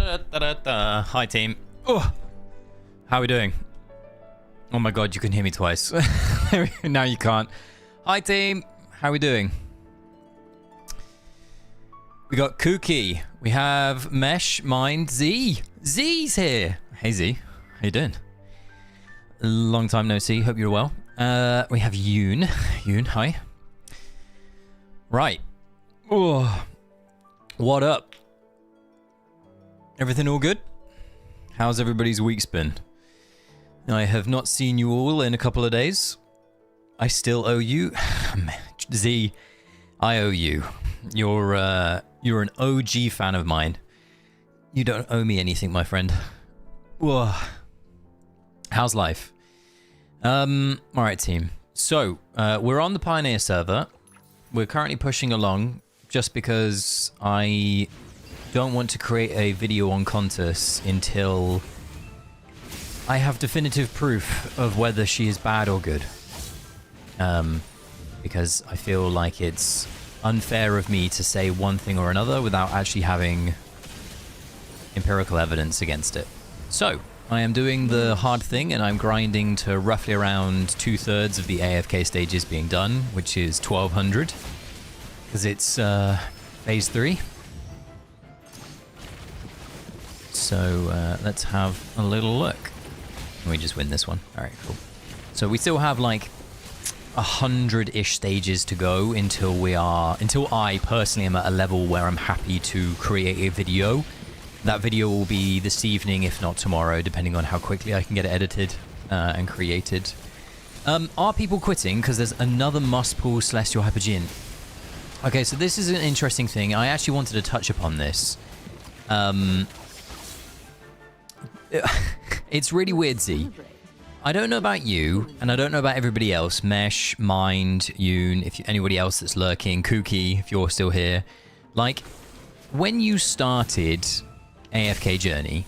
Hi team. Oh, how are we doing? Oh my god, you can hear me twice. Now you can't. Hi team, how are we doing? We got Kooky. We have Mesh, Mind, Z. Z's here. Hey Z, how you doing? Long time no see. Hope you're well. We have Yoon. Yoon, hi. Right. Oh, what up? Everything all good? How's everybody's week's been? I have not seen you all in a couple of days. I still owe you. Z, I owe you. You're an OG fan of mine. You don't owe me anything, my friend. Whoa. How's life? Alright team. So, we're on the Pioneer server. We're currently pushing along just because I don't want to create a video on Contus until I have definitive proof of whether she is bad or good. Because I feel like it's unfair of me to say one thing or another without actually having empirical evidence against it. So, I am doing the hard thing and I'm grinding to roughly around 2/3 of the AFK stages being done, which is 1200. Because it's phase 3. So let's have a little look. Can we just win this one? Alright, cool. So we still have like 100-ish stages to go until I personally am at a level where I'm happy to create a video. That video will be this evening, if not tomorrow, depending on how quickly I can get it edited and created. Are people quitting? Because there's another must pull Celestial Hypergean. Okay, so this is an interesting thing. I actually wanted to touch upon this. It's really weird, Z. I don't know about you, and I don't know about everybody else. Mesh, Mind, Yoon, anybody else that's lurking, Kooky, if you're still here. Like, when you started AFK Journey,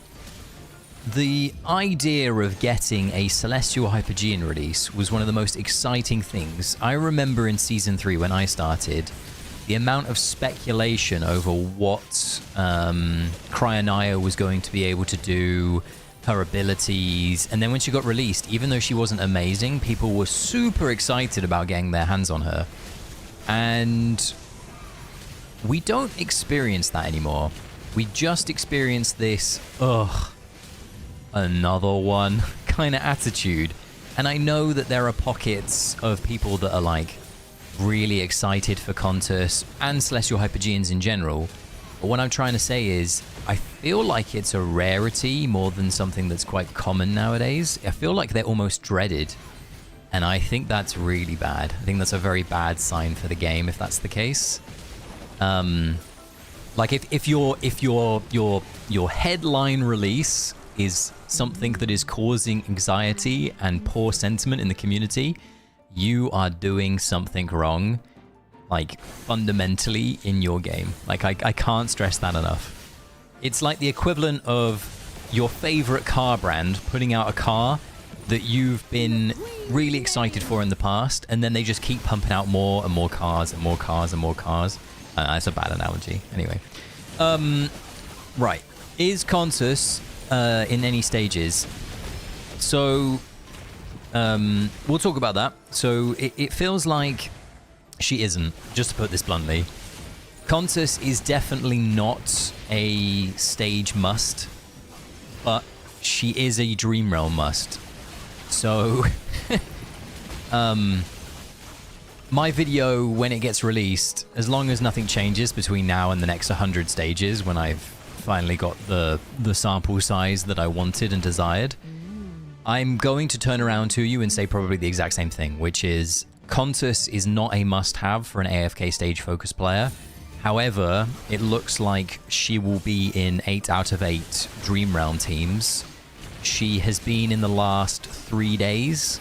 the idea of getting a Celestial Hypergean release was one of the most exciting things. I remember in Season 3 when I started, the amount of speculation over what Cryonia was going to be able to do, her abilities, and then when she got released, even though she wasn't amazing, people were super excited about getting their hands on her. And we don't experience that anymore. We just experience this, ugh, another one kind of attitude. And I know that there are pockets of people that are like really excited for Contus and Celestial Hypergeans in general. But what I'm trying to say is, I feel like it's a rarity more than something that's quite common nowadays. I feel like they're almost dreaded. And I think that's really bad. I think that's a very bad sign for the game if that's the case. Like if your headline release is something that is causing anxiety and poor sentiment in the community, you are doing something wrong, like fundamentally in your game. Like I can't stress that enough. It's like the equivalent of your favorite car brand putting out a car that you've been really excited for in the past, and then they just keep pumping out more and more cars and more cars and more cars. That's a bad analogy. Anyway. Right. Is Contus in any stages? So, we'll talk about that. So, it feels like she isn't, just to put this bluntly. Contus is definitely not a stage must, but she is a Dream Realm must. So, my video, when it gets released, as long as nothing changes between now and the next 100 stages, when I've finally got the sample size that I wanted and desired, I'm going to turn around to you and say probably the exact same thing, which is Contus is not a must-have for an AFK stage focus player. However, it looks like she will be in 8 out of 8 Dream Realm teams. She has been in the last 3 days.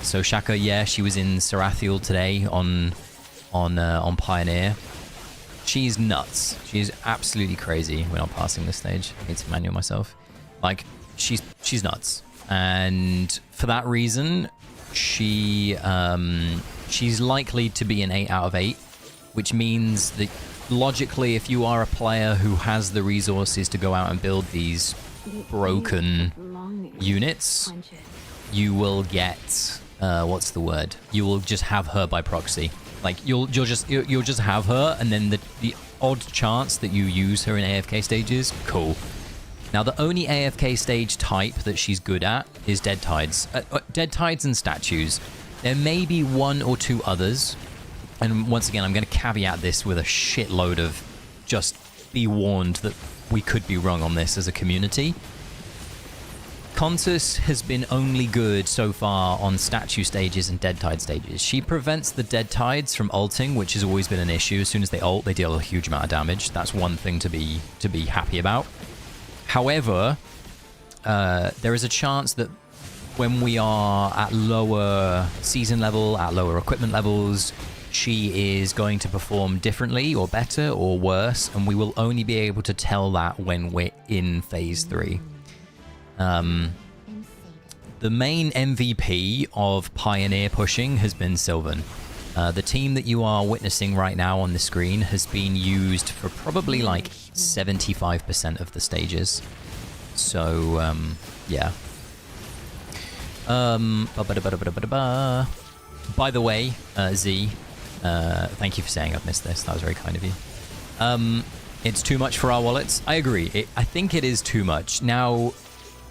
So Shaka, yeah, she was in Sarathiel today on Pioneer. She's nuts. She's absolutely crazy. We're not passing this stage. I need to manual myself. Like, she's nuts. And for that reason, she's likely to be an 8 out of 8, which means that logically, if you are a player who has the resources to go out and build these broken units, you will get what's the word? You will just have her by proxy. Like you'll just have her, and then the odd chance that you use her in AFK stages, cool. Now the only AFK stage type that she's good at is Dead Tides. Dead Tides and statues. There may be one or two others, and once again I'm going to caveat this with a shitload of just be warned that we could be wrong on this as a community. Contus has been only good so far on statue stages and Dead Tide stages. She prevents the Dead Tides from ulting, which has always been an issue. As soon as they ult, they deal a huge amount of damage. That's one thing to be happy about. However, there is a chance that when we are at lower season level, at lower equipment levels, she is going to perform differently or better or worse, and we will only be able to tell that when we're in Phase 3. The main MVP of Pioneer pushing has been Sylvan. The team that you are witnessing right now on the screen has been used for probably like 75% of the stages. So, yeah. By the way, Z, thank you for saying I've missed this. That was very kind of you. It's too much for our wallets. I agree. I think it is too much. Now,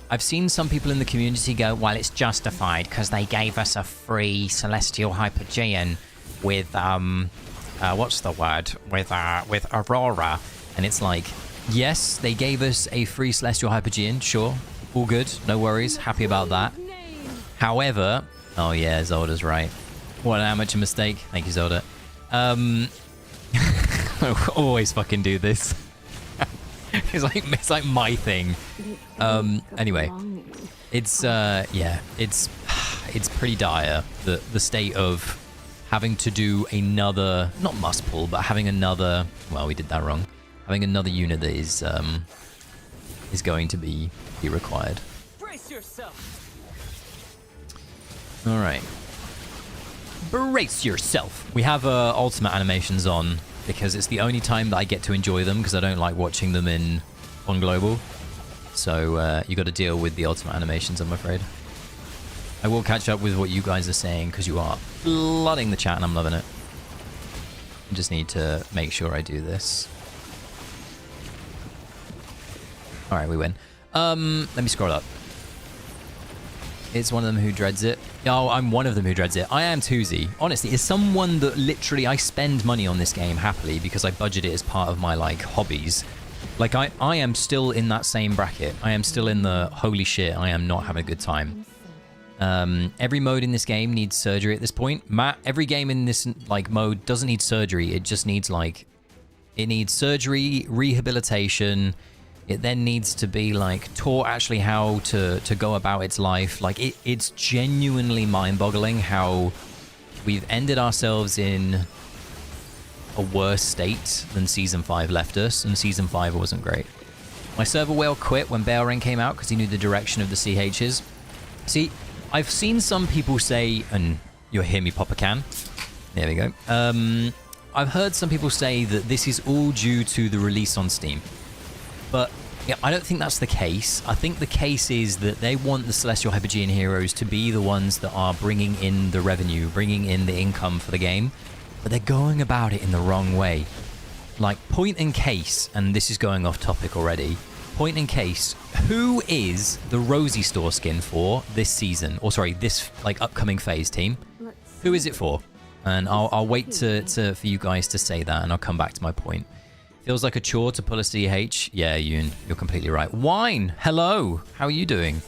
I've seen some people in the community go, well, it's justified because they gave us a free Celestial Hypogean with, what's the word? With Aurora. And it's like, yes, they gave us a free Celestial Hypogean, sure. All good, no worries, happy about that. However, oh yeah, Zolda's right. What an amateur mistake. Thank you, Zolda. I always fucking do this. It's like my thing. Anyway, it's yeah, it's pretty dire, the state of having to do another, not must pull, but having another, well, we did that wrong. Having another unit that is going to be required. Brace yourself. All right. Brace yourself. We have ultimate animations on because it's the only time that I get to enjoy them because I don't like watching them on global. So you got to deal with the ultimate animations, I'm afraid. I will catch up with what you guys are saying because you are flooding the chat and I'm loving it. I just need to make sure I do this. All right, we win. Let me scroll up. It's one of them who dreads it. Oh, I'm one of them who dreads it. I am Toozy. Honestly, it's someone that literally I spend money on this game happily because I budget it as part of my like hobbies. Like I am still in that same bracket. I am still in the holy shit, I am not having a good time. Every mode in this game needs surgery at this point. Matt, every game in this like mode doesn't need surgery. It just needs like, it needs surgery, rehabilitation. It then needs to be like taught actually how to go about its life. Like it's genuinely mind-boggling how we've ended ourselves in a worse state than Season 5 left us, and Season 5 wasn't great. My server whale quit when Balerin came out because he knew the direction of the CHs. See, I've seen some people say, and you'll hear me pop a can. There we go. I've heard some people say that this is all due to the release on Steam. But yeah, I don't think that's the case. I think the case is that they want the Celestial Hypogean heroes to be the ones that are bringing in the revenue, bringing in the income for the game. But they're going about it in the wrong way. Like, point in case, and this is going off topic already, point in case, who is the Rosie Store skin for this season? Or sorry, this like upcoming phase, team? Who is it for? And I'll wait for you guys to say that, and I'll come back to my point. Feels like a chore to pull a CH. Yeah, Yoon, you're completely right. Wine, hello. How are you doing?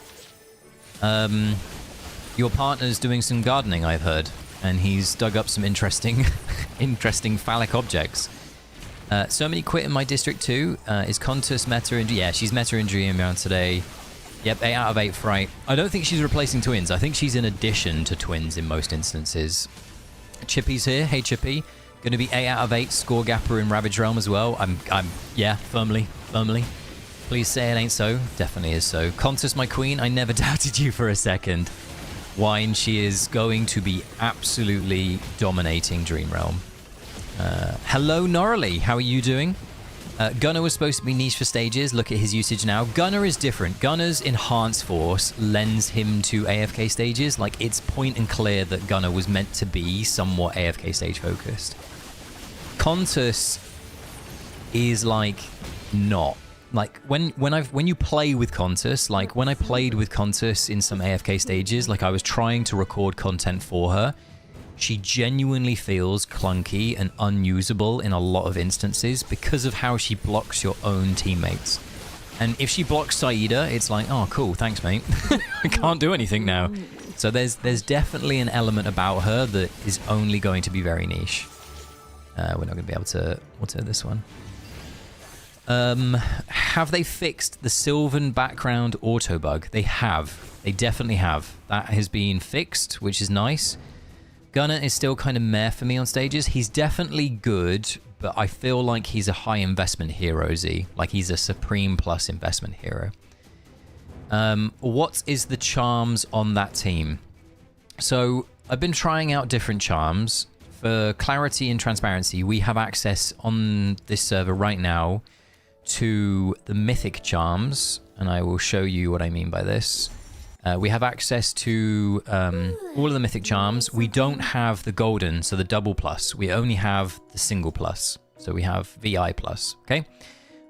Your partner's doing some gardening, I've heard, and he's dug up some interesting phallic objects. So many quit in my district too. Is Contus meta injury? Yeah, she's meta injury around today. Yep, 8 out of 8 fright. I don't think she's replacing twins. I think she's in addition to twins in most instances. Chippy's here. Hey, Chippy. Going to be 8 out of 8 score gapper in Ravage Realm as well. Yeah, firmly. Please say it ain't so. Definitely is so. Contus, my queen, I never doubted you for a second. Wine, she is going to be absolutely dominating Dream Realm. Hello, Norley. How are you doing? Gunner was supposed to be niche for stages. Look at his usage now. Gunner is different. Gunner's enhanced force lends him to AFK stages. Like, it's point and clear that Gunner was meant to be somewhat AFK stage focused. Contus is like not. Like when you play with Contus, like when I played with Contus in some AFK stages, like I was trying to record content for her, she genuinely feels clunky and unusable in a lot of instances because of how she blocks your own teammates. And if she blocks Saida, it's like, oh cool, thanks mate. I can't do anything now. So there's definitely an element about her that is only going to be very niche. We're not going to be able to auto this one. Have they fixed the Sylvan background auto bug? They have. They definitely have. That has been fixed, which is nice. Gunner is still kind of meh for me on stages. He's definitely good, but I feel like he's a high investment hero, Z. Like he's a Supreme Plus investment hero. What is the charms on that team? So I've been trying out different charms. For clarity and transparency, we have access on this server right now to the mythic charms, and I will show you what I mean by this. We have access to all of the mythic charms. We don't have the golden, so the double plus. We only have the single plus. So we have VI plus. Okay,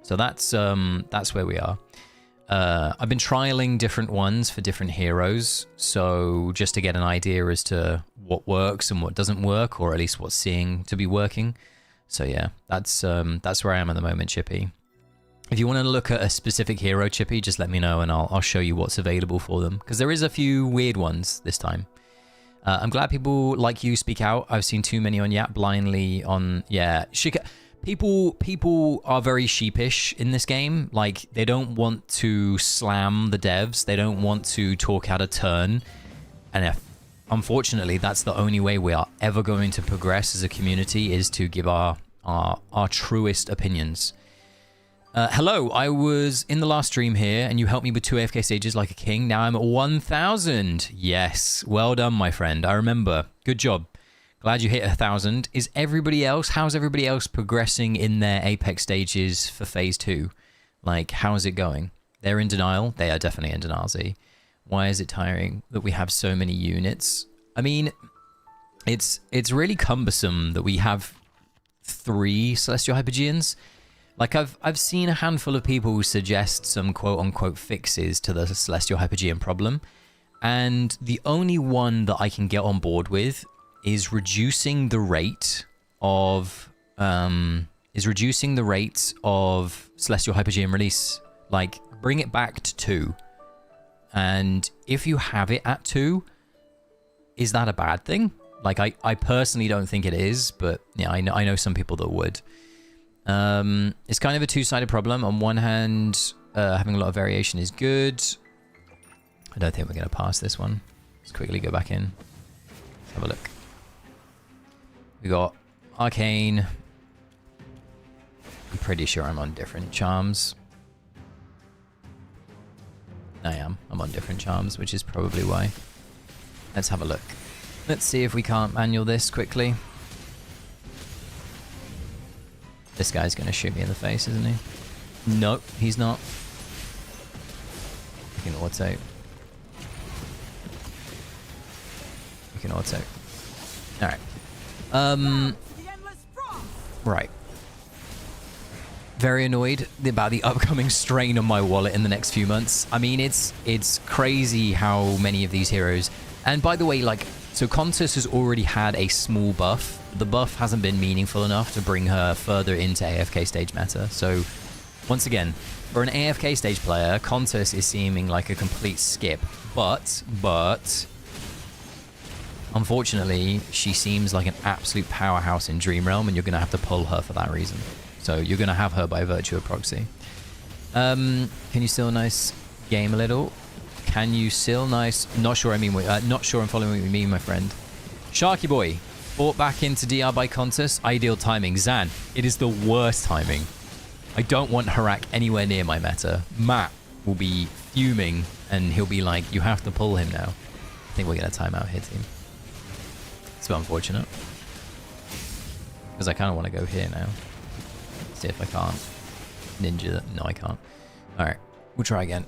so that's where we are. I've been trialing different ones for different heroes, so just to get an idea as to what works and what doesn't work, or at least what's seeing to be working. So yeah, that's where I am at the moment, Chippy. If you want to look at a specific hero, Chippy, just let me know and I'll show you what's available for them. Because there is a few weird ones this time. I'm glad people like you speak out. I've seen too many on Yap blindly on... Yeah, people are very sheepish in this game. Like, they don't want to slam the devs. They don't want to talk out of turn. And unfortunately, that's the only way we are ever going to progress as a community, is to give our truest opinions. Hello, I was in the last stream here and you helped me with 2 AFK stages like a king. Now I'm at 1,000. Yes, well done, my friend. I remember. Good job. Glad you hit 1,000. How's everybody else progressing in their Apex stages for phase 2? Like, how's it going? They're in denial. They are definitely in denial, Z. Why is it tiring that we have so many units? I mean, it's really cumbersome that we have 3 Celestial Hypogeans. Like, I've seen a handful of people suggest some quote-unquote fixes to the Celestial Hypogean problem, and the only one that I can get on board with is reducing the rate of Celestial Hypogean release. Like, bring it back to 2. And if you have it at 2, is that a bad thing? Like, I personally don't think it is, but yeah, I know some people that would. It's kind of a two-sided problem. On one hand, having a lot of variation is good. I don't think we're going to pass this one. Let's quickly go back in. Let's have a look. We got Arcane. I'm pretty sure I'm on different charms. I am. I'm on different charms, which is probably why. Let's have a look. Let's see if we can't manual this quickly. This guy's going to shoot me in the face, isn't he? Nope, he's not. We can auto. We can auto. Alright. Right. Very annoyed about the upcoming strain on my wallet in the next few months. I mean, it's crazy how many of these heroes... And by the way, like, so Contus has already had a small buff. The buff hasn't been meaningful enough to bring her further into AFK stage meta. So, once again, for an AFK stage player, Contus is seeming like a complete skip. But, unfortunately, she seems like an absolute powerhouse in Dream Realm, and you're going to have to pull her for that reason. So, you're going to have her by virtue of Proxy. Can you still nice game a little? Can you still nice? Not sure not sure I'm following what you mean, my friend. Sharky boy, brought back into DR by Contus. Ideal timing. Zan, it is the worst timing. I don't want Harak anywhere near my meta. Matt will be fuming and he'll be like, you have to pull him now. I think we're going to time out here, team. It's a bit unfortunate. Because I kind of want to go here now. See if I can't. Ninja. No, I can't. Alright. We'll try again.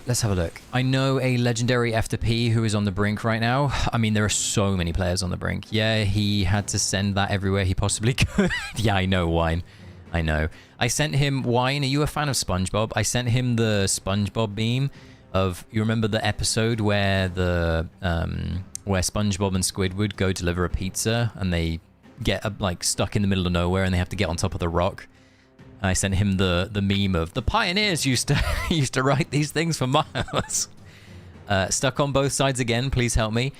Let's have a look. I know a legendary F2P who is on the brink right now. I mean, there are so many players on the brink. Yeah, he had to send that everywhere he possibly could. Yeah, I know, Wine. I know. I sent him... Wine, are you a fan of SpongeBob? I sent him the SpongeBob meme of... You remember the episode where the... where SpongeBob and Squidward go deliver a pizza and they get like stuck in the middle of nowhere and they have to get on top of the rock. I sent him the meme of the pioneers used to write these things for miles. Stuck on both sides again. Please help me.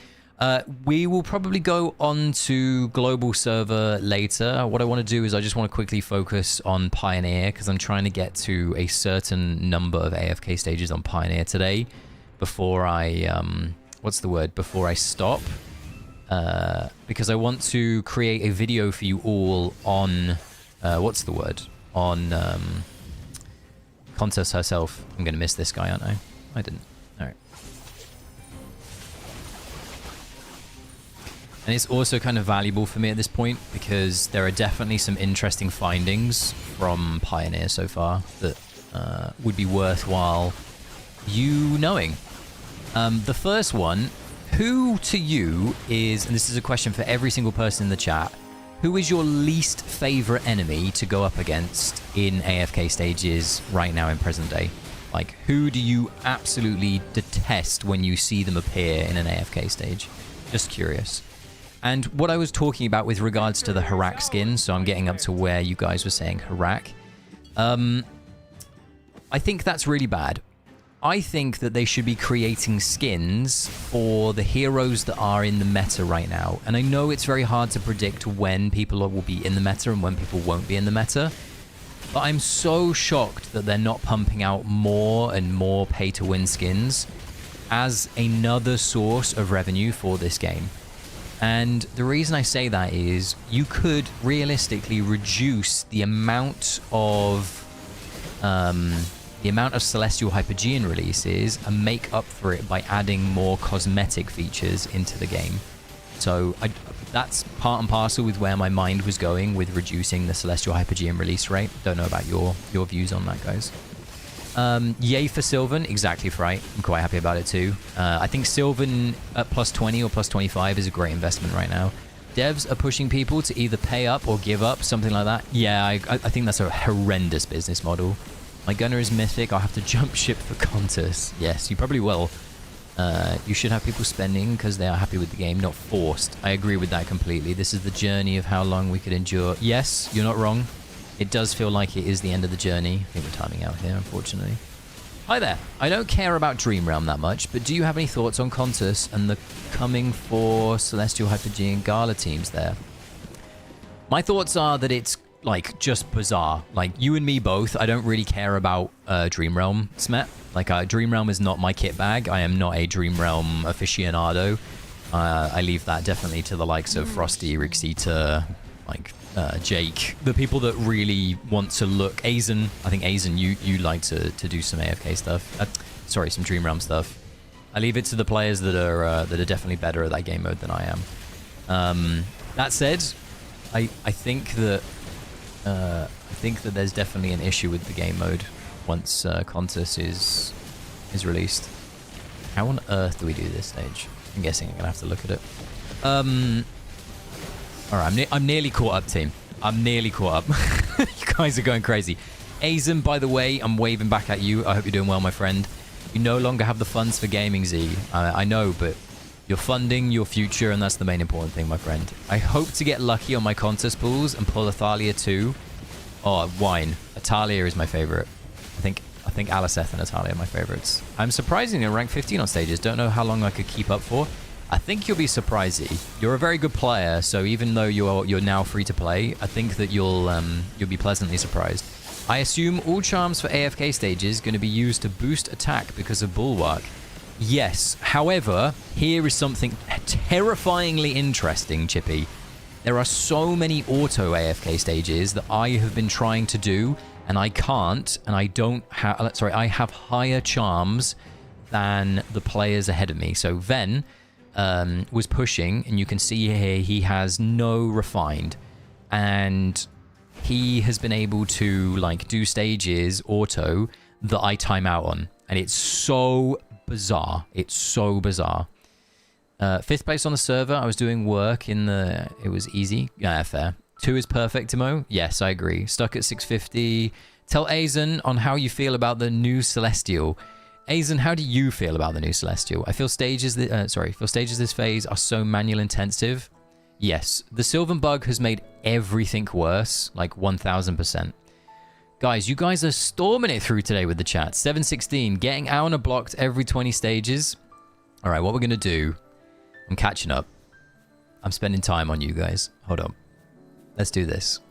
We will probably go on to global server later. What I want to do is I just want to quickly focus on Pioneer because I'm trying to get to a certain number of AFK stages on Pioneer today before I what's the word? Before I stop. Because I want to create a video for you all on what's the word? On Contus herself. I'm going to miss this guy, aren't I? I didn't. All right. And it's also kind of valuable for me at this point because there are definitely some interesting findings from Pioneer so far that would be worthwhile you knowing. The first one, who to you is, and this is a question for every single person in the chat, who is your least favorite enemy to go up against in AFK stages right now in present day? Like, who do you absolutely detest when you see them appear in an AFK stage? Just curious. And what I was talking about with regards to the Harak skin, so I'm getting up to where you guys were saying Harak. I think that's really bad. I think that they should be creating skins for the heroes that are in the meta right now. And I know it's very hard to predict when people will be in the meta and when people won't be in the meta. But I'm so shocked that they're not pumping out more and more pay-to-win skins as another source of revenue for this game. And the reason I say that is you could realistically reduce the amount of Celestial Hypogean releases and make up for it by adding more cosmetic features into the game. So that's part and parcel with where my mind was going with reducing the Celestial Hypogean release rate. Don't know about your views on that, guys. Yay for Sylvan, exactly right. I'm quite happy about it too. I think Sylvan at plus 20 or plus 25 is a great investment right now. Devs are pushing people to either pay up or give up, something like that. Yeah, I think that's a horrendous business model. My gunner is mythic. I'll have to jump ship for Contus. Yes, you probably will. You should have people spending because they are happy with the game, not forced. I agree with that completely. This is the journey of how long we could endure. Yes, you're not wrong. It does feel like it is the end of the journey. I think we're timing out here, unfortunately. Hi there. I don't care about Dream Realm that much, but do you have any thoughts on Contus and the coming for Celestial Hypogean Gala teams there? My thoughts are that it's like just bizarre. Like you and me both, I don't really care about Dream Realm, Smet. Like Dream Realm is not my kit bag. I am not a Dream Realm aficionado. I leave that definitely to the likes of Frosty, Rixita, like Jake, the people that really want to look. Aizen, I think Aizen, you like to do some AFK stuff. Sorry, some Dream Realm stuff. I leave it to the players that are definitely better at that game mode than I am. That said, I think that there's definitely an issue with the game mode once Contus is released. How on earth do we do this stage? I'm guessing I'm gonna have to look at it. All right, I'm nearly caught up, team. I'm nearly caught up. You guys are going crazy. Aizen, by the way, I'm waving back at you. I hope you're doing well, my friend. You no longer have the funds for gaming, Z. I know, but you're funding your future, and that's the main important thing, my friend. I hope to get lucky on my contest pools and pull Athalia too. Oh, wine. Atalia is my favorite. I think Aliceth and Atalia are my favorites. I'm surprisingly rank 15 on stages. Don't know how long I could keep up for. I think you'll be surprised, Z. You're a very good player, so even though you're now free to play, I think that you'll be pleasantly surprised. I assume all charms for AFK stages going to be used to boost attack because of Bulwark. Yes, however, here is something terrifyingly interesting, Chippy. There are so many auto AFK stages that I have been trying to do, and I can't, and I don't have... Sorry, I have higher charms than the players ahead of me. So Ven was pushing, and you can see here he has no refined. and he has been able to like do stages auto that I time out on, and it's so bizarre. It's so bizarre. 5th place on the server. I was doing work in the... It was easy. Yeah, fair. 2 is perfect, Timo. Yes, I agree. Stuck at 650. Tell Aizen on how you feel about the new Celestial. Aizen, how do you feel about the new Celestial? I feel stages... feel stages this phase are so manual intensive. Yes, the Sylvan bug has made everything worse, like 1000%. Guys, you guys are storming it through today with the chat. 716, getting Auna blocked every 20 stages. All right, what we're going to do... I'm catching up. I'm spending time on you guys. Hold on. Let's do this.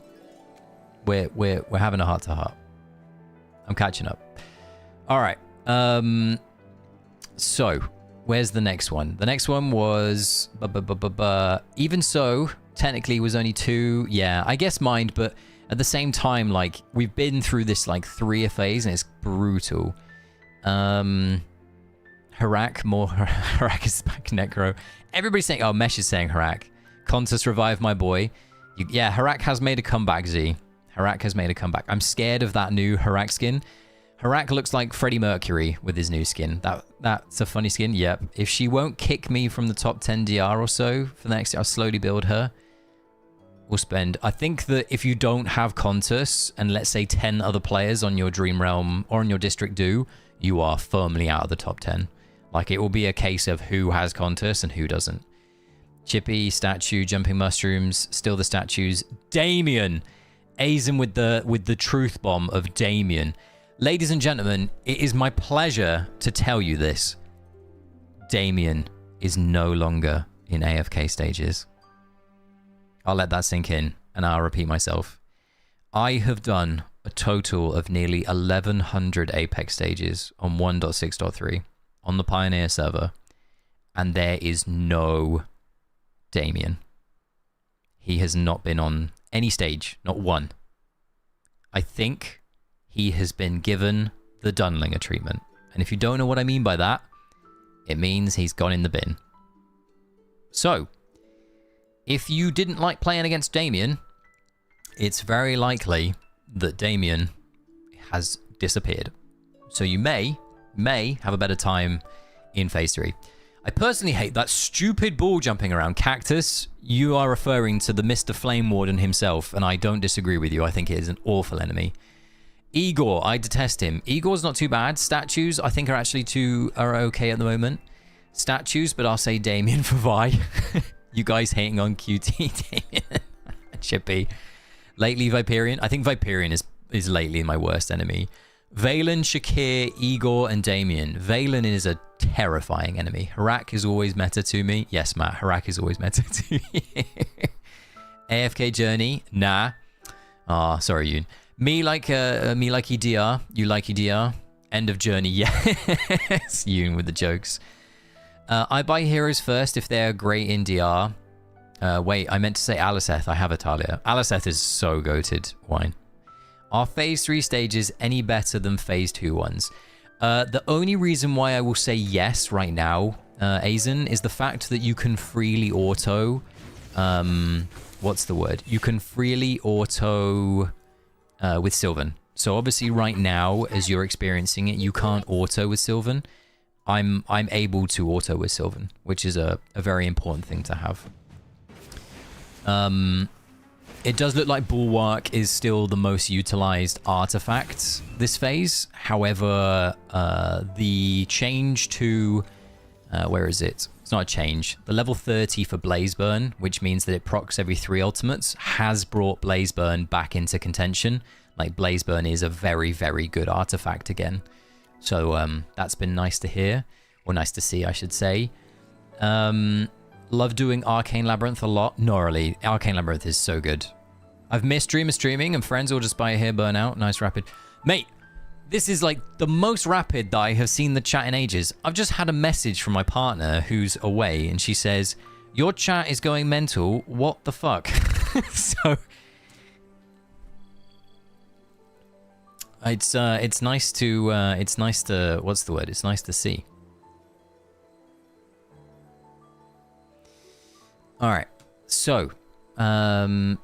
We're having a heart-to-heart. I'm catching up. All right. So, where's the next one? The next one was... Even so, technically was only 2. Yeah, I guess mind, but at the same time, like, we've been through this, like, 3 phase, and it's brutal. Harak, more Harak is back, Necro. Everybody's saying, oh, Mesh is saying Harak. Contus revive my boy. Yeah, Harak has made a comeback, Z. Harak has made a comeback. I'm scared of that new Harak skin. Harak looks like Freddie Mercury with his new skin. That's a funny skin. Yep. If she won't kick me from the top 10 DR or so for the next year, I'll slowly build her. We'll spend... I think that if you don't have Contus and let's say 10 other players on your Dream Realm or on your district do, you are firmly out of the top 10. Like, it will be a case of who has Contus and who doesn't. Chippy, statue, jumping mushrooms, still the statues. Damien! Aizen with the truth bomb of Damien. Ladies and gentlemen, it is my pleasure to tell you this. Damien is no longer in AFK Stages. I'll let that sink in, and I'll repeat myself. I have done a total of nearly 1,100 Apex Stages on 1.6.3. on the Pioneer server, and there is no Damien. He has not been on any stage, not one. I think he has been given the Dunlinger treatment. And if you don't know what I mean by that, it means he's gone in the bin. So, if you didn't like playing against Damien, it's very likely that Damien has disappeared. So you may have a better time in phase 3. I personally hate that stupid ball jumping around. Cactus, you are referring to the Mr. Flame Warden himself, and I don't disagree with you. I think it is an awful enemy. Igor, I detest him. Igor's not too bad. Statues, I think, are okay at the moment. Statues, but I'll say Damien for Vi. You guys hating on QT, Damien. Chippy. Lately, Viperion. I think Viperion is lately my worst enemy. Valen, Shakir, Igor, and Damien. Valen is a terrifying enemy. Harak is always meta to me. Yes, Matt, Harak is always meta to me. AFK Journey? Nah. Ah, sorry, Yoon. Me like EDR. You like EDR? End of Journey, yes. Yoon with the jokes. I buy heroes first if they're great in DR. Wait, I meant to say Aliceth. I have Italia. Aliceth is so goated. Wine. Are phase 3 stages any better than phase 2 ones? The only reason why I will say yes right now, Aizen, is the fact that you can freely auto... what's the word? You can freely auto with Sylvan. So obviously right now, as you're experiencing it, you can't auto with Sylvan. I'm able to auto with Sylvan, which is a very important thing to have. It does look like Bulwark is still the most utilized artifact this phase. However, the change to... where is it? It's not a change. The level 30 for Blazeburn, which means that it procs every 3 ultimates, has brought Blazeburn back into contention. Like, Blazeburn is a very, very good artifact again. So, that's been nice to hear. Or nice to see, I should say. Love doing Arcane Labyrinth a lot. Gnarly. Arcane Labyrinth is so good. I've missed Dreamer streaming, and friends will just buy a hair burnout. Nice rapid. Mate, this is like the most rapid that I have seen the chat in ages. I've just had a message from my partner who's away, and she says, your chat is going mental. What the fuck? So... It's nice to, what's the word? It's nice to see. All right. So, Freddie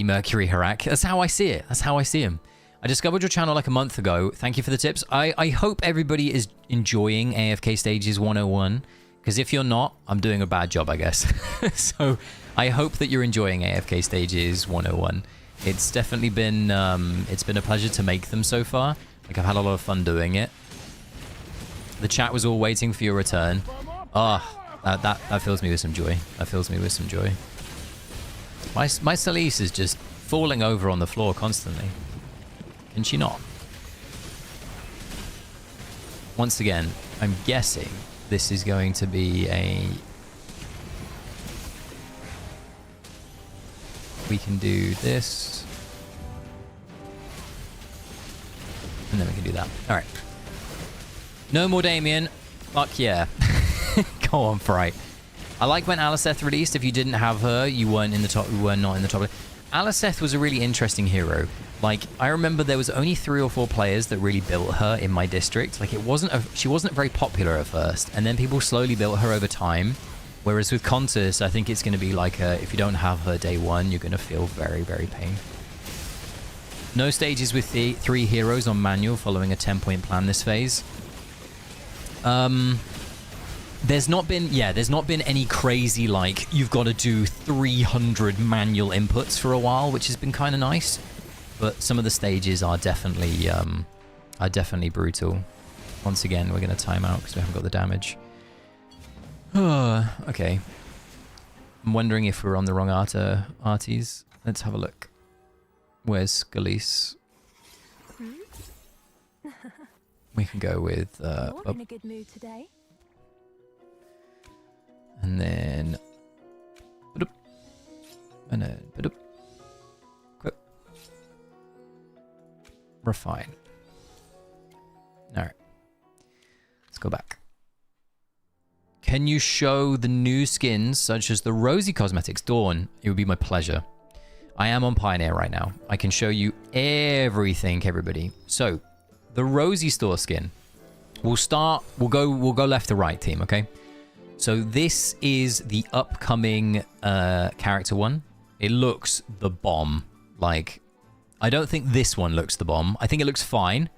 Mercury Harak. That's how I see it. That's how I see him. I discovered your channel like a month ago. Thank you for the tips. I hope everybody is enjoying AFK Stages 101. Because if you're not, I'm doing a bad job, I guess. So I hope that you're enjoying AFK Stages 101. It's definitely been it's been a pleasure to make them so far. Like, I've had a lot of fun doing it. The chat was all waiting for your return. That fills me with some joy. That fills me with some joy. My Celise is just falling over on the floor constantly. Can she not? Once again, I'm guessing this is going to be a... We can do this. And then we can do that. All right. No more Damien. Fuck yeah. Go on, Fright. I like when Aliceth released. If you didn't have her, you weren't in the top. You were not in the top. Aliceth was a really interesting hero. Like, I remember there was only 3 or 4 players that really built her in my district. Like, she wasn't very popular at first, and then people slowly built her over time. Whereas with Contis, I think it's going to be like if you don't have her day 1, you're going to feel very, very pain. No stages with the 3 heroes on manual following a 10-point plan this phase. There's not been any crazy, like, you've got to do 300 manual inputs for a while, which has been kind of nice. But some of the stages are definitely brutal. Once again, we're going to time out because we haven't got the damage. Okay. I'm wondering if we're on the wrong arties. Let's have a look. Where's Scalise? We can go with... You're in a good mood today. And then... And then... Quick. Refine. Alright. Let's go back. Can you show the new skins, such as the Rosy Cosmetics Dawn? It would be my pleasure. I am on Pioneer right now. I can show you everything, everybody. So, the Rosy Store skin. We'll go left to right, team, okay? So this is the upcoming character one. It looks the bomb. Like, I don't think this one looks the bomb. I think it looks fine.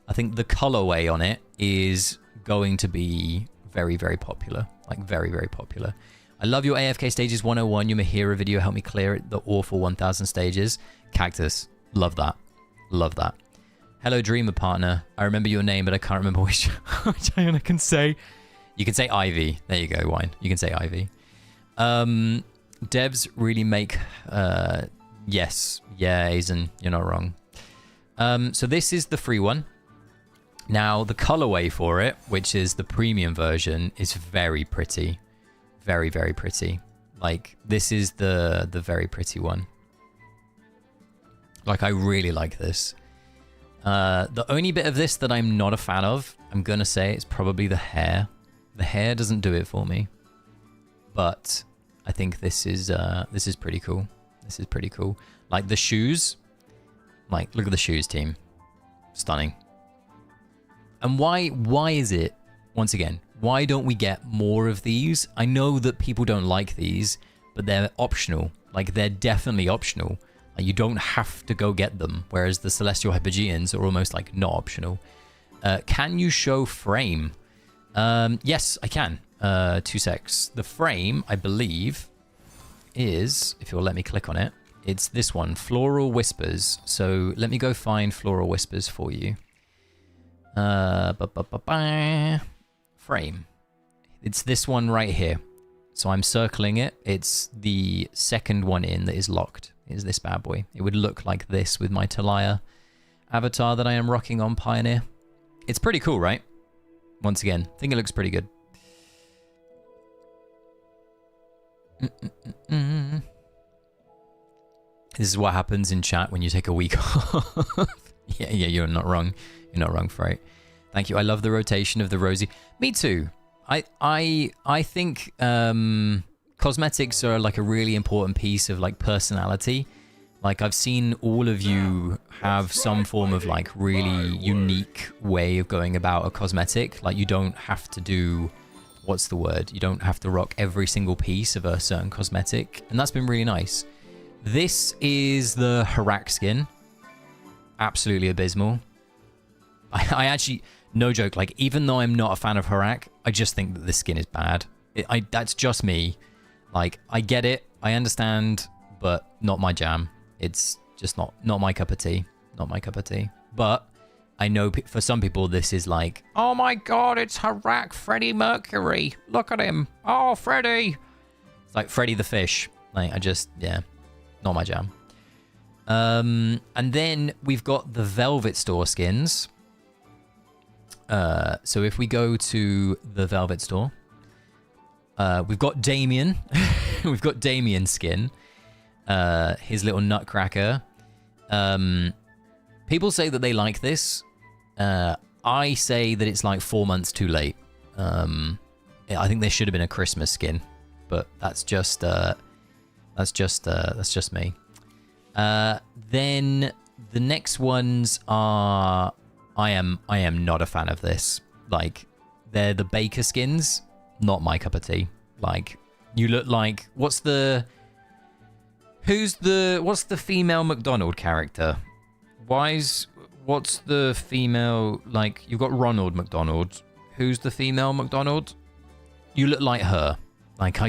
I think the colorway on it is going to be very, very popular. Like, very, very popular. I love your AFK Stages 101. Your Mahira video helped me clear it. The awful 1000 stages. Cactus. Love that. Love that. Hello, Dreamer Partner. I remember your name, but I can't remember which I can say. You can say Ivy. There you go, Wine. You can say Ivy. Devs really make... yes. Yeah, Aizen. You're not wrong. So this is the free one. Now, the colorway for it, which is the premium version, is very pretty. Very, very pretty. Like, this is the very pretty one. Like, I really like this. The only bit of this that I'm not a fan of, I'm going to say, is probably the hair. The hair doesn't do it for me. But I think this is pretty cool. This is pretty cool. Like, the shoes. Like, look at the shoes, team. Stunning. And why is it, once again, why don't we get more of these? I know that people don't like these, but they're optional. Like, they're definitely optional. Like, you don't have to go get them, whereas the Celestial Hypogeans are almost, like, not optional. Can you show frame? Yes, I can. 2 secs. The frame, I believe, is, if you'll let me click on it, it's this one, Floral Whispers. So let me go find Floral Whispers for you. Frame. It's this one right here. So I'm circling it. It's the second one in that is locked. Is this bad boy. It would look like this with my Talia avatar that I am rocking on Pioneer. It's pretty cool, right? Once again, I think it looks pretty good. This is what happens in chat when you take a week off. Yeah, you're not wrong. You're not wrong, Fright. Thank you. I love the rotation of the Rosy. Me too. I think cosmetics are like a really important piece of like personality. Like, I've seen all of you have some form of like really unique way of going about a cosmetic. Like, you don't have to do what's the word? You don't have to rock every single piece of a certain cosmetic, and that's been really nice. This is the Harak skin. Absolutely abysmal. I actually, no joke, like, even though I'm not a fan of Harak, I just think that this skin is bad. That's just me. Like, I get it, I understand, but not my jam. It's just not my cup of tea. Not my cup of tea. But I know for some people this is like, oh my god, it's Harak Freddie Mercury. Look at him. Oh, Freddie. It's like Freddie the Fish. Like, yeah, not my jam. And then we've got the Velvet Store skins. So if we go to the Velvet Store, we've got Damien. We've got Damien's skin. His little nutcracker. People say that they like this. I say that it's like 4 months too late. I think there should have been a Christmas skin, but that's just me. Then the next ones are, I am not a fan of this. Like, they're the baker skins, not my cup of tea. Like, you look like, what's the female McDonald character? What's the female, like, you've got Ronald McDonald. Who's the female McDonald? You look like her. Like,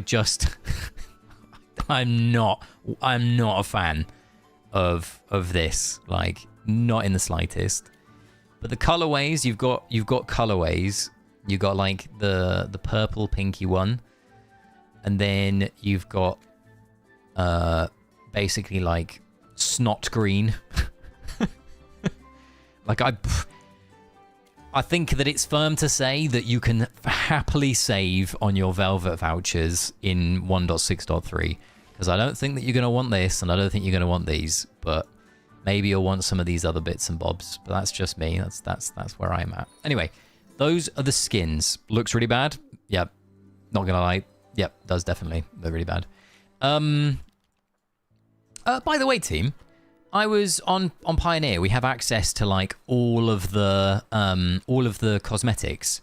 I'm not a fan of this. Like, not in the slightest. But the colorways, you've got colorways. You've got like the purple pinky one. And then you've got basically like snot green. Like, I think that it's firm to say that you can happily save on your Velvet vouchers in 1.6.3. Because I don't think that you're going to want this, and I don't think you're going to want these. But maybe you'll want some of these other bits and bobs. But that's just me. That's where I'm at. Anyway, those are the skins. Looks really bad. Yep. Not going to lie. Yep, does definitely. They're really bad. By the way, team, I was on Pioneer. We have access to like all of the cosmetics.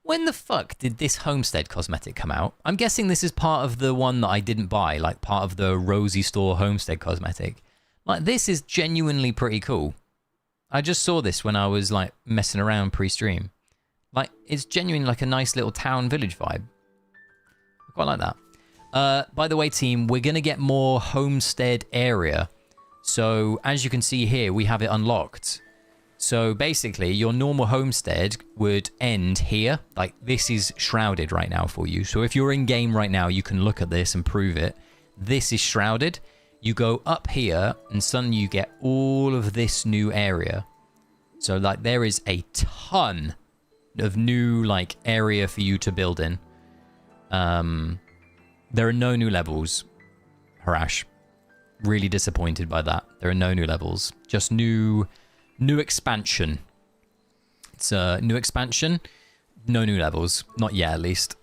When the fuck did this Homestead cosmetic come out? I'm guessing this is part of the one that I didn't buy, like part of the Rosie Store Homestead cosmetic. Like, this is genuinely pretty cool. I just saw this when I was like messing around pre-stream. Like, it's genuinely like a nice little town village vibe. I quite like that. By the way, team, we're going to get more Homestead area. So, as you can see here, we have it unlocked. So, basically, your normal homestead would end here. Like, this is shrouded right now for you. So, if you're in-game right now, you can look at this and prove it. This is shrouded. You go up here, and suddenly you get all of this new area. So, like, there is a ton of new, like, area for you to build in. There are no new levels. Harash. Really disappointed by that. There are no new levels. Just new expansion. It's a new expansion. No new levels. Not yet, at least.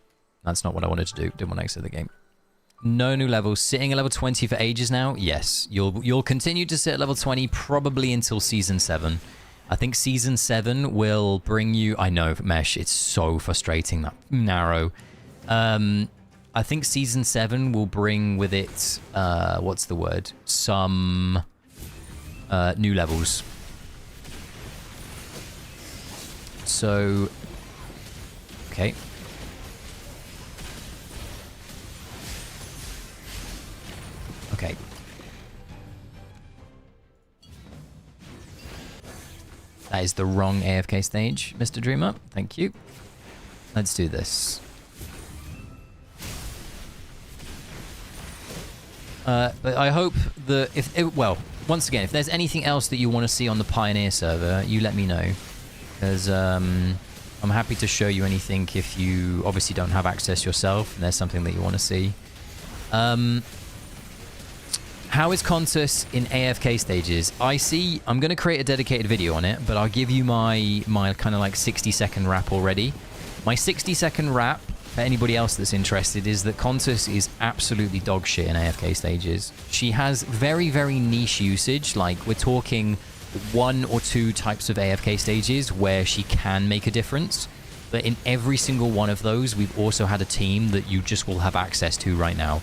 That's not what I wanted to do. Didn't want to exit the game. No new levels. Sitting at level 20 for ages now? Yes. You'll continue to sit at level 20 probably until Season 7. I think Season 7 will bring you... I know, Mesh, it's so frustrating, that narrow. I think Season 7 will bring with it... what's the word? Some new levels. So... Okay. Okay. That is the wrong AFK stage, Mr. Dreamer. Thank you. Let's do this. But I hope that well, once again, if there's anything else that you want to see on the Pioneer server, you let me know. Because I'm happy to show you anything if you obviously don't have access yourself and there's something that you want to see. How is Contus in AFK stages? I'm going to create a dedicated video on it, but I'll give you my kind of like 60-second wrap already. My 60-second wrap, for anybody else that's interested, is that Contus is absolutely dog shit in AFK stages. She has very, very niche usage. Like, we're talking 1 or 2 types of AFK stages where she can make a difference. But in every single one of those, we've also had a team that you just will have access to right now.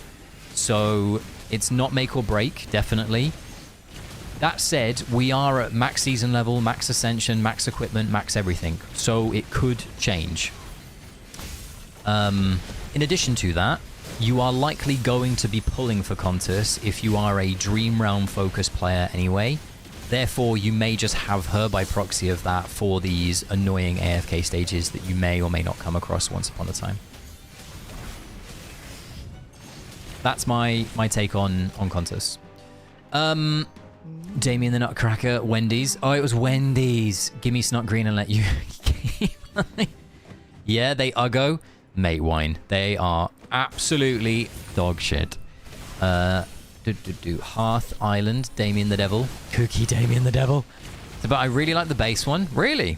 So it's not make or break, definitely. That said, we are at max season level, max ascension, max equipment, max everything. So it could change. In addition to that, you are likely going to be pulling for Contis if you are a Dream Realm focused player anyway. Therefore, you may just have her by proxy of that for these annoying AFK stages that you may or may not come across once upon a time. That's my take on Contis. Damien the Nutcracker, Wendy's. Oh, it was Wendy's. Give me Snot Green and let you... Yeah, they Uggo. Mate wine. They are absolutely dog shit. Hearth Island, Damien the Devil. Cookie Damien the Devil. But I really like the base one. Really.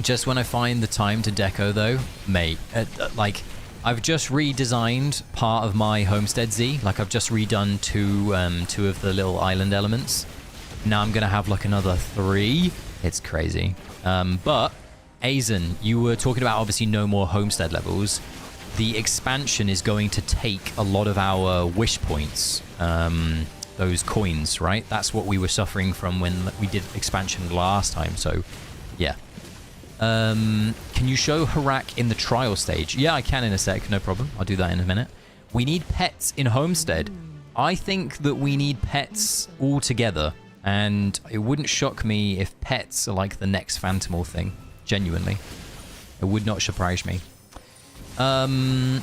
Just when I find the time to deco though, mate, like... I've just redesigned part of my Homestead Z. Like, I've just redone two of the little island elements. Now I'm going to have, like, another 3. It's crazy. But, Aizen, you were talking about, obviously, no more Homestead levels. The expansion is going to take a lot of our wish points. Those coins, right? That's what we were suffering from when we did expansion last time. So, yeah. Can you show Harak in the trial stage? Yeah, I can in a sec, no problem. I'll do that in a minute. We need pets in Homestead. I think that we need pets all together, and it wouldn't shock me if pets are like the next Phantomal thing. Genuinely. It would not surprise me. Glad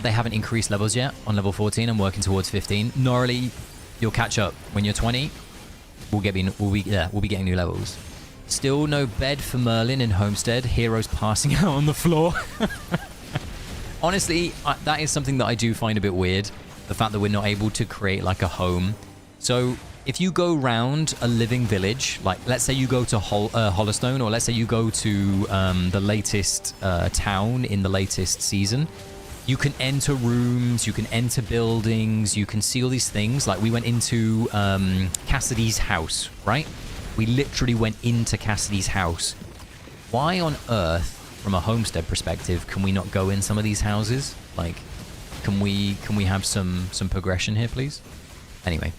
they haven't increased levels yet on level 14. I'm working towards 15. Gnarly, you'll catch up. When you're 20, we'll be getting new levels. Still no bed for Merlin in Homestead. Heroes passing out on the floor. Honestly, that is something that I do find a bit weird. The fact that we're not able to create like a home. So if you go round a living village, like let's say you go to Hollowstone, or let's say you go to the latest town in the latest season, you can enter rooms, you can enter buildings, you can see all these things. Like we went into Cassidy's house, right? We literally went into Cassidy's house. Why on earth, from a Homestead perspective, can we not go in some of these houses? Like, can we have some progression here, please? Anyway.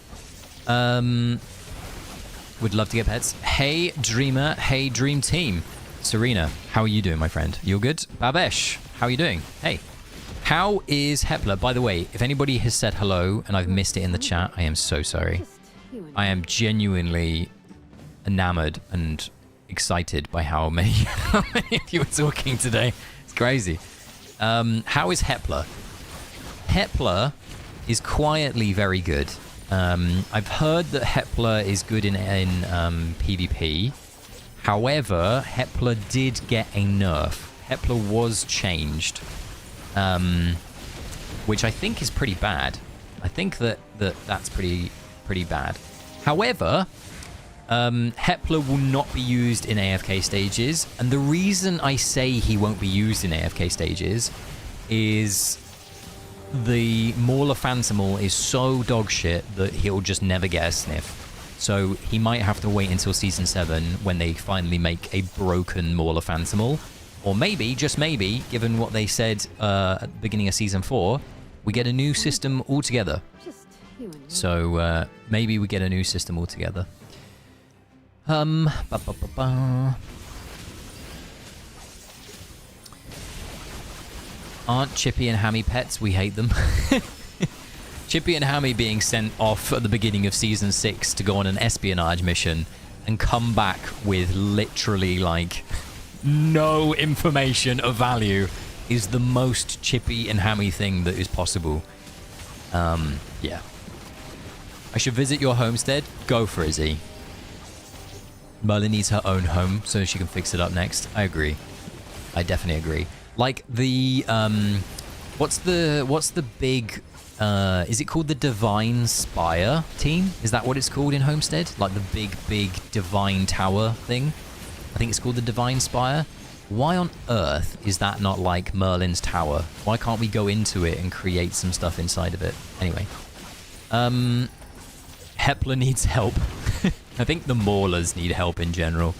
Would love to get pets. Hey, Dreamer. Hey, Dream Team. Serena, how are you doing, my friend? You're good? Babesh, how are you doing? Hey. How is Hepler? By the way, if anybody has said hello and I've missed it in the chat, I am so sorry. I am genuinely enamored and excited by how many of you are talking today. It's crazy. How is Hepler? Hepler is quietly very good. I've heard that Hepler is good in PvP. However, Hepler did get a nerf. Hepler was changed, which I think is pretty bad. I think that's pretty bad. However, Hepler will not be used in AFK stages, and the reason I say he won't be used in AFK stages is the Mauler Phantomal is so dog shit that he'll just never get a sniff. So he might have to wait until Season 7 when they finally make a broken Mauler Phantomal. Or maybe, just maybe, given what they said at the beginning of Season 4, we get a new system altogether. So maybe we get a new system altogether. Aren't Chippy and Hammy pets? We hate them. Chippy and Hammy being sent off at the beginning of Season 6 to go on an espionage mission and come back with literally, like, no information of value is the most Chippy and Hammy thing that is possible. Yeah. I should visit your homestead? Go for it, Z. Merlin needs her own home so she can fix it up next. I agree. I definitely agree. Like the what's the big is it called the Divine Spire team? Is that what it's called in Homestead? Like the big divine tower thing? I think it's called the Divine Spire. Why on earth is that not like Merlin's tower? Why can't we go into it and create some stuff inside of it? Anyway. Hepler needs help. I think the Maulers need help in general.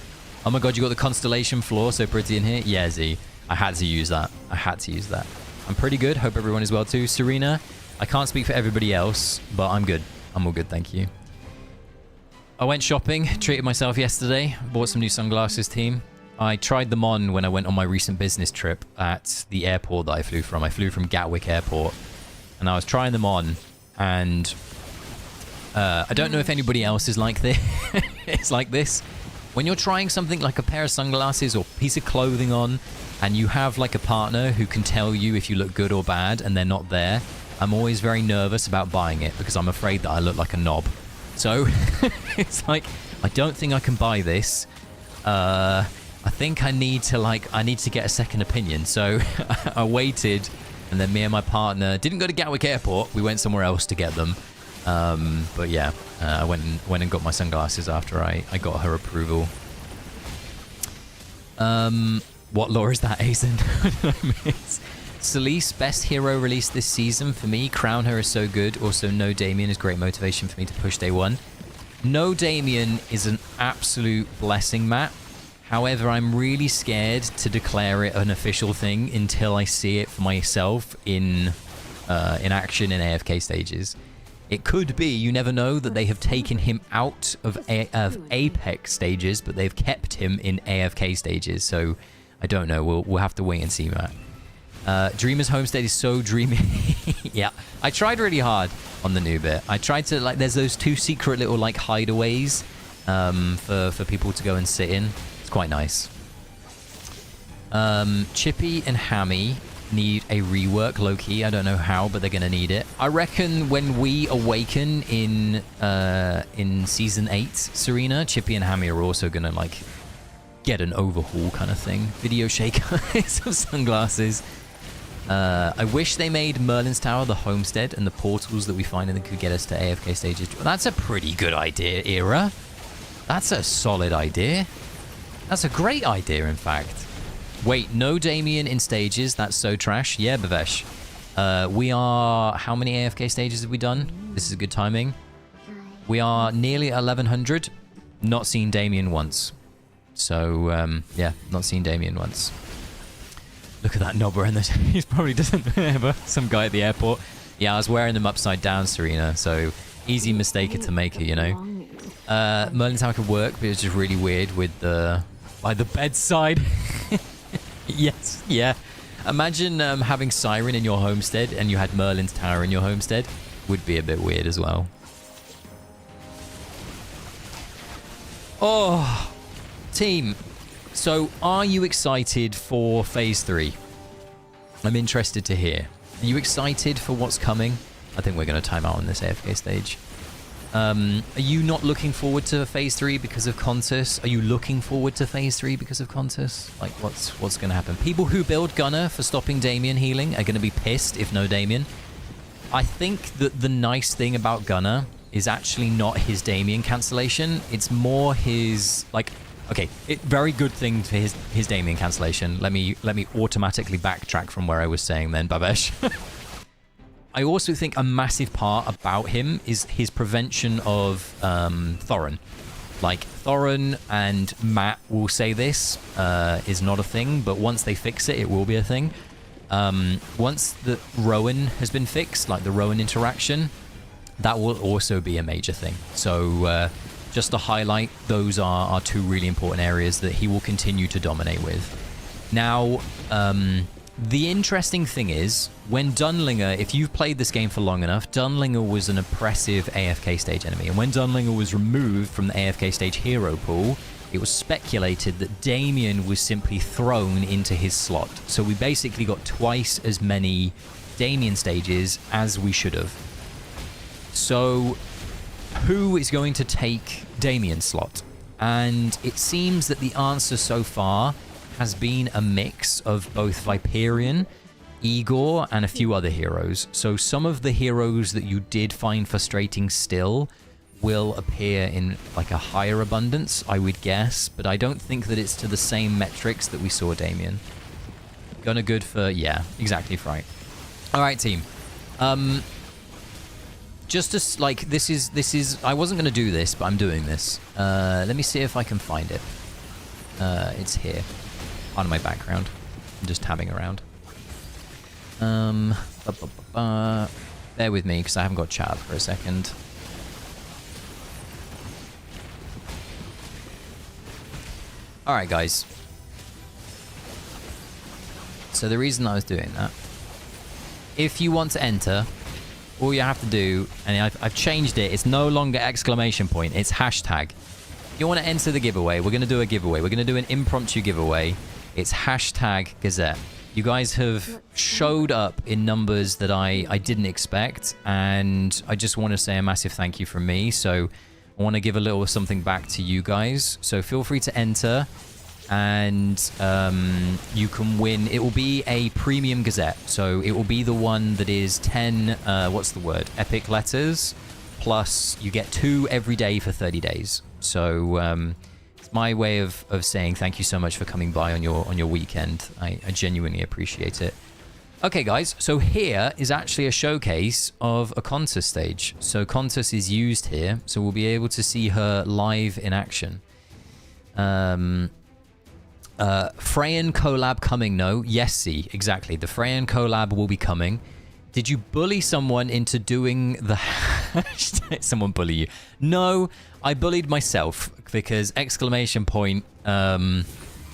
Oh my god, you got the constellation floor so pretty in here. Yeah, Z. I had to use that. I had to use that. I'm pretty good. Hope everyone is well too. Serena, I can't speak for everybody else, but I'm good. I'm all good, thank you. I went shopping, treated myself yesterday, bought some new sunglasses, team. I tried them on when I went on my recent business trip at the airport that I flew from. I flew from Gatwick Airport, and I was trying them on, and I don't know if anybody else is like this. It's like this. When you're trying something like a pair of sunglasses or piece of clothing on, and you have like a partner who can tell you if you look good or bad, and they're not there, I'm always very nervous about buying it because I'm afraid that I look like a knob. So it's like, I don't think I can buy this. I think I need to get a second opinion. So I waited, and then me and my partner didn't go to Gatwick Airport. We went somewhere else to get them. But yeah, I went and got my sunglasses after I got her approval. What lore is that, Aizen? Celise, best hero release this season for me. Crown her is so good. Also, no Damien is great motivation for me to push day one. No Damien is an absolute blessing, Matt. However, I'm really scared to declare it an official thing until I see it for myself in action in AFK stages. It could be, you never know, that they have taken him out of Apex stages, but they've kept him in AFK stages. So I don't know. We'll have to wait and see, Matt. Dreamer's Homestead is so dreamy. Yeah, I tried really hard on the new bit. I tried to, like, there's those two secret little, like, hideaways for people to go and sit in. It's quite nice. Chippy and Hammy need a rework, low-key. I don't know how, but they're going to need it. I reckon when we awaken in Season 8, Serena, Chippy and Hammy are also going to, like, get an overhaul kind of thing. Video shaker, some sunglasses. I wish they made Merlin's Tower the homestead, and the portals that we find in it could get us to AFK stages. That's a pretty good idea, Era. That's a solid idea. That's a great idea, in fact. Wait, no Damien in stages. That's so trash. Yeah, Bavesh. We are... How many AFK stages have we done? This is good timing. We are nearly 1100. Not seen Damien once. So, yeah, not seen Damien once. Look at that knob wearing this. He probably doesn't ever. Some guy at the airport. Yeah, I was wearing them upside down, Serena. So, easy mistake to make it, you know. Merlin's Tower could work, but it was just really weird with the... By the bedside. Yes, yeah. Imagine having Siren in your homestead and you had Merlin's Tower in your homestead. Would be a bit weird as well. Oh, team. So, are you excited for Phase 3? I'm interested to hear. Are you excited for what's coming? I think we're going to time out on this AFK stage. Are you not looking forward to Phase 3 because of Contus? Are you looking forward to Phase 3 because of Contus? Like, what's going to happen? People who build Gunner for stopping Damien healing are going to be pissed if no Damien. I think that the nice thing about Gunner is actually not his Damien cancellation. It's more his, like... Okay, very good thing for his Damien cancellation. Let me automatically backtrack from where I was saying then, Babesh. I also think a massive part about him is his prevention of Thorin. Like, Thorin and Matt will say this is not a thing, but once they fix it, it will be a thing. Once the Rowan has been fixed, like the Rowan interaction, that will also be a major thing. So, just to highlight, those are two really important areas that he will continue to dominate with. Now, the interesting thing is, when Dunlinger, if you've played this game for long enough, Dunlinger was an oppressive AFK stage enemy. And when Dunlinger was removed from the AFK stage hero pool, it was speculated that Damien was simply thrown into his slot. So we basically got twice as many Damien stages as we should have. So who is going to take Damien's slot? And it seems that the answer so far has been a mix of both Viperion, Igor, and a few other heroes. So some of the heroes that you did find frustrating still will appear in like a higher abundance, I would guess, but I don't think that it's to the same metrics that we saw Damien. Gunner good for... yeah, exactly right. Alright, team. Just as, like, this is... I wasn't going to do this, but I'm doing this. Let me see if I can find it. It's here on my background. I'm just tabbing around. Bear with me because I haven't got chat up for a second. Alright guys. So the reason I was doing that, if you want to enter, all you have to do, and I've changed it, it's no longer exclamation point, it's hashtag. If you want to enter the giveaway, we're going to do a giveaway. We're going to do an impromptu giveaway. It's hashtag Gazette. You guys have showed up in numbers that I didn't expect, and I just want to say a massive thank you from me. So I want to give a little something back to you guys. So feel free to enter, and you can win. It will be a premium Gazette. So it will be the one that is 10, what's the word? Epic letters, plus you get 2 every day for 30 days. So it's my way of saying thank you so much for coming by on your weekend. I genuinely appreciate it. Okay, guys, so here is actually a showcase of a contest stage. So contest is used here, so we'll be able to see her live in action. Freyan collab coming? No. Yes, see, exactly. The Freyan collab will be coming. Did you bully someone into doing the hashtag? Someone bully you? No, I bullied myself because exclamation point,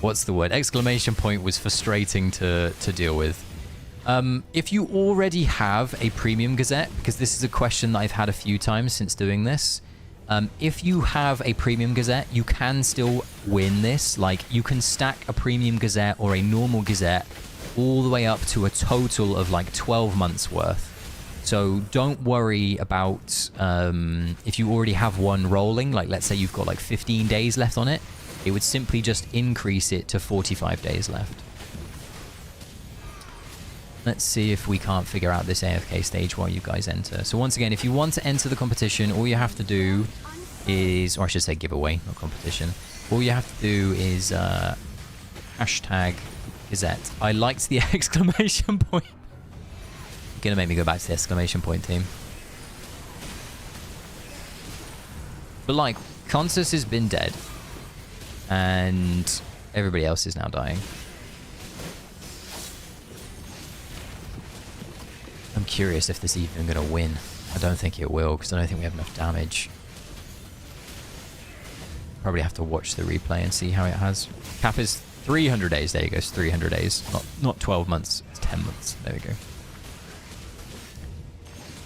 what's the word? Exclamation point was frustrating to deal with. If you already have a premium Gazette, because this is a question that I've had a few times since doing this, if you have a premium Gazette, you can still win this. Like, you can stack a premium Gazette or a normal Gazette all the way up to a total of like 12 months worth. So don't worry about if you already have one rolling, like let's say you've got like 15 days left on it, it would simply just increase it to 45 days left. Let's see if we can't figure out this AFK stage while you guys enter. So once again, if you want to enter the competition, all you have to do is, or I should say giveaway, not competition. All you have to do is hashtag Gazette. I liked the exclamation point. You're gonna make me go back to the exclamation point, team. But like, Consus has been dead, and everybody else is now dying. I'm curious if this is even gonna win. I don't think it will, because I don't think we have enough damage. Probably have to watch the replay and see how it has. Cap is 300 days. There you go. It's 300 days. Not 12 months. It's 10 months. There we go.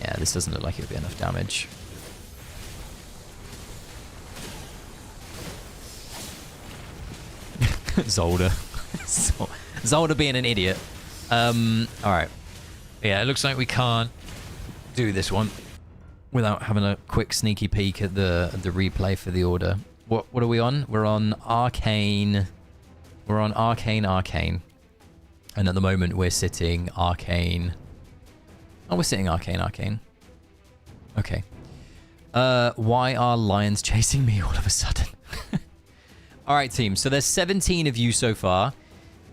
Yeah, this doesn't look like it would be enough damage. Zolda. Zolda being an idiot. Alright. Yeah, it looks like we can't do this one without having a quick sneaky peek at the replay for the order. What are we on? We're on Arcane. We're on Arcane. And at the moment we're sitting Arcane. Oh, we're sitting Arcane. Okay. Why are lions chasing me all of a sudden? Alright, team. So there's 17 of you so far.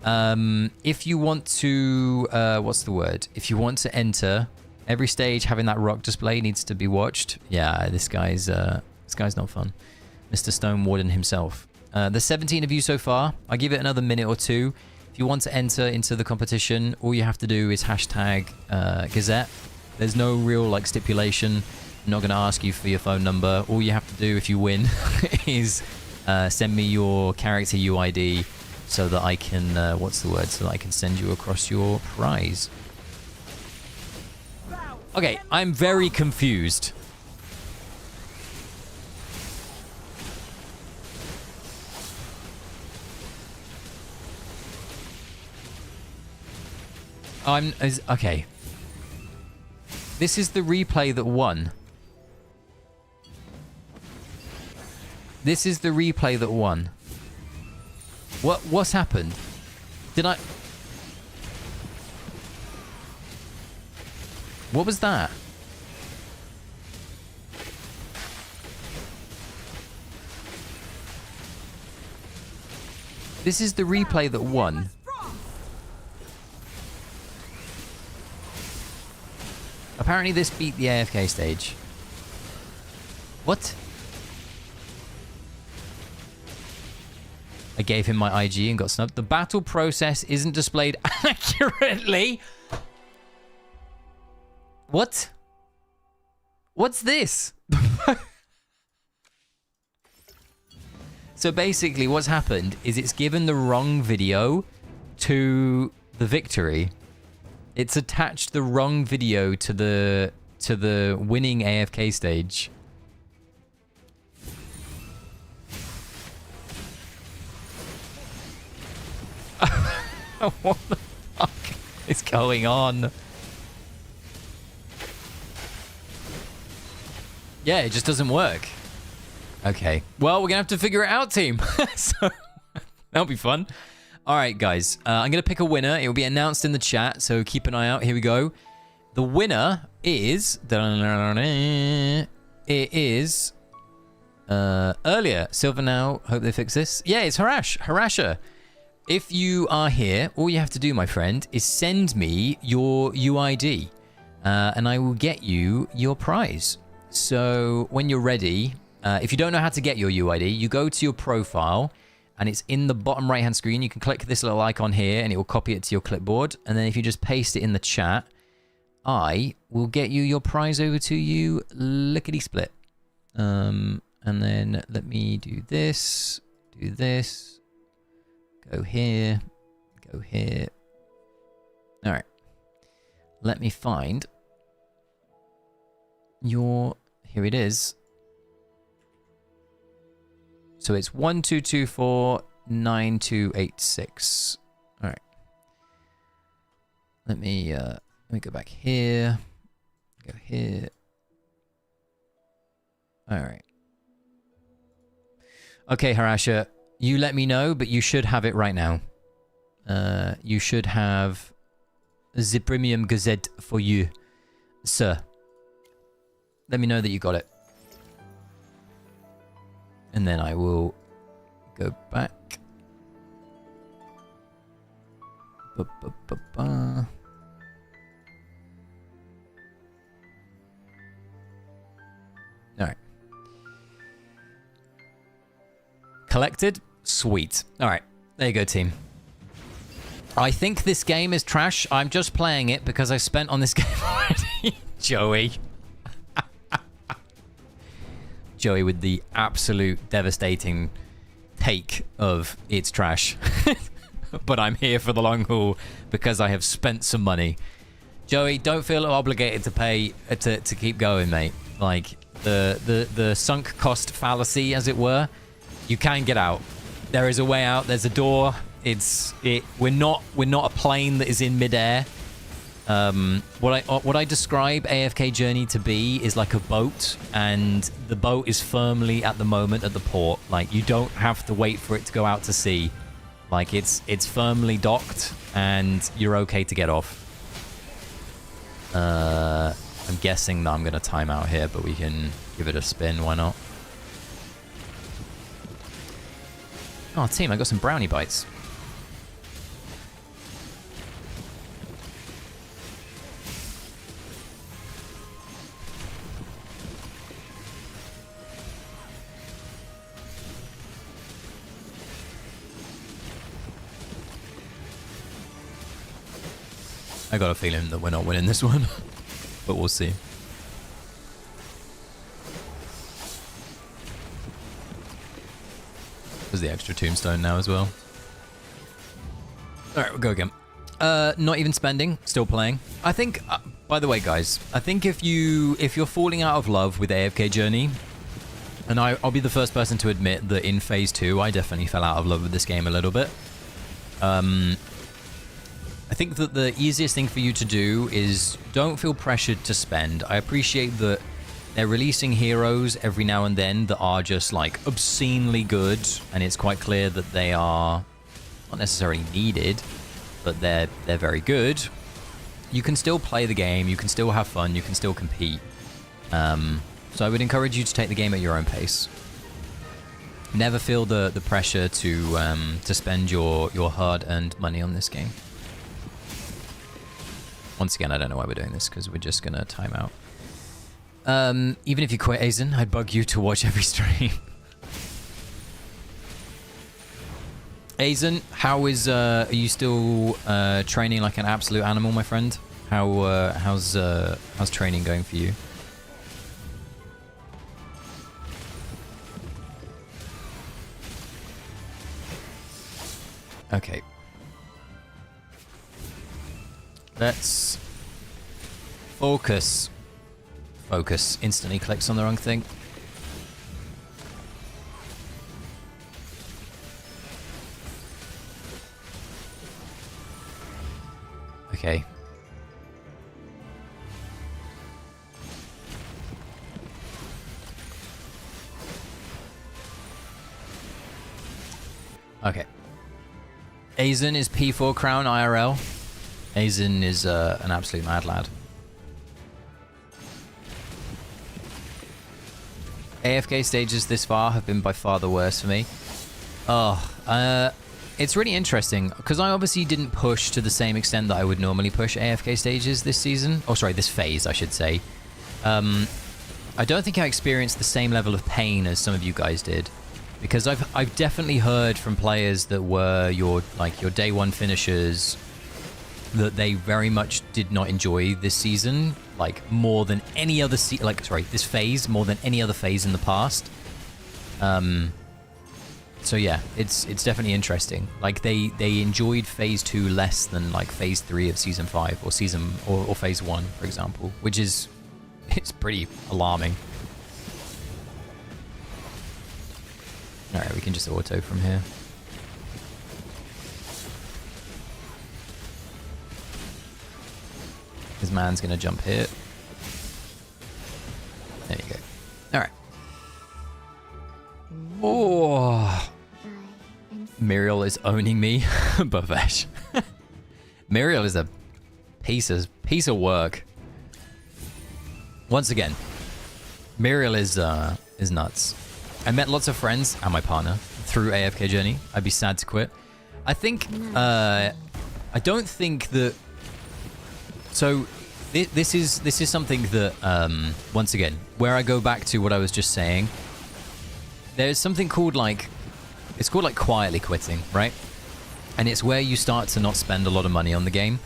If you want to... what's the word? If you want to enter, every stage having that rock display needs to be watched. Yeah, this guy's not fun. Mr. Stone Warden himself. There's 17 of you so far. I'll give it another minute or two. If you want to enter into the competition, all you have to do is hashtag Gazette. There's no real like stipulation. I'm not going to ask you for your phone number. All you have to do if you win is send me your character UID so that I can, what's the word? So that I can send you across your prize. Okay, I'm very confused. Okay. This is the replay that won. This is the replay that won. What's happened? Did I... What was that? This is the replay that won. Apparently this beat the AFK stage. What? I gave him my IG and got snubbed. The battle process isn't displayed accurately. What? What's this? So basically what's happened is it's given the wrong video to the victory. It's attached the wrong video to the winning AFK stage. What the fuck is going on? Yeah, it just doesn't work. Okay. Well, we're gonna have to figure it out, team. So that'll be fun. All right, guys. I'm gonna pick a winner. It will be announced in the chat, so keep an eye out. Here we go. The winner is... It is... earlier. Silver now. Hope they fix this. Yeah, it's Harasher. If you are here, all you have to do, my friend, is send me your UID, and I will get you your prize. So when you're ready, if you don't know how to get your UID, you go to your profile, and it's in the bottom right-hand screen. You can click this little icon here, and it will copy it to your clipboard. And then if you just paste it in the chat, I will get you your prize over to you lickety-split. And then let me do this, go here, go here. All right. Let me find your... Here it is. So it's 12249286. All right. Let me go back here. Go here. All right. Okay, Harasha. You let me know, but you should have it right now. You should have the Premium Gazette for you, sir. Let me know that you got it. And then I will go back. All right. Collected? Sweet. All right. There you go, team. I think this game is trash. I'm just playing it because I spent on this game already. Joey. Joey with the absolute devastating take of it's trash. But I'm here for the long haul because I have spent some money. Joey, don't feel obligated to pay to keep going, mate. Like the sunk cost fallacy, as it were. You can get out. There is a way out. There's a door. We're not a plane that is in midair. What I describe AFK Journey to be is like a boat, and the boat is firmly at the moment at the port. Like, you don't have to wait for it to go out to sea. Like, it's firmly docked, and you're okay to get off. I'm guessing that I'm gonna time out here, but we can give it a spin. Why not? Oh, team, I got some brownie bites. I got a feeling that we're not winning this one, but we'll see. There's the extra tombstone now as well. All right, we'll go again. Not even spending, still playing. I think, by the way, guys, I think if you're falling out of love with AFK Journey, and I'll be the first person to admit that in Phase 2, I definitely fell out of love with this game a little bit. I think that the easiest thing for you to do is don't feel pressured to spend. I appreciate that they're releasing heroes every now and then that are just like obscenely good, and it's quite clear that they are not necessarily needed, but they're very good. You can still play the game, you can still have fun, you can still compete. So I would encourage you to take the game at your own pace. Never feel the pressure to spend your hard-earned money on this game. Once again, I don't know why we're doing this, because we're just going to time out. Even if you quit, Aizen, I'd bug you to watch every stream. Aizen, how is are you still training like an absolute animal, my friend? How's training going for you? Okay. Let's focus. Focus. Instantly clicks on the wrong thing. Okay. Okay. Aizen is P4 crown IRL. Aizen is an absolute mad lad. AFK stages this far have been by far the worst for me. Oh, it's really interesting because I obviously didn't push to the same extent that I would normally push AFK stages this season. Oh, sorry, this phase, I should say. I don't think I experienced the same level of pain as some of you guys did, because I've definitely heard from players that were your day one finishers that they very much did not enjoy this season, like more than any other this phase more than any other phase in the past. So yeah, it's definitely interesting. Like they enjoyed phase 2 less than like phase 3 of season 5 or phase 1, for example, which is it's pretty alarming. All right, we can just auto from here. His man's gonna jump here. There you go. All right. Oh, Muriel is owning me, Bavesh. Muriel is a piece of work. Once again, Muriel is nuts. I met lots of friends and my partner through AFK Journey. I'd be sad to quit. I think I don't think that. So this is something that once again, where I go back to what I was just saying. There's something called it's called quietly quitting, right? And it's where you start to not spend a lot of money on the game.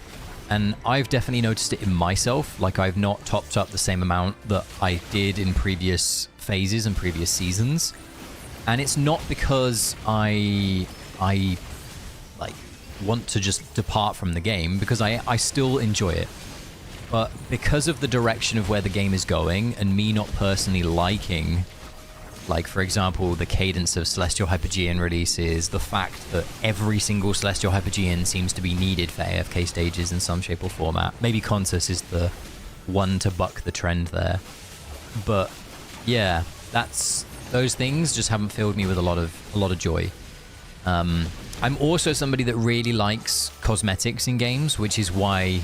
And I've definitely noticed it in myself. Like I've not topped up the same amount that I did in previous phases and previous seasons. And it's not because I want to just depart from the game, because I still enjoy it. But because of the direction of where the game is going and me not personally liking, like, for example, the cadence of Celestial Hypogean releases, the fact that every single Celestial Hypogean seems to be needed for AFK stages in some shape or format. Maybe Contus is the one to buck the trend there. But yeah, those things just haven't filled me with a lot of joy. I'm also somebody that really likes cosmetics in games, which is why,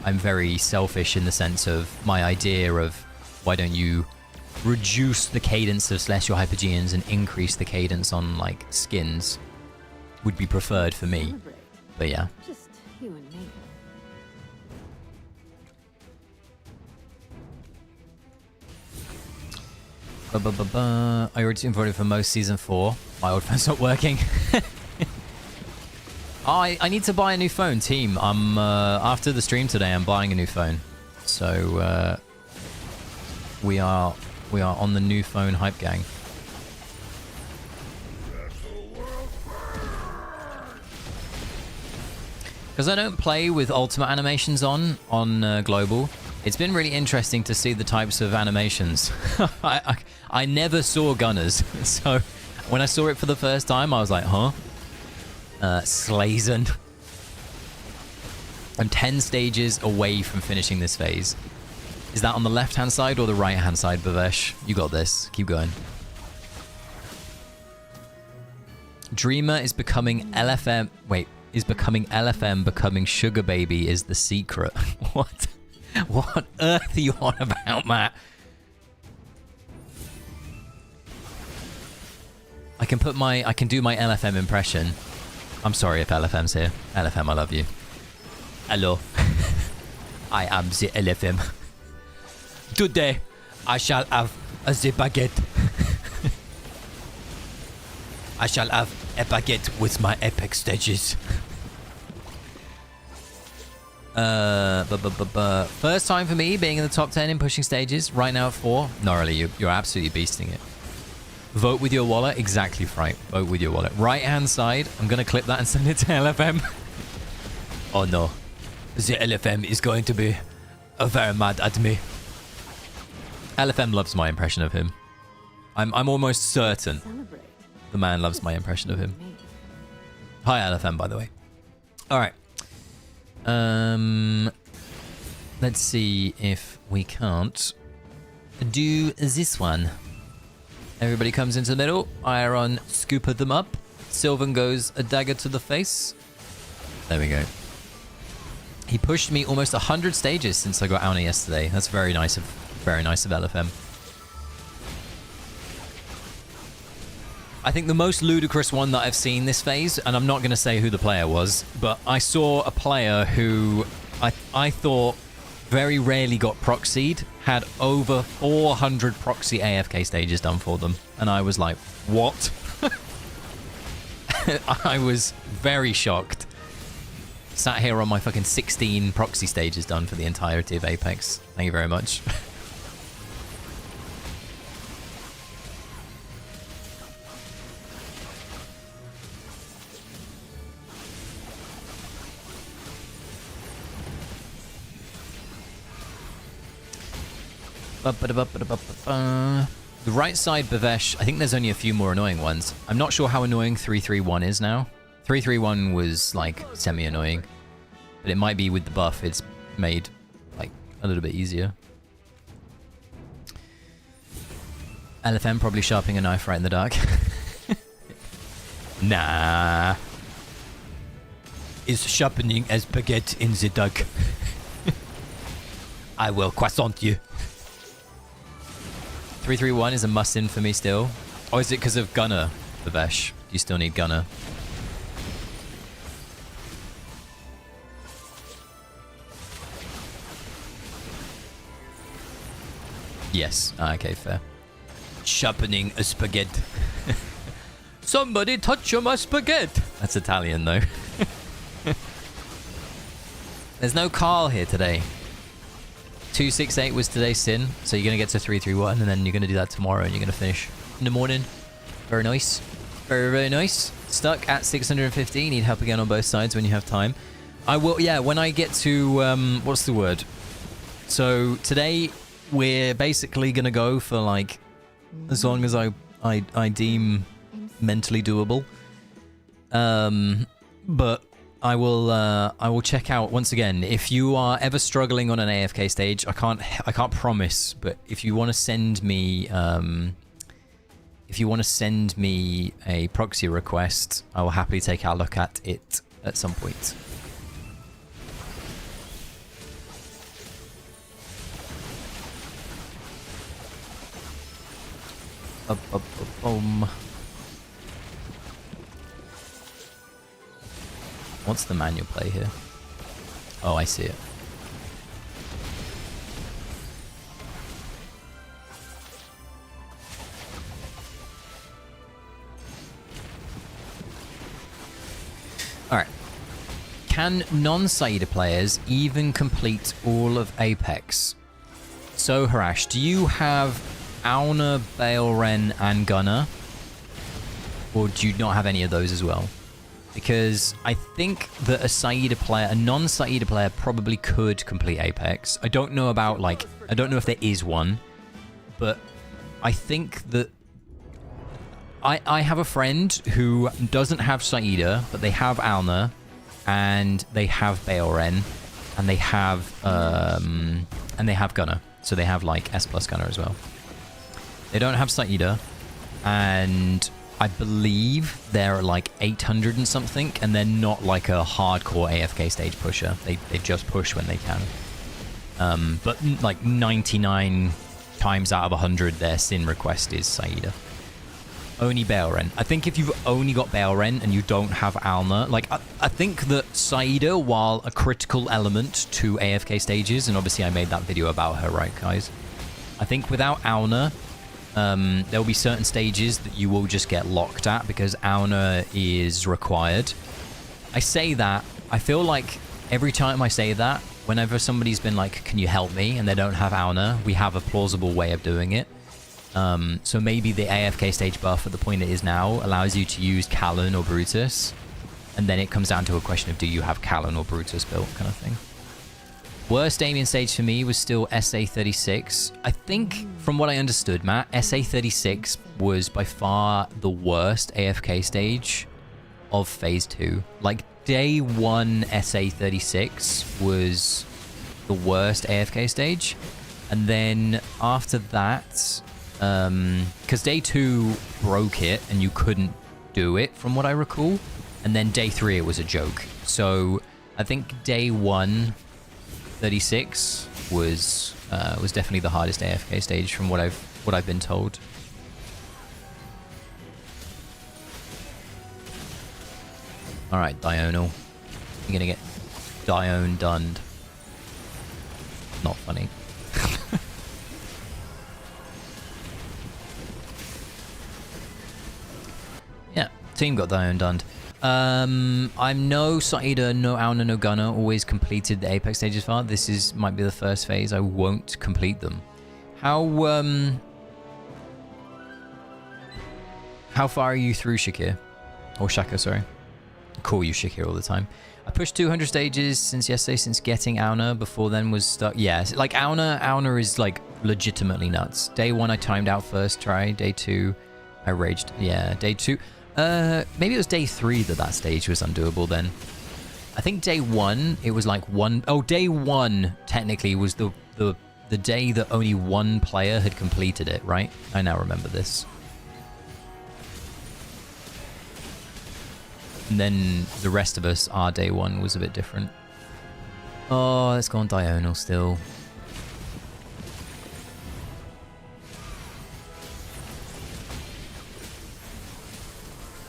I'm very selfish in the sense of my idea of why don't you reduce the cadence of Celestial Hypogeans and increase the cadence on skins would be preferred for me. But yeah. Just you and me. I already voted for most season 4. My old phone's not working. I need to buy a new phone, team. After the stream today, I'm buying a new phone. So we are on the new phone hype gang. Because I don't play with ultimate animations on global, it's been really interesting to see the types of animations. I never saw gunners, so when I saw it for the first time, I was like, huh? Slazen. I'm 10 stages away from finishing this phase. Is that on the left-hand side or the right-hand side, Bavesh? You got this. Keep going. Dreamer is becoming LFM. Wait, is becoming LFM, becoming Sugar Baby is the secret. What? What on earth are you on about, Matt? I can do my LFM impression. I'm sorry if LFM's here. LFM, I love you. Hello. I am the LFM. Today, I shall have the baguette. I shall have a baguette with my epic stages. First time for me being in the top 10 in pushing stages. Right now at 4. Gnarly, you're absolutely beasting it. Vote with your wallet. Exactly right. Vote with your wallet. Right hand side. I'm going to clip that and send it to LFM. Oh no. The LFM is going to be very mad at me. LFM loves my impression of him. I'm almost certain the man loves my impression of him. Hi LFM, by the way. Alright. Let's see if we can't do this one. Everybody comes into the middle. Iron scooper them up. Sylvan goes a dagger to the face. There we go. He pushed me almost 100 stages since I got Auna yesterday. That's very nice of LFM. I think the most ludicrous one that I've seen this phase, and I'm not going to say who the player was, but I saw a player who I thought very rarely got proxied, had over 400 proxy AFK stages done for them. And I was like, what? I was very shocked. Sat here on my fucking 16 proxy stages done for the entirety of Apex. Thank you very much. The right side Bavesh, I think there's only a few more annoying ones. I'm not sure how annoying 331 is now. 331 was like semi-annoying, but it might be with the buff it's made like a little bit easier. LFM probably sharpening a knife right in the dark. Nah. Is sharpening as baguette in the dark. I will croissant you. 331 is a must-in for me still. Or is it because of Gunner, Bavesh? You still need Gunner. Yes. Okay, fair. Sharpening a spaghetti. Somebody touch my spaghetti. That's Italian, though. There's no Carl here today. 268 was today's sin, so you're going to get to 331, and then you're going to do that tomorrow, and you're going to finish in the morning. Very nice. Very, very nice. Stuck at 650. Need help again on both sides when you have time. I will, yeah, when I get to, what's the word? So today, we're basically going to go for, like, as long as I deem mentally doable. But I will check out once again. If you are ever struggling on an AFK stage, I can't promise, but if you want to send me a proxy request, I will happily take a look at it at some point. Boom. What's the manual play here? Oh, I see it. Alright. Can non-Saida players even complete all of Apex? So, Harash, do you have Auna, Baleren, and Gunner? Or do you not have any of those as well? Because I think that a non-Saida player probably could complete Apex. I don't know about, like, I don't know if there is one, but I think that I have a friend who doesn't have Saida, but they have Alna, and they have Baleren, and they have Gunner. So they have, like, S plus Gunner as well. They don't have Saida, and I believe they're like 800 and something, and they're not like a hardcore AFK stage pusher. They just push when they can. But like 99 times out of 100, their sin request is Saida. Only Baleren. I think if you've only got Baleren and you don't have Alna, like I think that Saida, while a critical element to AFK stages, and obviously I made that video about her, right, guys? I think without Alna, There will be certain stages that you will just get locked at because Auna is required. I say that, I feel like every time I say that, whenever somebody's been like, can you help me? And they don't have Auna, we have a plausible way of doing it. So maybe the AFK stage buff at the point it is now allows you to use Callan or Brutus. And then it comes down to a question of do you have Callan or Brutus built kind of thing. Worst Damien stage for me was still SA36. I think, from what I understood, Matt, SA36 was by far the worst AFK stage of Phase 2. Like, Day 1 SA36 was the worst AFK stage. And then after that, because Day 2 broke it and you couldn't do it, from what I recall. And then Day 3, it was a joke. So, I think Day 1... 36 was definitely the hardest AFK stage from what I've been told. All right, Diurnal, you're gonna get Dione dunned. Not funny. Yeah, team got Dione dunned. I'm no Saida, no Auna, no Gunner. Always completed the Apex stages far. This might be the first phase. I won't complete them. How far are you through, Shakir? Or Shaka, sorry. I call you Shakir all the time. I pushed 200 stages since yesterday, since getting Auna. Before then was stuck. Yeah, like Auna is like legitimately nuts. Day 1, I timed out first try. Day 2, I raged. Yeah, Day 2. Maybe it was Day 3 that stage was undoable then. I think Day 1, it was like one... Oh, Day 1 technically was the day that only one player had completed it, right? I now remember this. And then the rest of us, our Day 1 was a bit different. Oh, let's go on Diurnal still.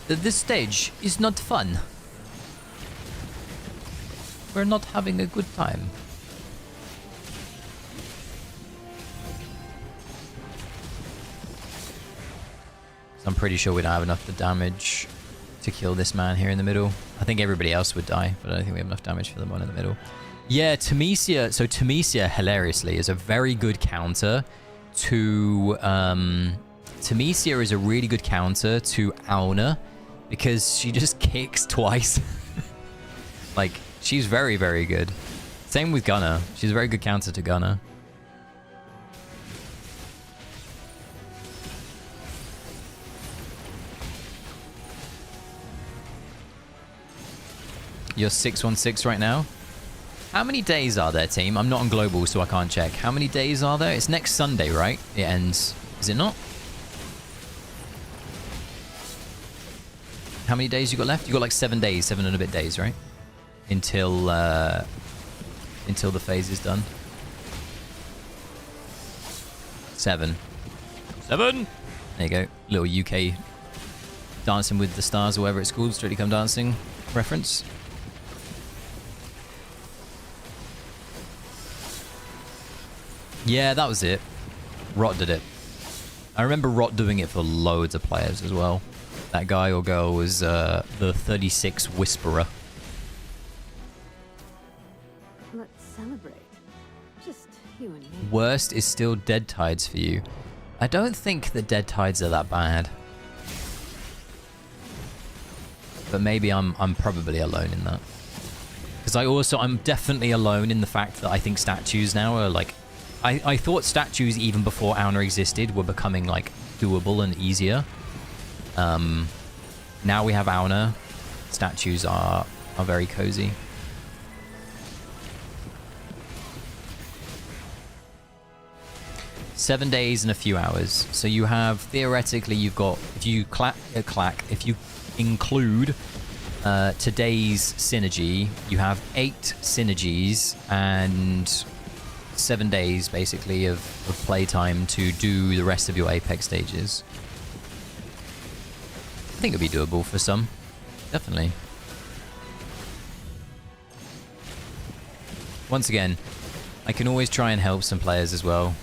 This stage is not fun. We're not having a good time. So I'm pretty sure we don't have enough the damage to kill this man here in the middle. I think everybody else would die, but I don't think we have enough damage for the one in the middle. Yeah, Temesia. So Temesia, hilariously, is a very good counter to... Temesia is a really good counter to Auna, because she just kicks twice. Like, she's very, very good. Same with Gunner. She's a very good counter to Gunner. You're 616 right now? How many days are there, team? I'm not on global, so I can't check. How many days are there? It's next Sunday, right? It ends. Is it not? How many days you got left? You got like 7 days, 7 and a bit days, right? Until the phase is done. 7. 7! There you go. Little UK Dancing with the Stars or whatever it's called. Strictly Come Dancing reference. Yeah, that was it. Rot did it. I remember Rot doing it for loads of players as well. That guy or girl was the 36 Whisperer. Let's celebrate. Just you and me. Worst is still Dead Tides for you. I don't think that Dead Tides are that bad. But maybe I'm probably alone in that. Because I'm definitely alone in the fact that I think statues now are like... I thought statues even before Auna existed were becoming like doable and easier. Now we have Auna. Statues are very cozy. Seven days and a few hours. So you have, theoretically, you've got, if you if you include today's synergy, you have 8 synergies and 7 days, basically, of playtime to do the rest of your Apex stages. I think it'll be doable for some. Definitely. Once again, I can always try and help some players as well.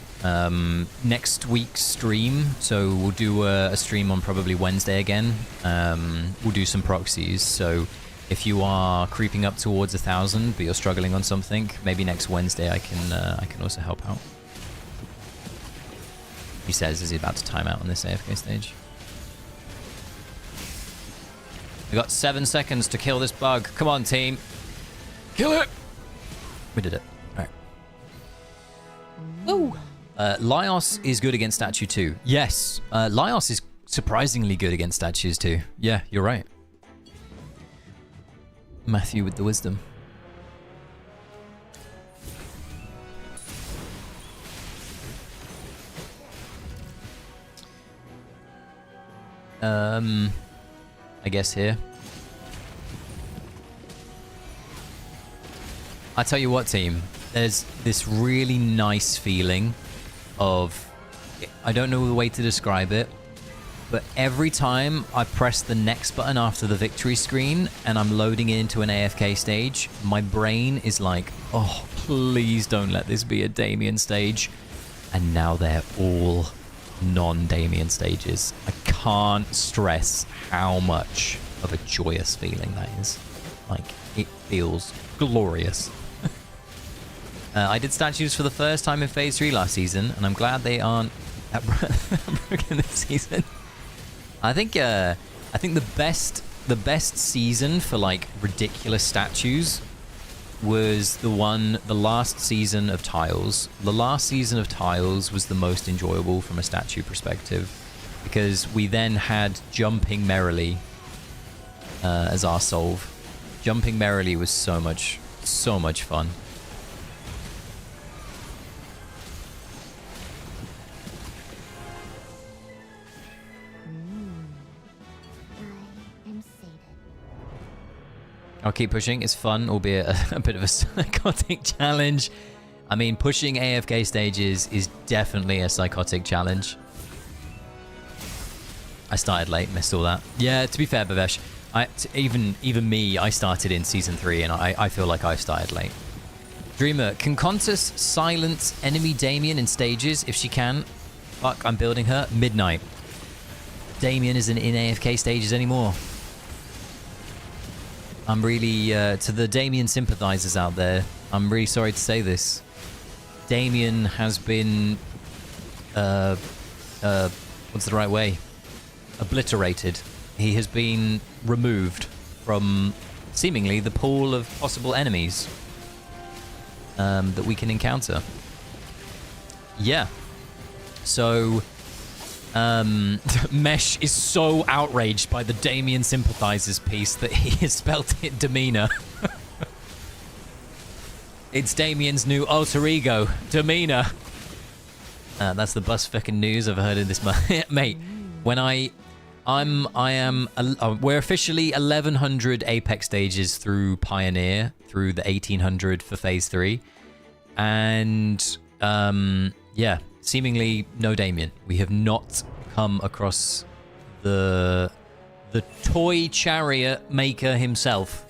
Next week's stream, so we'll do a stream on probably Wednesday again. We'll do some proxies, so if you are creeping up towards 1,000 but you're struggling on something, maybe next Wednesday I can also help out. He says as he's about to time out on this AFK stage. We got 7 seconds to kill this bug. Come on, team. Kill it! We did it. Alright. Woo! Laios is good against statue too. Yes, Laios is surprisingly good against statues too. Yeah, you're right. Matthew with the wisdom. I guess here. I tell you what, team. There's this really nice feeling of, I don't know the way to describe it, but every time I press the next button after the victory screen and I'm loading into an AFK stage, my brain is like, oh, please don't let this be a Damien stage. And now they're all non-Damien stages. I can't stress how much of a joyous feeling that is. Like, it feels glorious. I did statues for the first time in Phase 3 last season, and I'm glad they aren't that broken this season. I think the best season for like ridiculous statues was the last season of Tiles. The last season of Tiles was the most enjoyable from a statue perspective, because we then had Jumping Merrily as our solve. Jumping Merrily was so much fun. I'll keep pushing. It's fun, albeit a bit of a psychotic challenge. I mean, pushing AFK stages is definitely a psychotic challenge. I started late, missed all that. Yeah, to be fair, Bavesh, even me, I started in Season 3, and I feel like I started late. Dreamer, can Contus silence enemy Damien in stages if she can? Fuck, I'm building her. Midnight. Damien isn't in AFK stages anymore. I'm really, to the Damien sympathizers out there, I'm really sorry to say this. Damien has been, what's the right way? Obliterated. He has been removed from, seemingly, the pool of possible enemies that we can encounter. Yeah. So, Mesh is so outraged by the Damien sympathizers piece that he has spelt it demeanor. It's Damien's new alter ego, demeanor. That's the best fucking news I've heard in this month. Mate, when we're officially 1100 Apex stages through Pioneer, through the 1800 for Phase 3. And, yeah. Seemingly no Damien. We have not come across the toy chariot maker himself.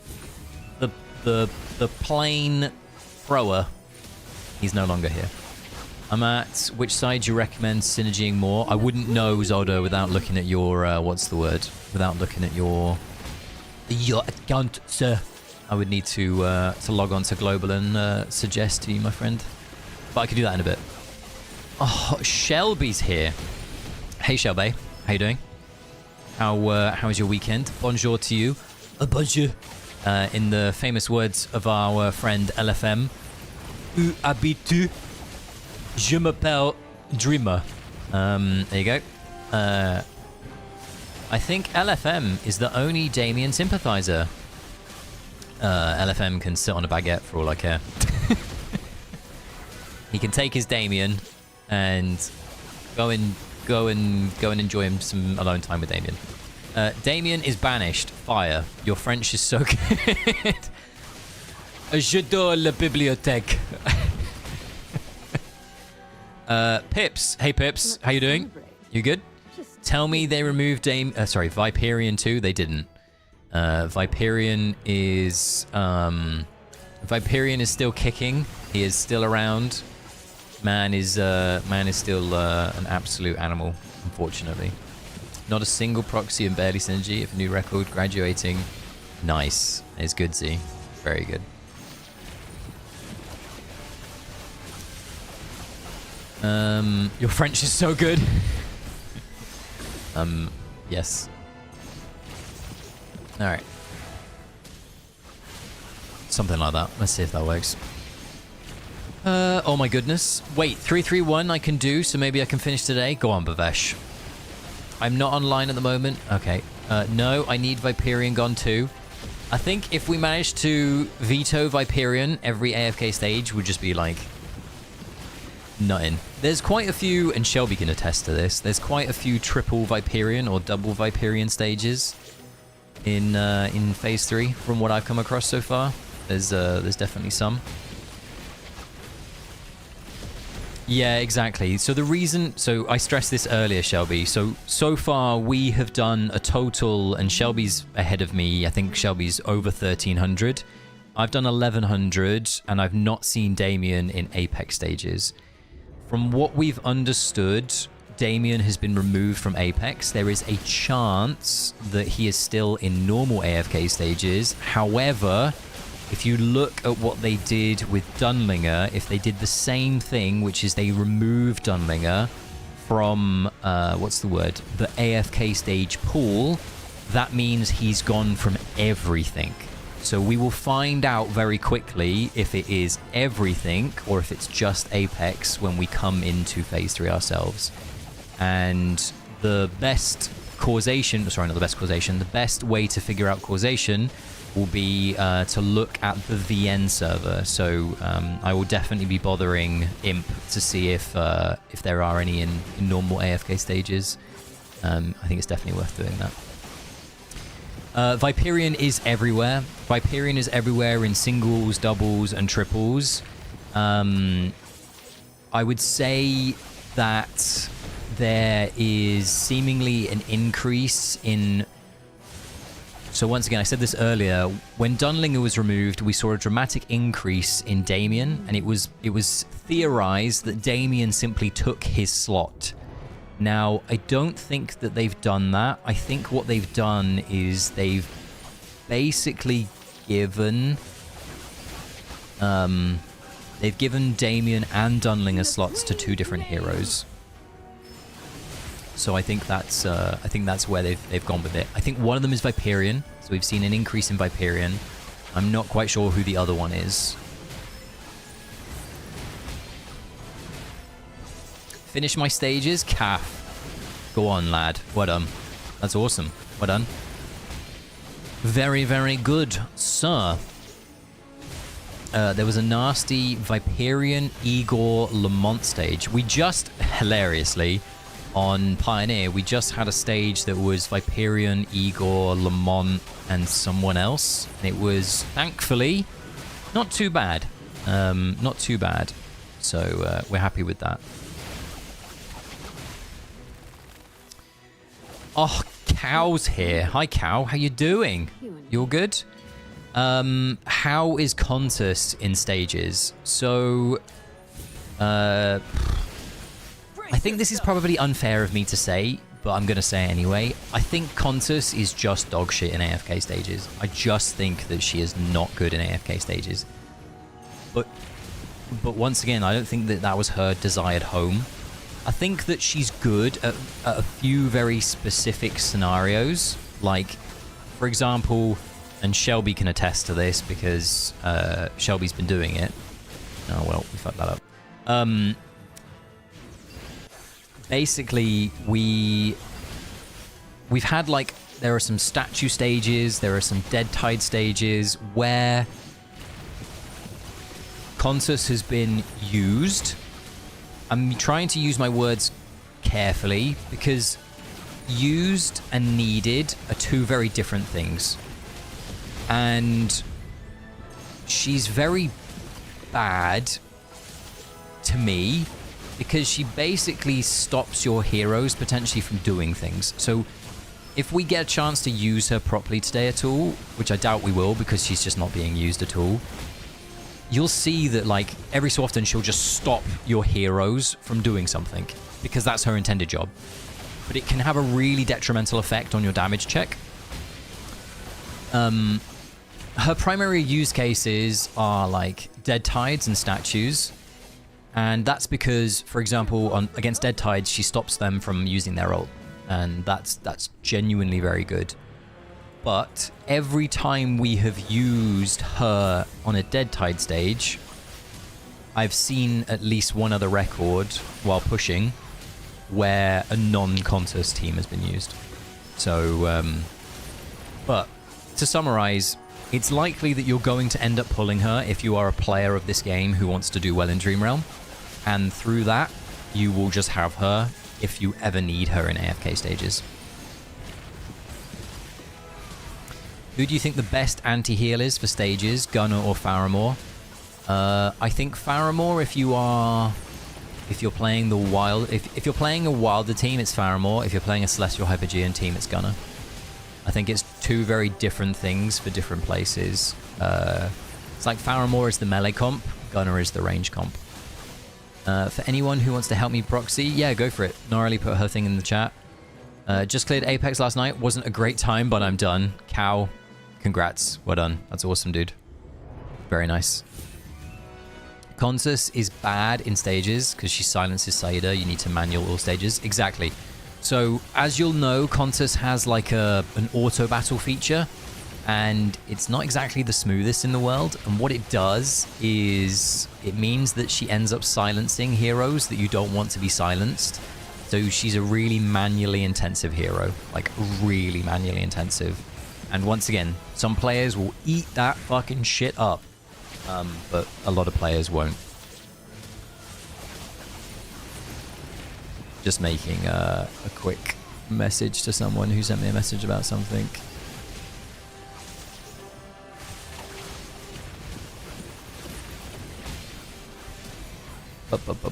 The plane thrower. He's no longer here. I'm at which side do you recommend synergying more? I wouldn't know, Zoldo, without looking at your what's the word? Without looking at your account, sir. I would need to log on to Global and suggest to you, my friend. But I could do that in a bit. Oh, Shelby's here. Hey, Shelby. How you doing? How was your weekend? Bonjour to you. Bonjour. In the famous words of our friend LFM. Où habites-tu? Je m'appelle Dreamer. There you go. I think LFM is the only Damien sympathizer. LFM can sit on a baguette for all I care. He can take his Damien and go and enjoy him some alone time with Damien. Damien is banished. Fire. Your French is so good. J'adore la bibliothèque. Pips. Hey Pips, how you doing? You good? Tell me they removed Viperion too. They didn't. Viperion is still kicking. He is still around. Man is still an absolute animal, unfortunately. Not a single proxy and barely synergy. If a new record, graduating. Nice. It's good, Z. Very good. Your French is so good. Yes. Alright. Something like that. Let's see if that works. Oh my goodness. Wait, 331 I can do, so maybe I can finish today? Go on, Bavesh. I'm not online at the moment. Okay. No, I need Viperion gone too. I think if we manage to veto Viperion, every AFK stage would just be like... nutting. There's quite a few, and Shelby can attest to this, there's quite a few triple Viperion or double Viperion stages in Phase 3 from what I've come across so far. There's definitely some. Yeah, exactly. So the reason... So I stressed this earlier, Shelby. So far, we have done a total... And Shelby's ahead of me. I think Shelby's over 1,300. I've done 1,100, and I've not seen Damien in Apex stages. From what we've understood, Damien has been removed from Apex. There is a chance that he is still in normal AFK stages. However... if you look at what they did with Dunlinger, if they did the same thing, which is they removed Dunlinger from, what's the word? The AFK stage pool, that means he's gone from everything. So we will find out very quickly if it is everything or if it's just Apex when we come into Phase 3 ourselves. And the best causation, sorry, not the best causation, the best way to figure out causation will be to look at the VN server. So I will definitely be bothering Imp to see if there are any in normal AFK stages. I think it's definitely worth doing that. Viperion is everywhere. Viperion is everywhere in singles, doubles, and triples. I would say that there is seemingly an increase in... So once again, I said this earlier, when Dunlinger was removed, we saw a dramatic increase in Damien, and it was theorized that Damien simply took his slot. Now, I don't think that they've done that. I think what they've done is they've basically given... they've given Damien and Dunlinger slots to two different heroes. So I think that's where they've gone with it. I think one of them is Viperion, so we've seen an increase in Viperion. I'm not quite sure who the other one is. Finish my stages, Calf. Go on, lad. Well done. That's awesome. Well done. Very, very good, sir. There was a nasty Viperion Igor Lamont stage. We just, hilariously... on Pioneer, we just had a stage that was Viperion, Igor, Lamont, and someone else. And it was, thankfully, not too bad. Not too bad. So, we're happy with that. Oh, Cow's here. Hi, Cow. How you doing? You all good? How is Contus in stages? So, I think this is probably unfair of me to say, but I'm going to say anyway. I think Contus is just dog shit in AFK stages. I just think that she is not good in AFK stages. But once again, I don't think that that was her desired home. I think that she's good at a few very specific scenarios. Like, for example, and Shelby can attest to this because Shelby's been doing it. Oh, well, we fucked that up. Basically, we've had, like, there are some statue stages, there are some dead tide stages where Contus has been used. I'm trying to use my words carefully because used and needed are two very different things. And she's very bad to me because she basically stops your heroes potentially from doing things. So if we get a chance to use her properly today at all, which I doubt we will because she's just not being used at all, you'll see that like every so often she'll just stop your heroes from doing something because that's her intended job. But it can have a really detrimental effect on your damage check. Her primary use cases are like dead tides and statues. And that's because, for example, against dead tides, she stops them from using their ult. And that's genuinely very good. But every time we have used her on a dead tide stage, I've seen at least one other record while pushing where a non-Contus team has been used. So, but to summarize, it's likely that you're going to end up pulling her if you are a player of this game who wants to do well in Dream Realm. And through that, you will just have her if you ever need her in AFK stages. Who do you think the best anti-heal is for stages, Gunner or Faramore? I think Faramore if you're playing the wild, if you're playing a wilder team, it's Faramore. If you're playing a Celestial Hypergean team, it's Gunner. I think it's two very different things for different places. It's like Faramore is the melee comp, Gunner is the range comp. For anyone who wants to help me proxy, yeah, go for it. Gnarly put her thing in the chat. Just cleared Apex last night. Wasn't a great time, but I'm done. Cow, congrats. Well done. That's awesome, dude. Very nice. Consus is bad in stages because she silences Saida. You need to manual all stages. Exactly. So, as you'll know, Contus has like an auto battle feature, and it's not exactly the smoothest in the world. And what it does is it means that she ends up silencing heroes that you don't want to be silenced. So she's a really manually intensive hero, like really manually intensive. And once again, some players will eat that fucking shit up, but a lot of players won't. Just making a quick message to someone who sent me a message about something.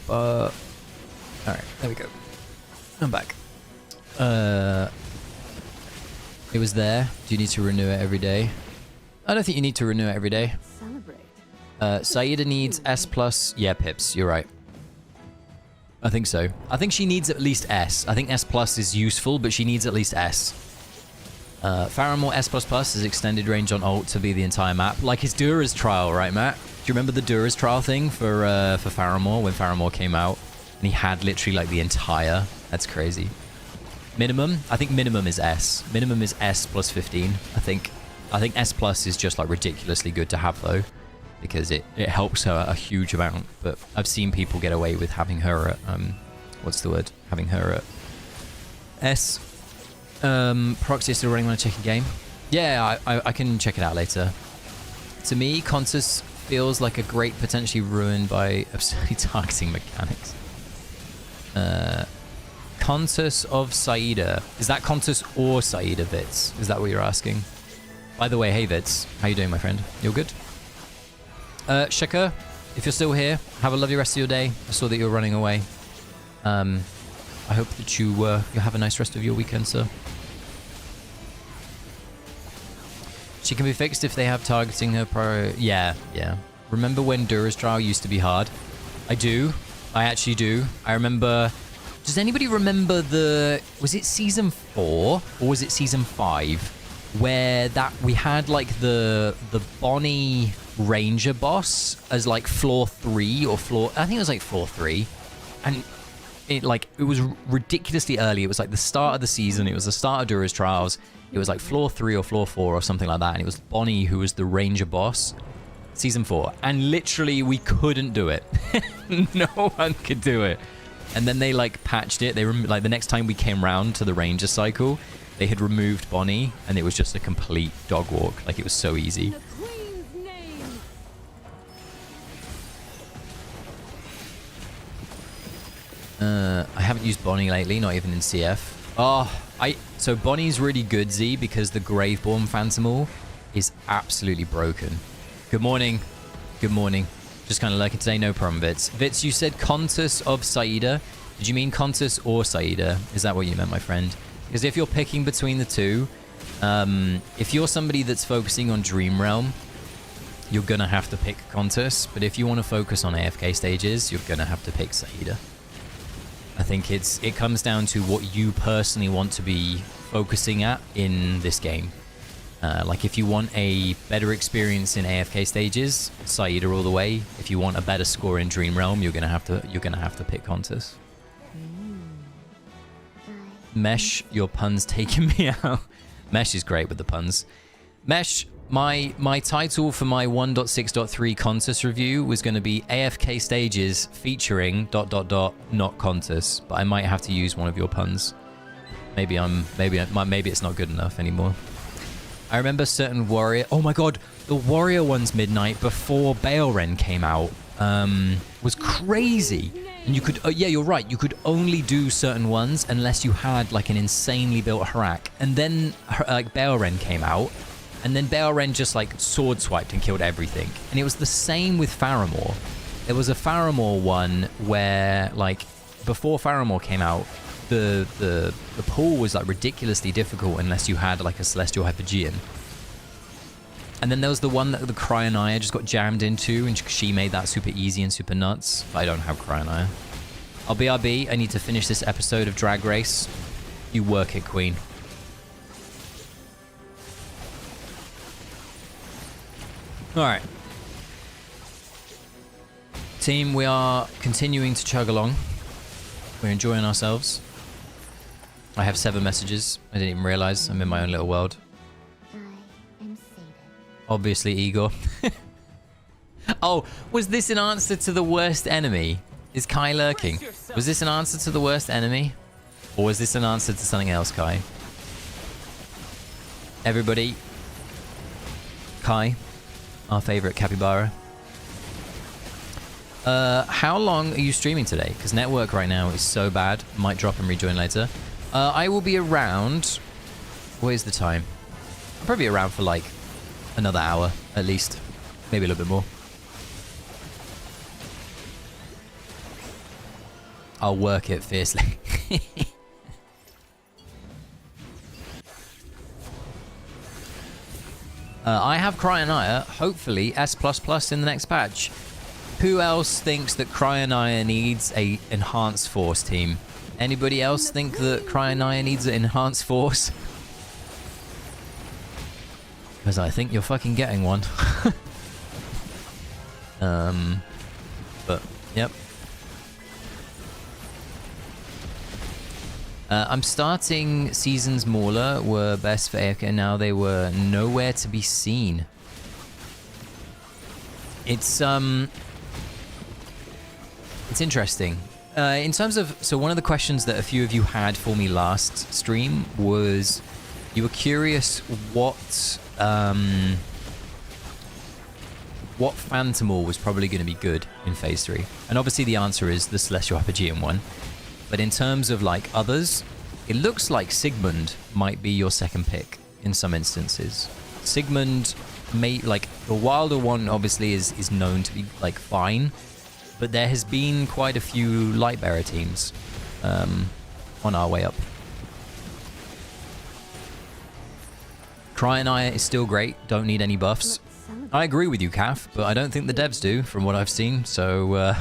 Alright, there we go. I'm back. It was there. Do you need to renew it every day? I don't think you need to renew it every day. Celebrate. Saida needs S+. Yeah, Pips, you're right. I think so. I think she needs at least S. I think S+ is useful, but she needs at least S. Faramore S++ is extended range on ult to be the entire map. Like his Dura's trial, right, Matt? Do you remember the Dura's trial thing for Faramore when Faramore came out? And he had literally like the entire... That's crazy. Minimum? I think minimum is S. Minimum is S plus 15, I think. I think S+ is just like ridiculously good to have though, because it helps her a huge amount. But I've seen people get away with having her at, what's the word? Having her at S. Proxy is still running on a chicken game. Yeah, I can check it out later. To me, Consus feels like a great potentially ruined by absurdly targeting mechanics. Contus of Saida. Is that Contus or Saida, Vitz? Is that what you're asking? By the way, hey Vitz. How you doing, my friend? You're good? Shaka, if you're still here, have a lovely rest of your day. I saw that you're running away. I hope that you have a nice rest of your weekend, sir. She can be fixed if they have targeting her prior... Yeah. Remember when Dura's trial used to be hard? I do. I actually do. I remember... Does anybody remember the... Was it season 4 or was it season 5? Where that we had like the Bonnie Ranger boss as like floor 3 or floor... I think it was like floor 3. And it was ridiculously early. It was like the start of the season. It was the start of Dura's trials. It was like floor 3 or floor 4 or something like that. And it was Bonnie who was the Ranger boss. Season 4. And literally we couldn't do it. No one could do it. And then they like patched it. They like the next time we came round to the Ranger cycle, they had removed Bonnie and it was just a complete dog walk. Like it was so easy. The Queen's name. I haven't used Bonnie lately, not even in CF. So Bonnie's really good, Z, because the Graveborn Phantomall is absolutely broken. Good morning. Good morning. Just kind of lurking today, no problem, Vitz. Vitz, you said Contus of Saida. Did you mean Contus or Saida? Is that what you meant, my friend? Because if you're picking between the two, if you're somebody that's focusing on Dream Realm, you're gonna have to pick Contus, but if you want to focus on AFK stages, you're gonna have to pick Saida. I think it comes down to what you personally want to be focusing at in this game. Like if you want a better experience in AFK stages, Saida all the way. If you want a better score in Dream Realm, you're gonna have to pick Contus. Mesh, your pun's taking me out. Mesh is great with the puns. Mesh, my title for my 1.6.3 Contus review was going to be AFK Stages featuring ... not Contus, but I might have to use one of your puns. Maybe it's not good enough anymore. I remember certain warrior. Oh my god, the warrior one's midnight before Baleren came out was crazy. And you could, yeah, you're right. You could only do certain ones unless you had like an insanely built Harak. And then like Baleren came out, and then Baleren just like sword swiped and killed everything. And it was the same with Faramore. There was a Faramore one where like before Faramore came out, the pool was like ridiculously difficult unless you had like a Celestial Hypogean. And then there was the one that the Cryonaya just got jammed into, and she made that super easy and super nuts. But I don't have Cryonaya. I'll BRB. I need to finish this episode of Drag Race. You work it, Queen. Alright. Team, we are continuing to chug along. We're enjoying ourselves. I have 7 messages. I didn't even realize I'm in my own little world. Obviously, Igor. Oh, was this an answer to the worst enemy? Is Kai lurking? Was this an answer to the worst enemy? Or was this an answer to something else, Kai? Everybody. Kai, our favorite capybara. How long are you streaming today? Because network right now is so bad. Might drop and rejoin later. I will be around... Where's the time? I'll probably be around for like another hour, at least. Maybe a little bit more. I'll work it fiercely. I have Cryonaya, hopefully S++ in the next patch. Who else thinks that Cryonaya needs a enhanced force, team? Anybody else think that Cryonaya needs an enhanced force? Because I think you're fucking getting one. But, yep. I'm starting Seasons Mauler were best for AFK, and now they were nowhere to be seen. It's interesting. In terms of, so one of the questions that a few of you had for me last stream was, you were curious what Phantomall was probably going to be good in Phase 3. And obviously the answer is the Celestial Hypogean one. But in terms of like others, it looks like Sigmund might be your second pick in some instances. Sigmund may, like, the Wilder one obviously is known to be like fine, but there has been quite a few Lightbearer teams on our way up. Cryonaya is still great, don't need any buffs. I agree with you, Calf, but I don't think the devs do, from what I've seen, so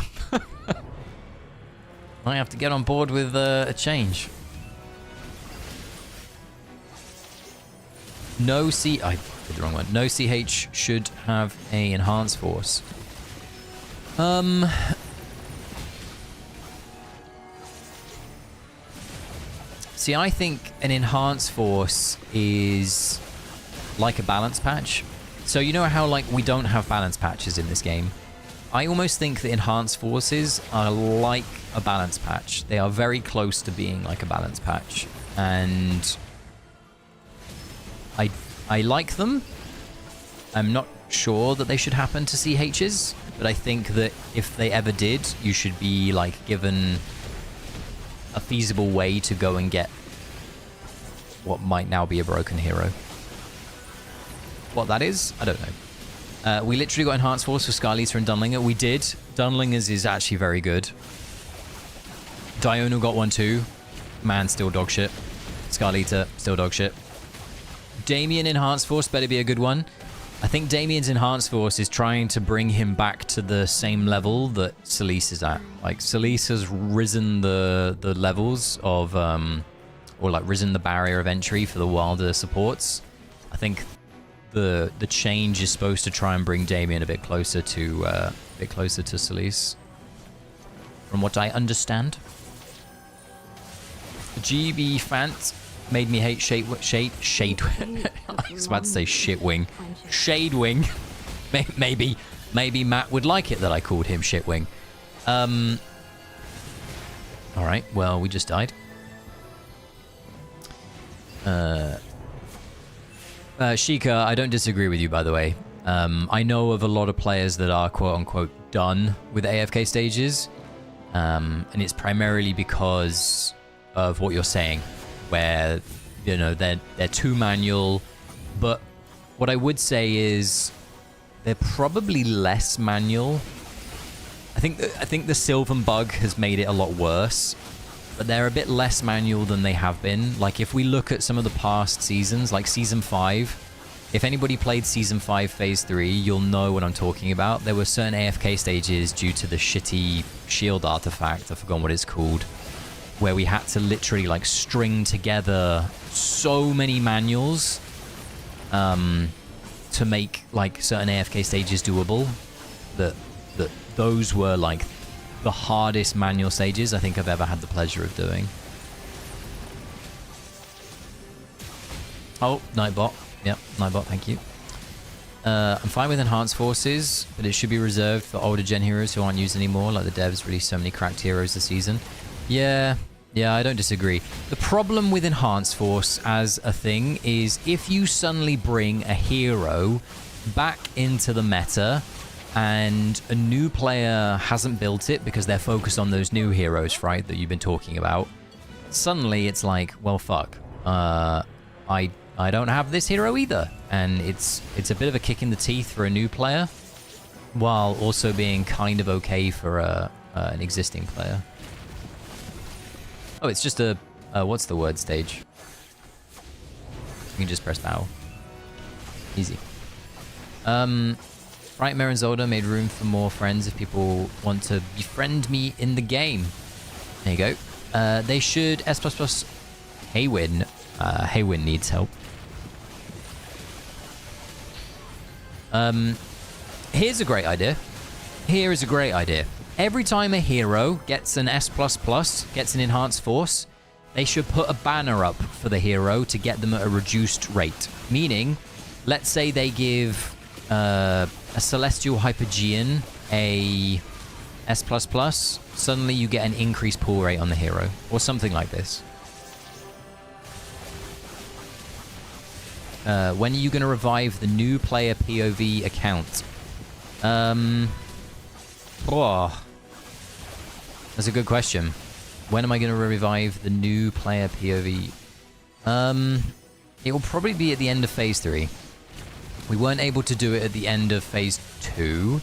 I have to get on board with a change. No C... I did the wrong one. No CH should have a enhanced force. See, I think an enhanced force is like a balance patch. So you know how like we don't have balance patches in this game? I almost think that enhanced forces are like a balance patch. They are very close to being like a balance patch. And I like them. I'm not sure that they should happen to CHs, but I think that if they ever did, you should be like given a feasible way to go and get what might now be a broken hero. What that is, I don't know. We literally got enhanced force for Scarlita and Dunlinger. We did. Dunlinger's is actually very good. Diona got one too. Man, still dog shit. Scarlita, still dog shit. Damien enhanced force better be a good one. I think Damien's Enhanced Force is trying to bring him back to the same level that Solis is at. Like, Solis has risen the levels of, or like risen the barrier of entry for the wilder supports. I think the change is supposed to try and bring Damien a bit closer to Solis, from what I understand. GB Fant made me hate Shade. I was about to say Shitwing. Shadewing. Maybe Matt would like it that I called him Shitwing. All right. Well, we just died. Sheikah, I don't disagree with you, by the way. I know of a lot of players that are quote-unquote done with AFK stages, and it's primarily because of what you're saying, where, you know, they're too manual. But what I would say is they're probably less manual. I think the Sylvan bug has made it a lot worse, but they're a bit less manual than they have been. Like, if we look at some of the past seasons, like Season 5, if anybody played Season 5 Phase 3, you'll know what I'm talking about. There were certain AFK stages due to the shitty shield artifact, I've forgotten what it's called, where we had to literally, like, string together so many manuals to make, like, certain AFK stages doable. That those were, like, the hardest manual stages I think I've ever had the pleasure of doing. Oh, Nightbot. Yep, Nightbot, thank you. I'm fine with Enhanced Forces, but it should be reserved for older gen heroes who aren't used anymore, like the devs released so many cracked heroes this season. Yeah, I don't disagree. The problem with Enhanced Force as a thing is if you suddenly bring a hero back into the meta and a new player hasn't built it because they're focused on those new heroes, right, that you've been talking about, suddenly it's like, well, fuck. I don't have this hero either. And it's a bit of a kick in the teeth for a new player, while also being kind of okay for an existing player. Oh, it's just a, what's the word stage? You can just press battle. Easy. Frightmare and Zolda made room for more friends if people want to befriend me in the game. There you go. They should S++. Haywin. Haywin needs help. Here's a great idea. Here is a great idea. Every time a hero gets an S++, gets an Enhanced Force, they should put a banner up for the hero to get them at a reduced rate. Meaning, let's say they give a Celestial Hypergean a S++, suddenly you get an increased pull rate on the hero, or something like this. When are you going to revive the new player POV account? That's a good question. When am I going to revive the new player POV? It will probably be at the end of Phase 3. We weren't able to do it at the end of Phase 2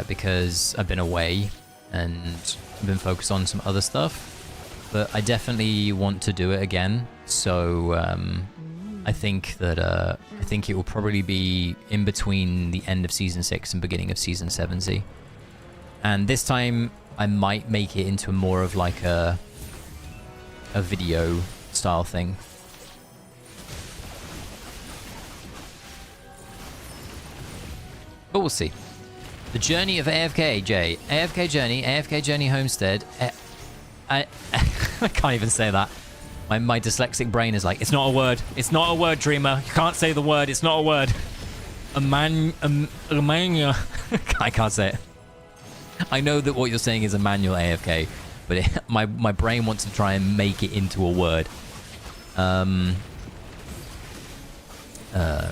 because I've been away and I've been focused on some other stuff. But I definitely want to do it again. So I think that it will probably be in between the end of Season 6 and beginning of Season 7Z. And this time I might make it into more of like a video style thing. But we'll see. The journey of AFK, Jay. AFK Journey Homestead. I can't even say that. My dyslexic brain is like, it's not a word. It's not a word, Dreamer. You can't say the word. It's not a word. I can't say it. I know that what you're saying is a manual AFK, but my brain wants to try and make it into a word.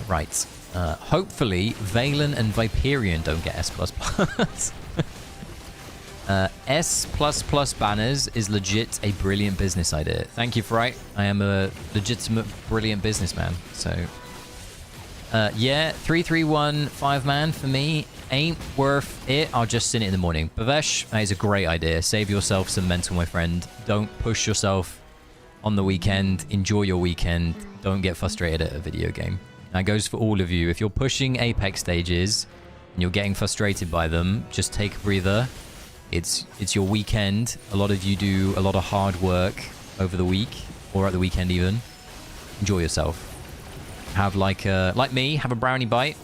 Right. Hopefully, Valen and Viperion don't get S++. S++ banners is legit a brilliant business idea. Thank you, Fright. I am a legitimate, brilliant businessman. So, yeah, 331 5-man for me ain't worth it. I'll just sin it in the morning. Bavesh, that is a great idea. Save yourself some mental, my friend. Don't push yourself on the weekend. Enjoy your weekend. Don't get frustrated at a video game. That goes for all of you. If you're pushing Apex stages and you're getting frustrated by them, just take a breather. It's your weekend. A lot of you do a lot of hard work over the week or at the weekend even. Enjoy yourself. Have like me, have a brownie bite.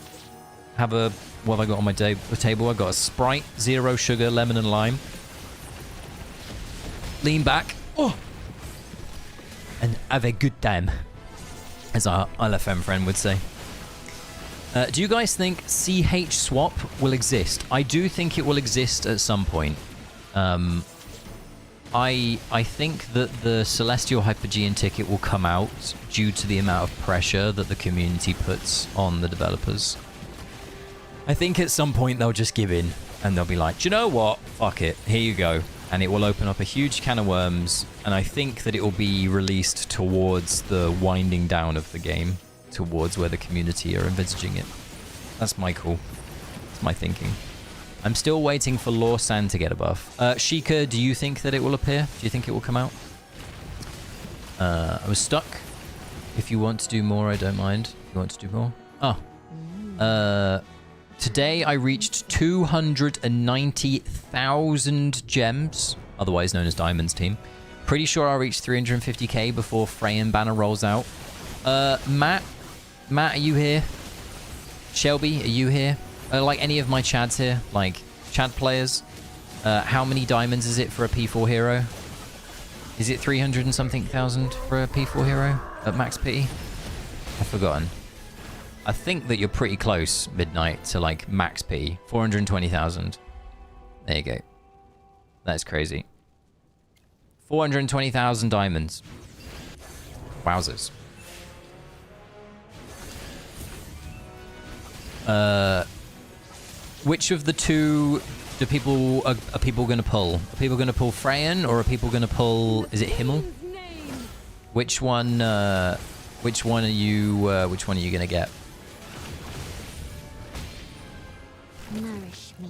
Have a, what have I got on my table? I've got a Sprite, 0 sugar, lemon and lime. Lean back. Oh! And have a good time, as our LFM friend would say. Do you guys think CH swap will exist? I do think it will exist at some point. I think that the Celestial Hypergean ticket will come out due to the amount of pressure that the community puts on the developers. I think at some point they'll just give in and they'll be like, do you know what? Fuck it. Here you go. And it will open up a huge can of worms. And I think that it will be released towards the winding down of the game, towards where the community are envisaging it. That's my call. That's my thinking. I'm still waiting for Lawsan to get a buff. Sheikah, do you think that it will appear? Do you think it will come out? I was stuck. If you want to do more, I don't mind. If you want to do more. Oh. Today I reached 290,000 gems, otherwise known as Diamonds team. Pretty sure I'll reach 350k before Freyan banner rolls out. Matt, are you here? Shelby, are you here? Like any of my Chads here, like Chad players. How many diamonds is it for a P4 hero? Is it 300 and something thousand for a P4 hero at max P? I've forgotten. I think that you're pretty close, Midnight, to like max P. 420,000. There you go. That's crazy. 420,000 diamonds. Wowzers. Which of the two do people are people going to pull? Are people going to pull Freyan or are people going to pull? Is it Himmel? Which one? Which one are you going to get? Nourish me.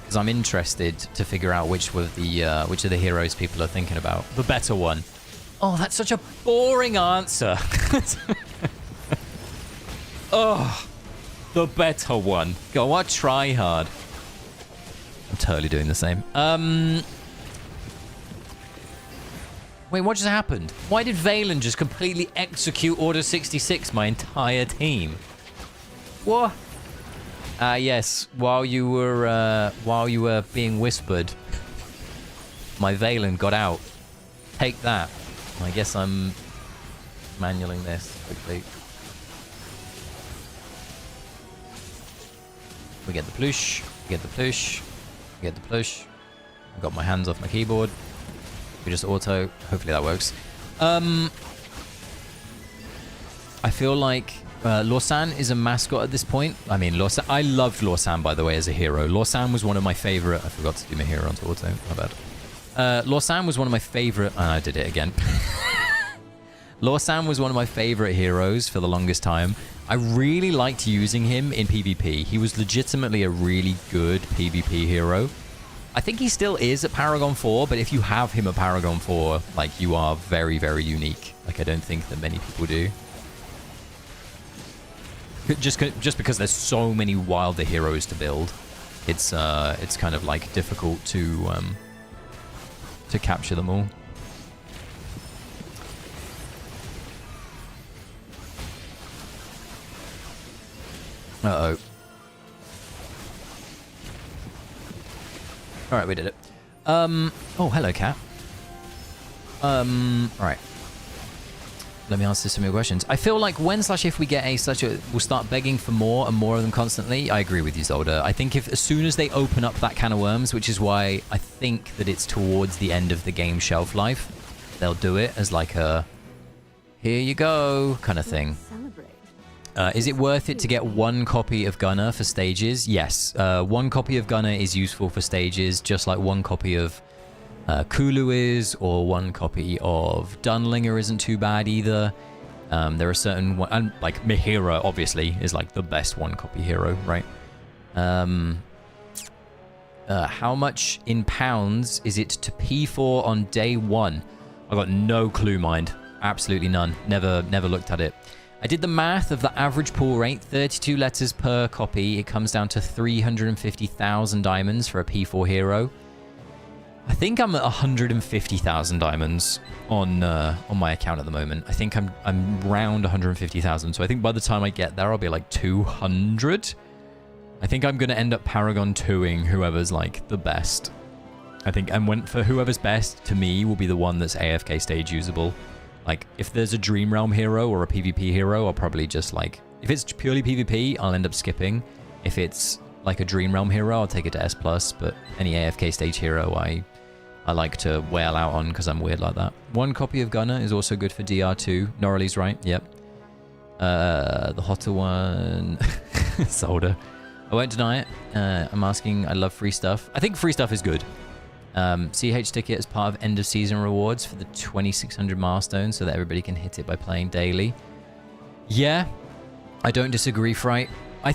Because I'm interested to figure out which of the heroes people are thinking about. The better one. Oh, that's such a boring answer. Oh, the better one. Go on, try hard. I'm totally doing the same. Wait, what just happened? Why did Valen just completely execute Order 66 my entire team? What? Yes. While you were being whispered, my Valen got out. Take that. I guess I'm manualing this quickly. We get the plush. We get the plush. We get the plush. I've got my hands off my keyboard. We just auto. Hopefully that works. I feel like Lawsan is a mascot at this point. I mean, Lawsan. I loved Lawsan, by the way, as a hero. Lawsan was one of my favorite. I forgot to do my hero onto auto. My bad. Lawsan was one of my favorite. I did it again. Lawsan was one of my favorite heroes for the longest time. I really liked using him in PvP. He was legitimately a really good PvP hero. I think he still is at Paragon 4, but if you have him at Paragon 4, like, you are very, very unique. Like, I don't think that many people do. Just because there's so many wilder heroes to build, it's kind of like difficult to capture them all. Uh-oh. Alright, we did it. Oh, hello, cat. Alright. Let me answer some of your questions. I feel like when/if we get we'll start begging for more and more of them constantly. I agree with you, Zolda. I think as soon as they open up that can of worms, which is why I think that it's towards the end of the game shelf life, they'll do it as like a, here you go, kind of thing. Is it worth it to get one copy of Gunner for stages? Yes. One copy of Gunner is useful for stages, just like one copy of Kulu is, or one copy of Dunlinger isn't too bad either. There are certain... and like Mihira, obviously, is like the best one copy hero, right? How much in pounds is it to P4 on day one? I got no clue, mind. Absolutely none. Never looked at it. I did the math of the average pull rate, 32 letters per copy. It comes down to 350,000 diamonds for a P4 hero. I think I'm at 150,000 diamonds on my account at the moment. I think I'm around 150,000. So I think by the time I get there, I'll be like 200. I think I'm going to end up Paragon 2ing whoever's like the best. I think, and for whoever's best, to me, will be the one that's AFK stage usable. Like, if there's a Dream Realm hero or a PvP hero, I'll probably just like... If it's purely PvP, I'll end up skipping. If it's like a Dream Realm hero, I'll take it to S+, but any AFK stage hero, I like to wail out on because I'm weird like that. 1 copy of Gunner is also good for DR2. Norley's right, yep. The hotter one... Solder. I won't deny it. I'm asking, I love free stuff. I think free stuff is good. CH ticket as part of end of season rewards for the 2600 milestone so that everybody can hit it by playing daily. Yeah, I don't disagree, Fright. I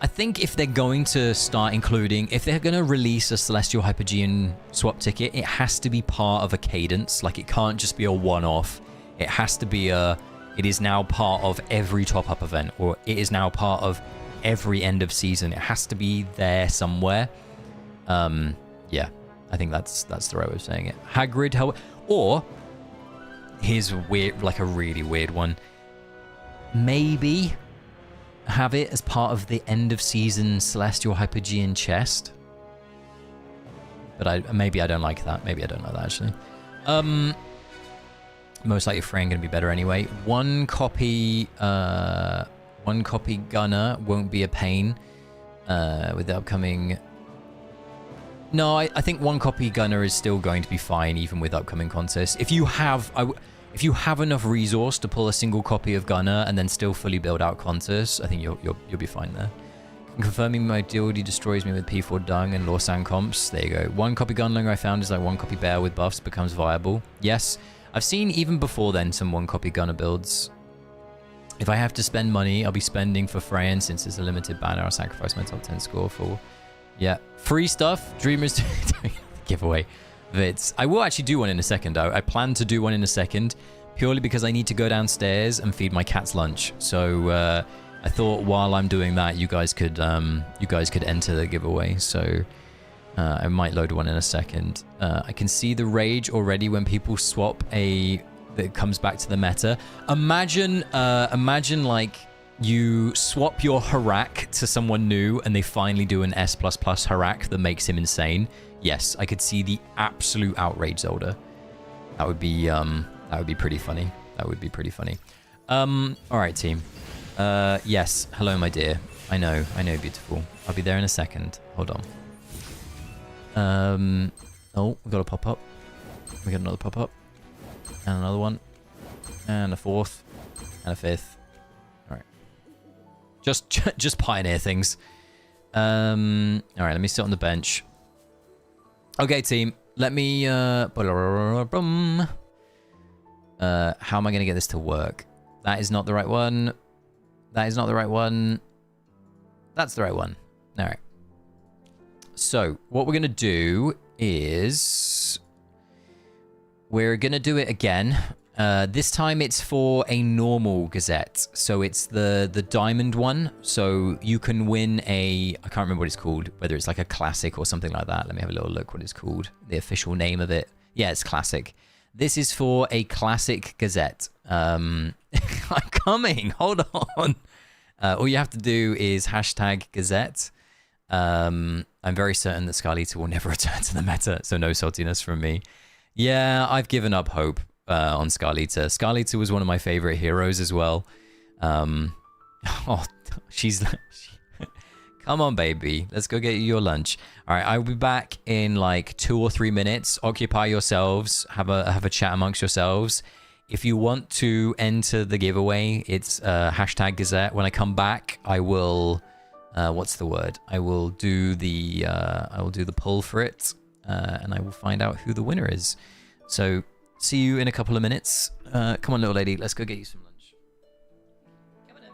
think if they're going to start including, if they're going to release a Celestial Hypogean swap ticket, it has to be part of a cadence. Like, it can't just be a one-off. It has to be it is now part of every top-up event, or it is now part of every end of season. It has to be there somewhere. Yeah. I think that's the right way of saying it. Hagrid, or here's weird, like a really weird one. Maybe have it as part of the end of season Celestial Hypogean chest. But maybe I don't like that. Maybe I don't like that actually. Most likely Fraying gonna be better anyway. 1 copy Gunner won't be a pain with the upcoming. No, I think 1 copy Gunner is still going to be fine, even with upcoming contests. If you have enough resource to pull a single copy of Gunner and then still fully build out contests, I think you'll be fine there. Confirming my duality destroys me with P4 Dung and Lawsan comps. There you go. 1 copy Gunlinger I found is like 1 copy Bear with buffs becomes viable. Yes, I've seen even before then some 1 copy Gunner builds. If I have to spend money, I'll be spending for Freyan since it's a limited banner. I'll sacrifice my top 10 score for... Yeah, free stuff. Dreamers doing giveaway. I will actually do one in a second. I plan to do one in a second, purely because I need to go downstairs and feed my cat's lunch. So I thought while I'm doing that, you guys could enter the giveaway. So I might load one in a second. I can see the rage already when people swap that comes back to the meta. Imagine like. You swap your Harak to someone new and they finally do an S++ Harak that makes him insane. Yes, I could see the absolute outrage, Zelda. That would be pretty funny. That would be pretty funny. Alright, team. Yes, hello, my dear. I know, beautiful. I'll be there in a second. Hold on. Oh, we got a pop-up. We got another pop-up. And another one. And a 4th. And a 5th. Just pioneer things. All right, let me sit on the bench. Okay, team. Let me... how am I going to get this to work? That is not the right one. That is not the right one. That's the right one. All right. So, what we're going to do is... We're going to do it again. This time it's for a normal Gazette. So it's the diamond one. So you can win I can't remember what it's called, whether it's like a classic or something like that. Let me have a little look what it's called. The official name of it. Yeah, it's classic. This is for a classic Gazette. I'm coming. Hold on. All you have to do is hashtag Gazette. I'm very certain that Scarlita will never return to the meta. So no saltiness from me. Yeah, I've given up hope. On Scarlita. Scarlita was one of my favorite heroes as well. Oh, come on, baby. Let's go get you your lunch. All right, I'll be back in like 2 or 3 minutes. Occupy yourselves. Have a chat amongst yourselves. If you want to enter the giveaway, it's hashtag Gazette. When I come back, I will. What's the word? I will do the poll for it, and I will find out who the winner is. So. See you in a couple of minutes. Come on, little lady. Let's go get you some lunch. Come on in.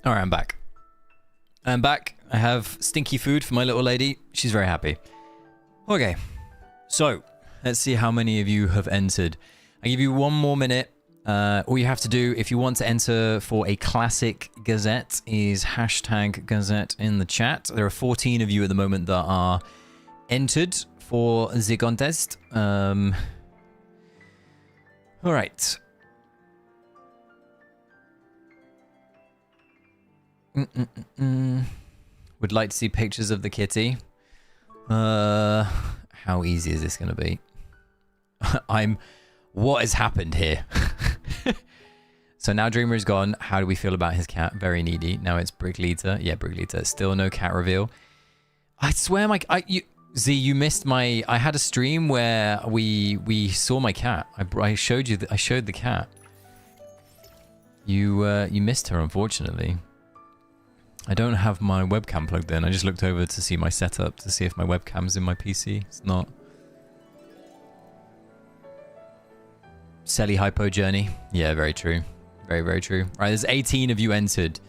All right, I'm back. I'm back. I have stinky food for my little lady. She's very happy. Okay, so let's see how many of you have entered. I give you 1 more minute. All you have to do if you want to enter for a classic Gazette is hashtag Gazette in the chat. There are 14 of you at the moment that are entered for the contest. All right. Would like to see pictures of the kitty. How easy is this going to be? What has happened here? So now Dreamer is gone. How do we feel about his cat? Very needy. Now it's Bricklita. Yeah, Bricklita. Still no cat reveal. I swear Z, you missed my... I had a stream where we saw my cat. I showed you... I showed the cat. You missed her, unfortunately. I don't have my webcam plugged in. I just looked over to see my setup to see if my webcam's in my PC. It's not. Selly Hypo Journey. Yeah, very true. Very, very true. All right, there's 18 of you entered.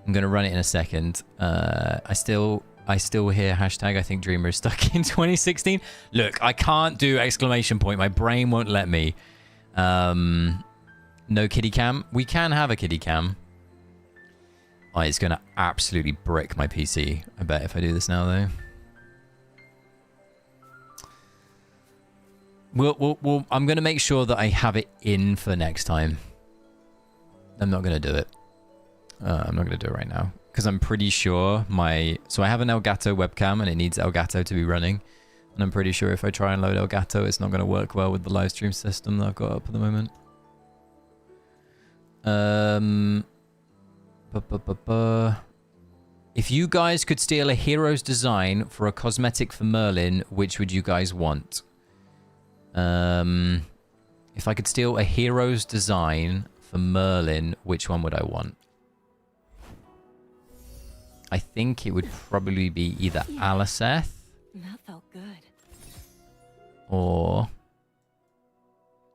I'm going to run it in a second. I still hear hashtag I think Dreamer is stuck in 2016. Look, I can't do exclamation point. My brain won't let me. No kitty cam. We can have a kitty cam. Oh, it's going to absolutely brick my PC. I bet if I do this now, though. I'm going to make sure that I have it in for next time. I'm not going to do it. I'm not going to do it right now. Because I'm pretty sure So I have an Elgato webcam and it needs Elgato to be running. And I'm pretty sure if I try and load Elgato, it's not going to work well with the live stream system that I've got up at the moment. If you guys could steal a hero's design for a cosmetic for Merlin, which would you guys want? If I could steal a hero's design for Merlin, which one would I want? I think it would probably be either Aliceth. That felt good. Or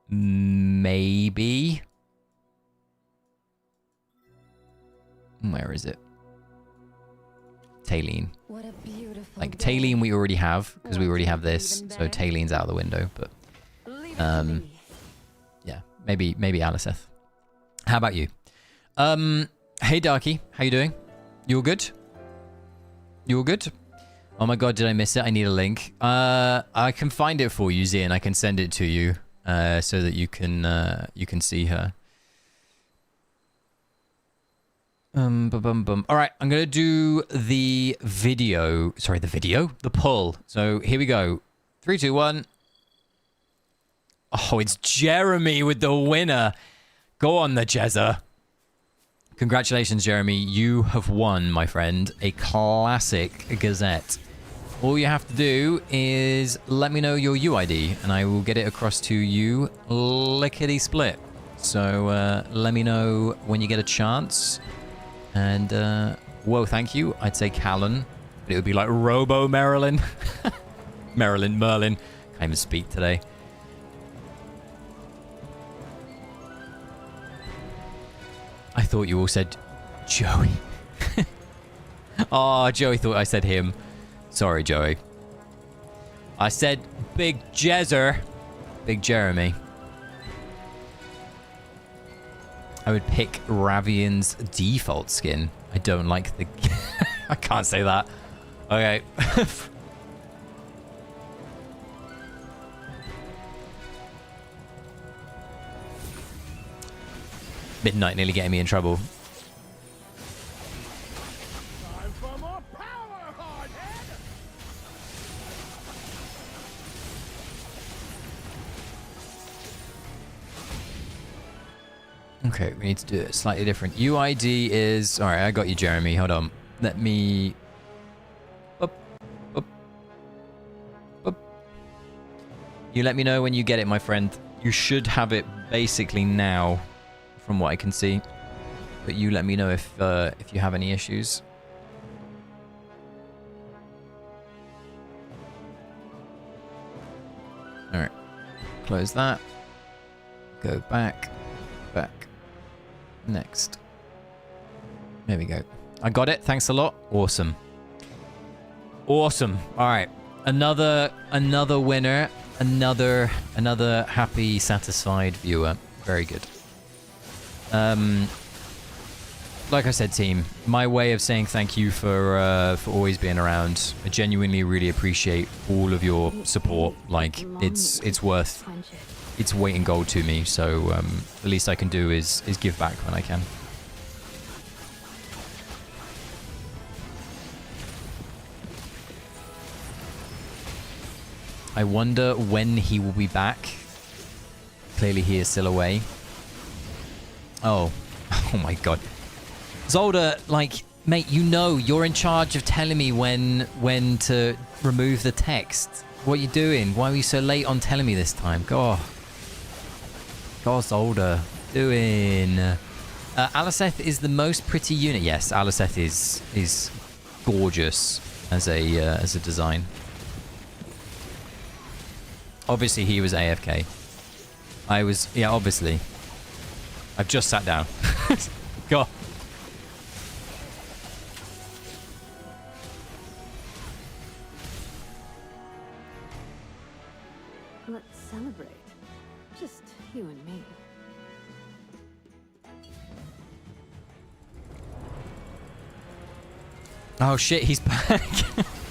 maybe... Where is it? Taline. What a beautiful like day. Taline we already have, because we already have this, so Taline's out of the window, but yeah, maybe Aliceth. How about you? Hey Darky, how you doing? You all good? You all good? Oh my god, did I miss it? I need a link. I can find it for you, Z, and I can send it to you so that you can see her. All right, I'm gonna do the video. Sorry, the poll. So here we go. 3, 2, 1. Oh, it's Jeremy with the winner. Go on, the Jezza. Congratulations, Jeremy. You have won, my friend, a classic Gazette. All you have to do is let me know your UID, and I will get it across to you lickety-split. So let me know when you get a chance. And, whoa, thank you. I'd say Callan, but it would be like Robo Marilyn. Merlin. Can't even speak today. I thought you all said Joey. Oh, Joey thought I said him. Sorry, Joey. I said Big Jezzer. Big Jeremy. I would pick Ravian's default skin. I don't like the... I can't say that. Okay. Midnight nearly getting me in trouble. Time for more power, hardhead! Okay, we need to do it slightly different. UID is... Alright, I got you, Jeremy. Hold on. Let me... Up. You let me know when you get it, my friend. You should have it basically now, from what I can see. But you let me know if you have any issues. Alright. Close that. Go back. Next. There we go. I got it. Thanks a lot. Awesome. Awesome. All right. Another winner. Another happy, satisfied viewer. Very good. Like I said, team, my way of saying thank you for always being around. I genuinely really appreciate all of your support. Like, it's worth its weight in gold to me. So the least I can do is give back when I can. I wonder when he will be back. Clearly he is still away. Oh. Oh my god. Zolda, like, mate, you know, you're in charge of telling me when to remove the text. What are you doing? Why were you so late on telling me this time? God. God, Zolda. Doing. Aliceth is the most pretty unit. Yes, Aliceth is gorgeous as a design. Obviously, he was AFK. I was... Yeah, obviously. I've just sat down. God. Let's celebrate. Just you and me. Oh shit, he's back.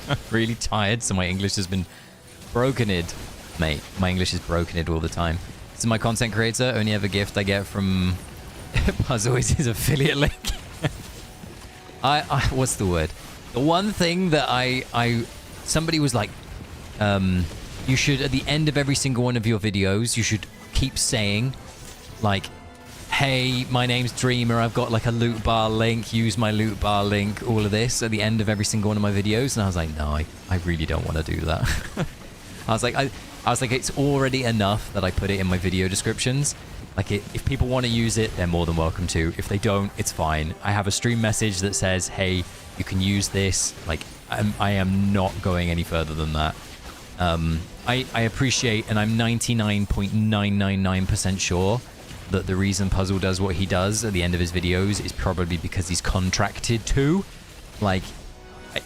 I'm really tired, so my English has been brokened. Mate, my English is brokened all the time. This is my content creator. Only ever gift I get from Puzzle is his affiliate link. What's the word? The one thing that somebody was like, you should, at the end of every single one of your videos, you should keep saying, like, hey, my name's Dreamer, I've got like a loot bar link, use my loot bar link, all of this at the end of every single one of my videos. And I was like, no, I really don't want to do that. I was like, it's already enough that I put it in my video descriptions. Like, if people want to use it, they're more than welcome to. If they don't, it's fine. I have a stream message that says, hey, you can use this. Like, I am not going any further than that. I appreciate, and I'm 99.999% sure that the reason Puzzle does what he does at the end of his videos is probably because he's contracted to. Like,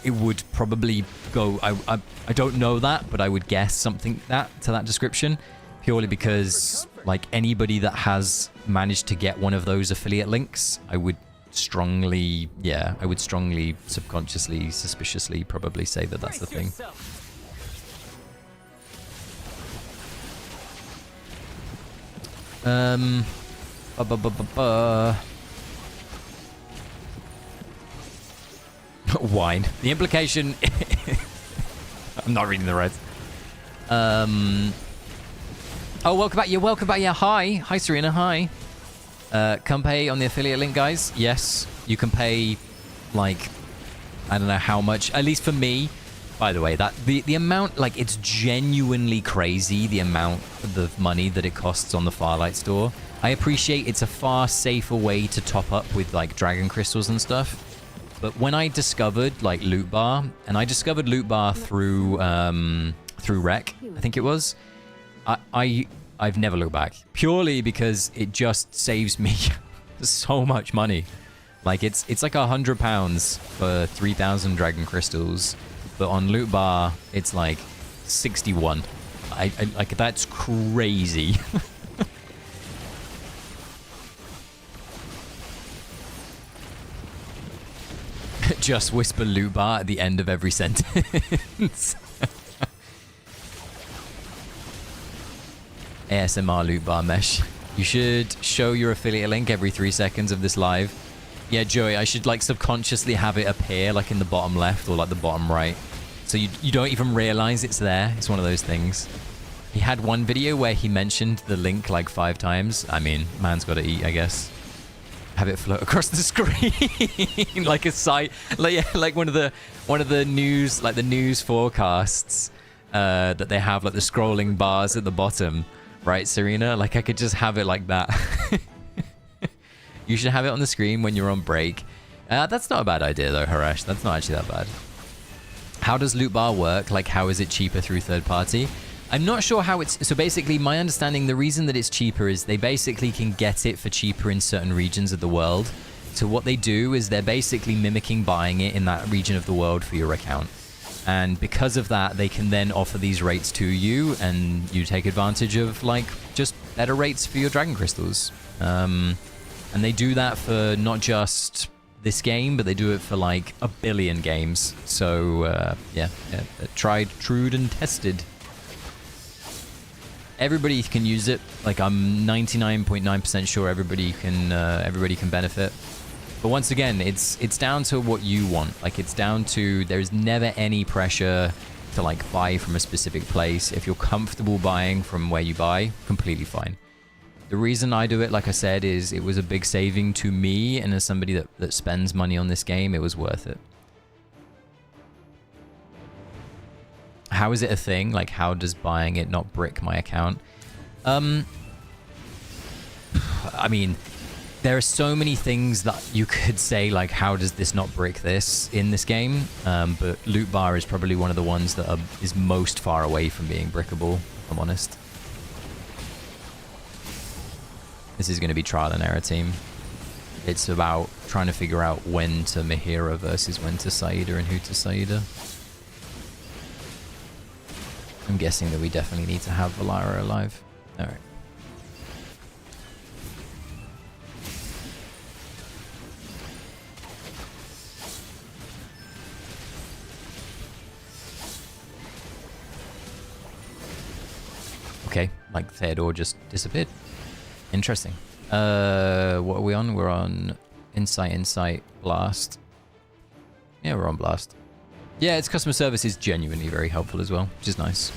it would probably go... I don't know that, but I would guess something to that description. Purely because, like, anybody that has managed to get one of those affiliate links, I would strongly, subconsciously, suspiciously probably say that that's the thing. Wine. The implication... I'm not reading the reds. Oh, welcome back. You're welcome back. Yeah, hi. Hi, Serena. Hi. Come pay on the affiliate link, guys. Yes, you can pay, like, I don't know how much. At least for me. By the way, that the amount, like, it's genuinely crazy, the amount of money that it costs on the Farlight store. I appreciate it's a far safer way to top up with, like, dragon crystals and stuff. But when I discovered, like, Loot Bar, and I discovered Loot Bar through Rec, I think it was, I've never looked back. Purely because it just saves me so much money. Like, it's like £100 for 3,000 dragon crystals. But on Loot Bar, it's like 61. Like, that's crazy. Just whisper Loot Bar at the end of every sentence. ASMR Loot Bar Mesh. You should show your affiliate link every 3 seconds of this live. Yeah, Joey, I should, like, subconsciously have it appear, like, in the bottom left or, like, the bottom right. So you don't even realize it's there. It's one of those things. He had one video where he mentioned the link, like, 5 times. I mean, man's got to eat, I guess. Have it float across the screen like a site, like one of the news, like the news forecasts that they have, like the scrolling bars at the bottom, right, Serena? Like, I could just have it like that. You should have it on the screen when you're on break. That's not a bad idea though, Harash. That's not actually that bad. How does Loot Bar work? Like, how is it cheaper through third party? I'm not sure how it's... So basically, my understanding, the reason that it's cheaper is they basically can get it for cheaper in certain regions of the world. So what they do is they're basically mimicking buying it in that region of the world for your account. And because of that, they can then offer these rates to you, and you take advantage of, like, just better rates for your Dragon Crystals. And they do that for not just this game, but they do it for, like, 1 billion games. So, yeah, tried, true, and tested. Everybody can use it. Like, I'm 99.9% sure everybody can benefit. But once again, it's down to what you want. Like, it's down to, there's never any pressure to, like, buy from a specific place. If you're comfortable buying from where you buy, completely fine. The reason I do it, like I said, is it was a big saving to me, and as somebody that spends money on this game, it was worth it. How is it a thing? Like, how does buying it not brick my account? I mean, there are so many things that you could say, like, how does this not brick this in this game? But loot bar is probably one of the ones that is most far away from being brickable, if I'm honest. This is going to be trial and error, team. It's about trying to figure out when to Mahira versus when to Saida and who to Saida. I'm guessing that we definitely need to have Valyra alive. Alright. Okay, like Theodore just disappeared. Interesting. What are we on? We're on Insight, Blast. Yeah, we're on Blast. Yeah, its customer service is genuinely very helpful as well, which is nice.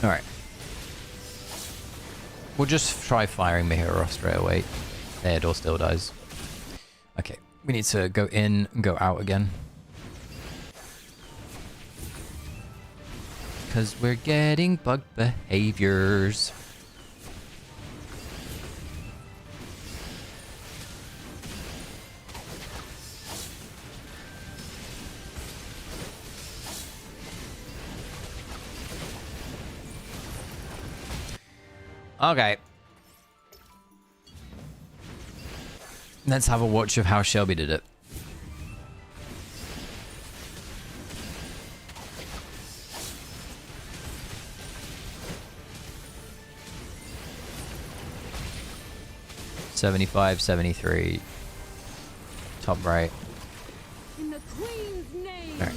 Alright. We'll just try firing Mahira off straight away. Theodore still dies. Okay, we need to go in and go out again. Because we're getting bug behaviors. Okay. Let's have a watch of how Shelby did it. $75, $73. Top right. In the Queen's name. All right.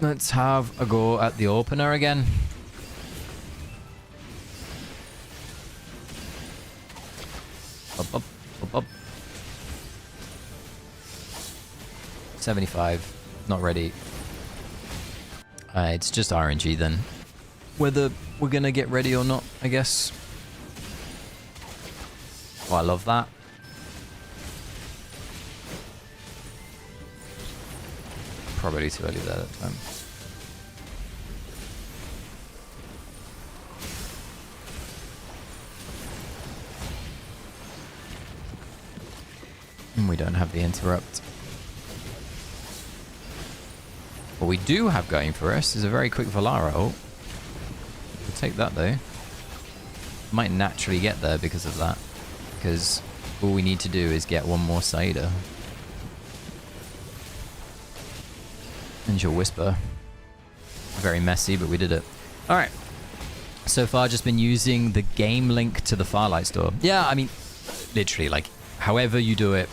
Let's have a go at the opener again. Up, up, up, up. 75. Not ready. It's just RNG then. Whether we're gonna get ready or not, I guess. Oh, I love that. Probably too early there that time. And we don't have the interrupt. What we do have going for us is a very quick Valyra ult. We'll take that though. Might naturally get there because of that. Because all we need to do is get one more Saida. And your Whisper. Very messy, but we did it. Alright. So far just been using the game link to the Firelight store. Yeah, I mean, literally, like, however you do it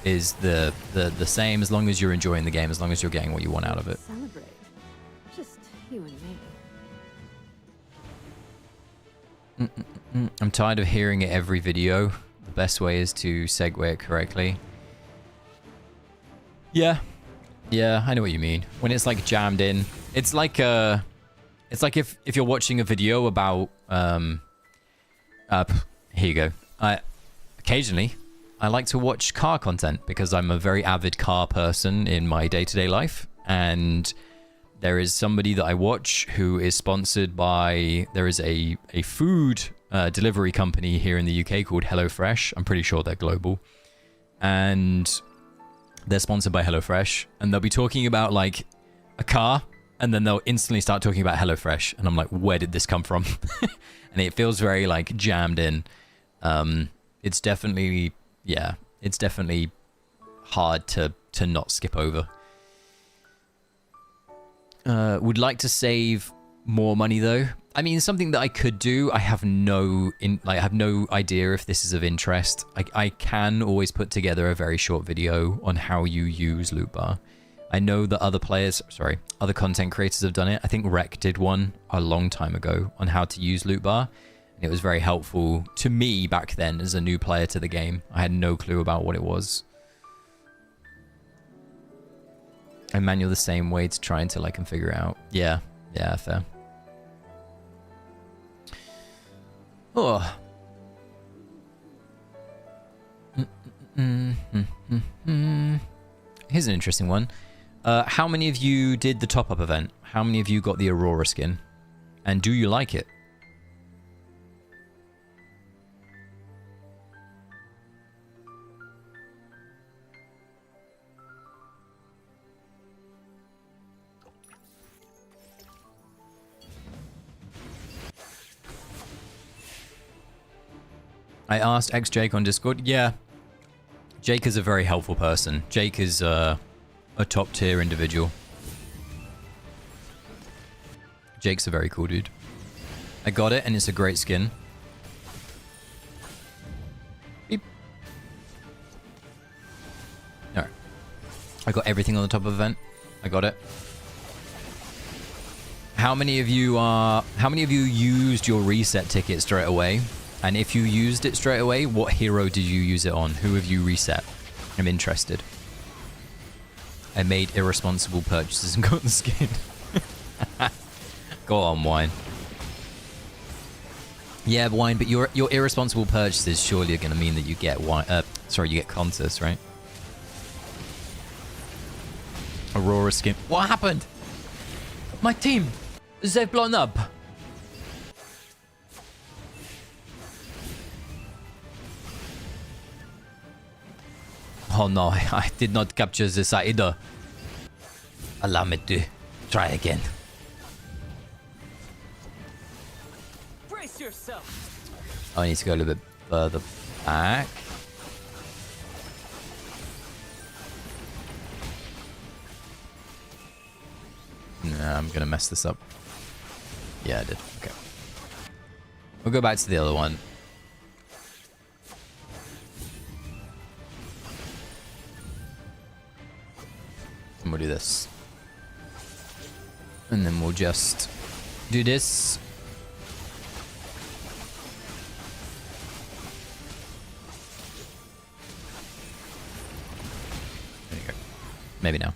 is the same, as long as you're enjoying the game, as long as you're getting what you want out of it. Celebrate. Just you and me. I'm tired of hearing it every video. The best way is to segue it correctly. Yeah. Yeah, I know what you mean. When it's like jammed in. It's like if you're watching a video about here you go. Occasionally I like to watch car content because I'm a very avid car person in my day-to-day life, and there is somebody that I watch who is sponsored by, there is a food delivery company here in the UK called HelloFresh. I'm pretty sure they're global. And they're sponsored by HelloFresh, and they'll be talking about like a car, and then they'll instantly start talking about HelloFresh, and I'm like, where did this come from? And it feels very like jammed in. It's definitely, yeah, it's definitely hard to not skip over. Would like to save more money though. I mean, something that I could do. I have no idea if this is of interest. I can always put together a very short video on how you use loot bar. I know that other content creators have done it. I think Rec did one a long time ago on how to use loot bar. And it was very helpful to me back then as a new player to the game. I had no clue about what it was. And manual the same way to try until I can figure it out. Yeah, fair. Oh. Here's an interesting one. How many of you did the top-up event? How many of you got the Aurora skin? And do you like it? I asked Jake on Discord. Yeah, Jake is a very helpful person. Jake is a top tier individual. Jake's a very cool dude. I got it, and it's a great skin. Beep. Alright. I got everything on the top of event. I got it. How many of you used your reset ticket straight away? And if you used it straight away, what hero did you use it on? Who have you reset? I'm interested. I made irresponsible purchases and got the skin. Go on, Wine. Yeah, Wine, but your irresponsible purchases surely are going to mean that you get you get Contus, right? Aurora skin. What happened? My team! They've blown up! Oh no, I did not capture this either. Allow me to try again. Brace yourself. I need to go a little bit further back. Nah, I'm gonna mess this up. Yeah, I did. Okay. We'll go back to the other one. And we'll do this. And then we'll just do this. There you go. Maybe now.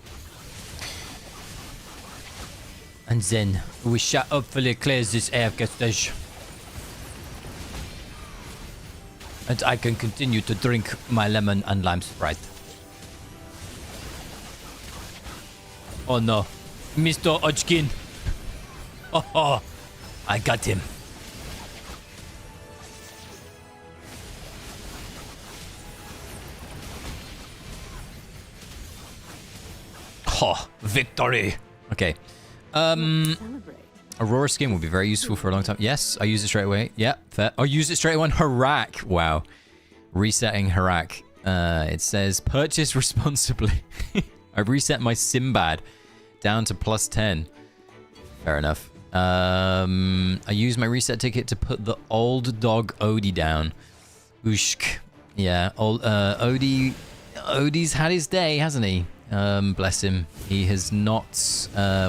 And then we shall hopefully clear this AFK stage. And I can continue to drink my lemon and lime Sprite. Oh no, Mr. Hodgkin. Oh, I got him. Oh, victory. Okay. Aurora skin will be very useful for a long time. Yes, I use it straight away. Yeah, fair. Oh, use it straight away on Harak. Wow. Resetting Harak. It says purchase responsibly. I reset my Simbad down to +10. Fair enough. I used my reset ticket to put the old dog Odie down. Ushk. Yeah, Odie's had his day, hasn't he? Bless him. He has not,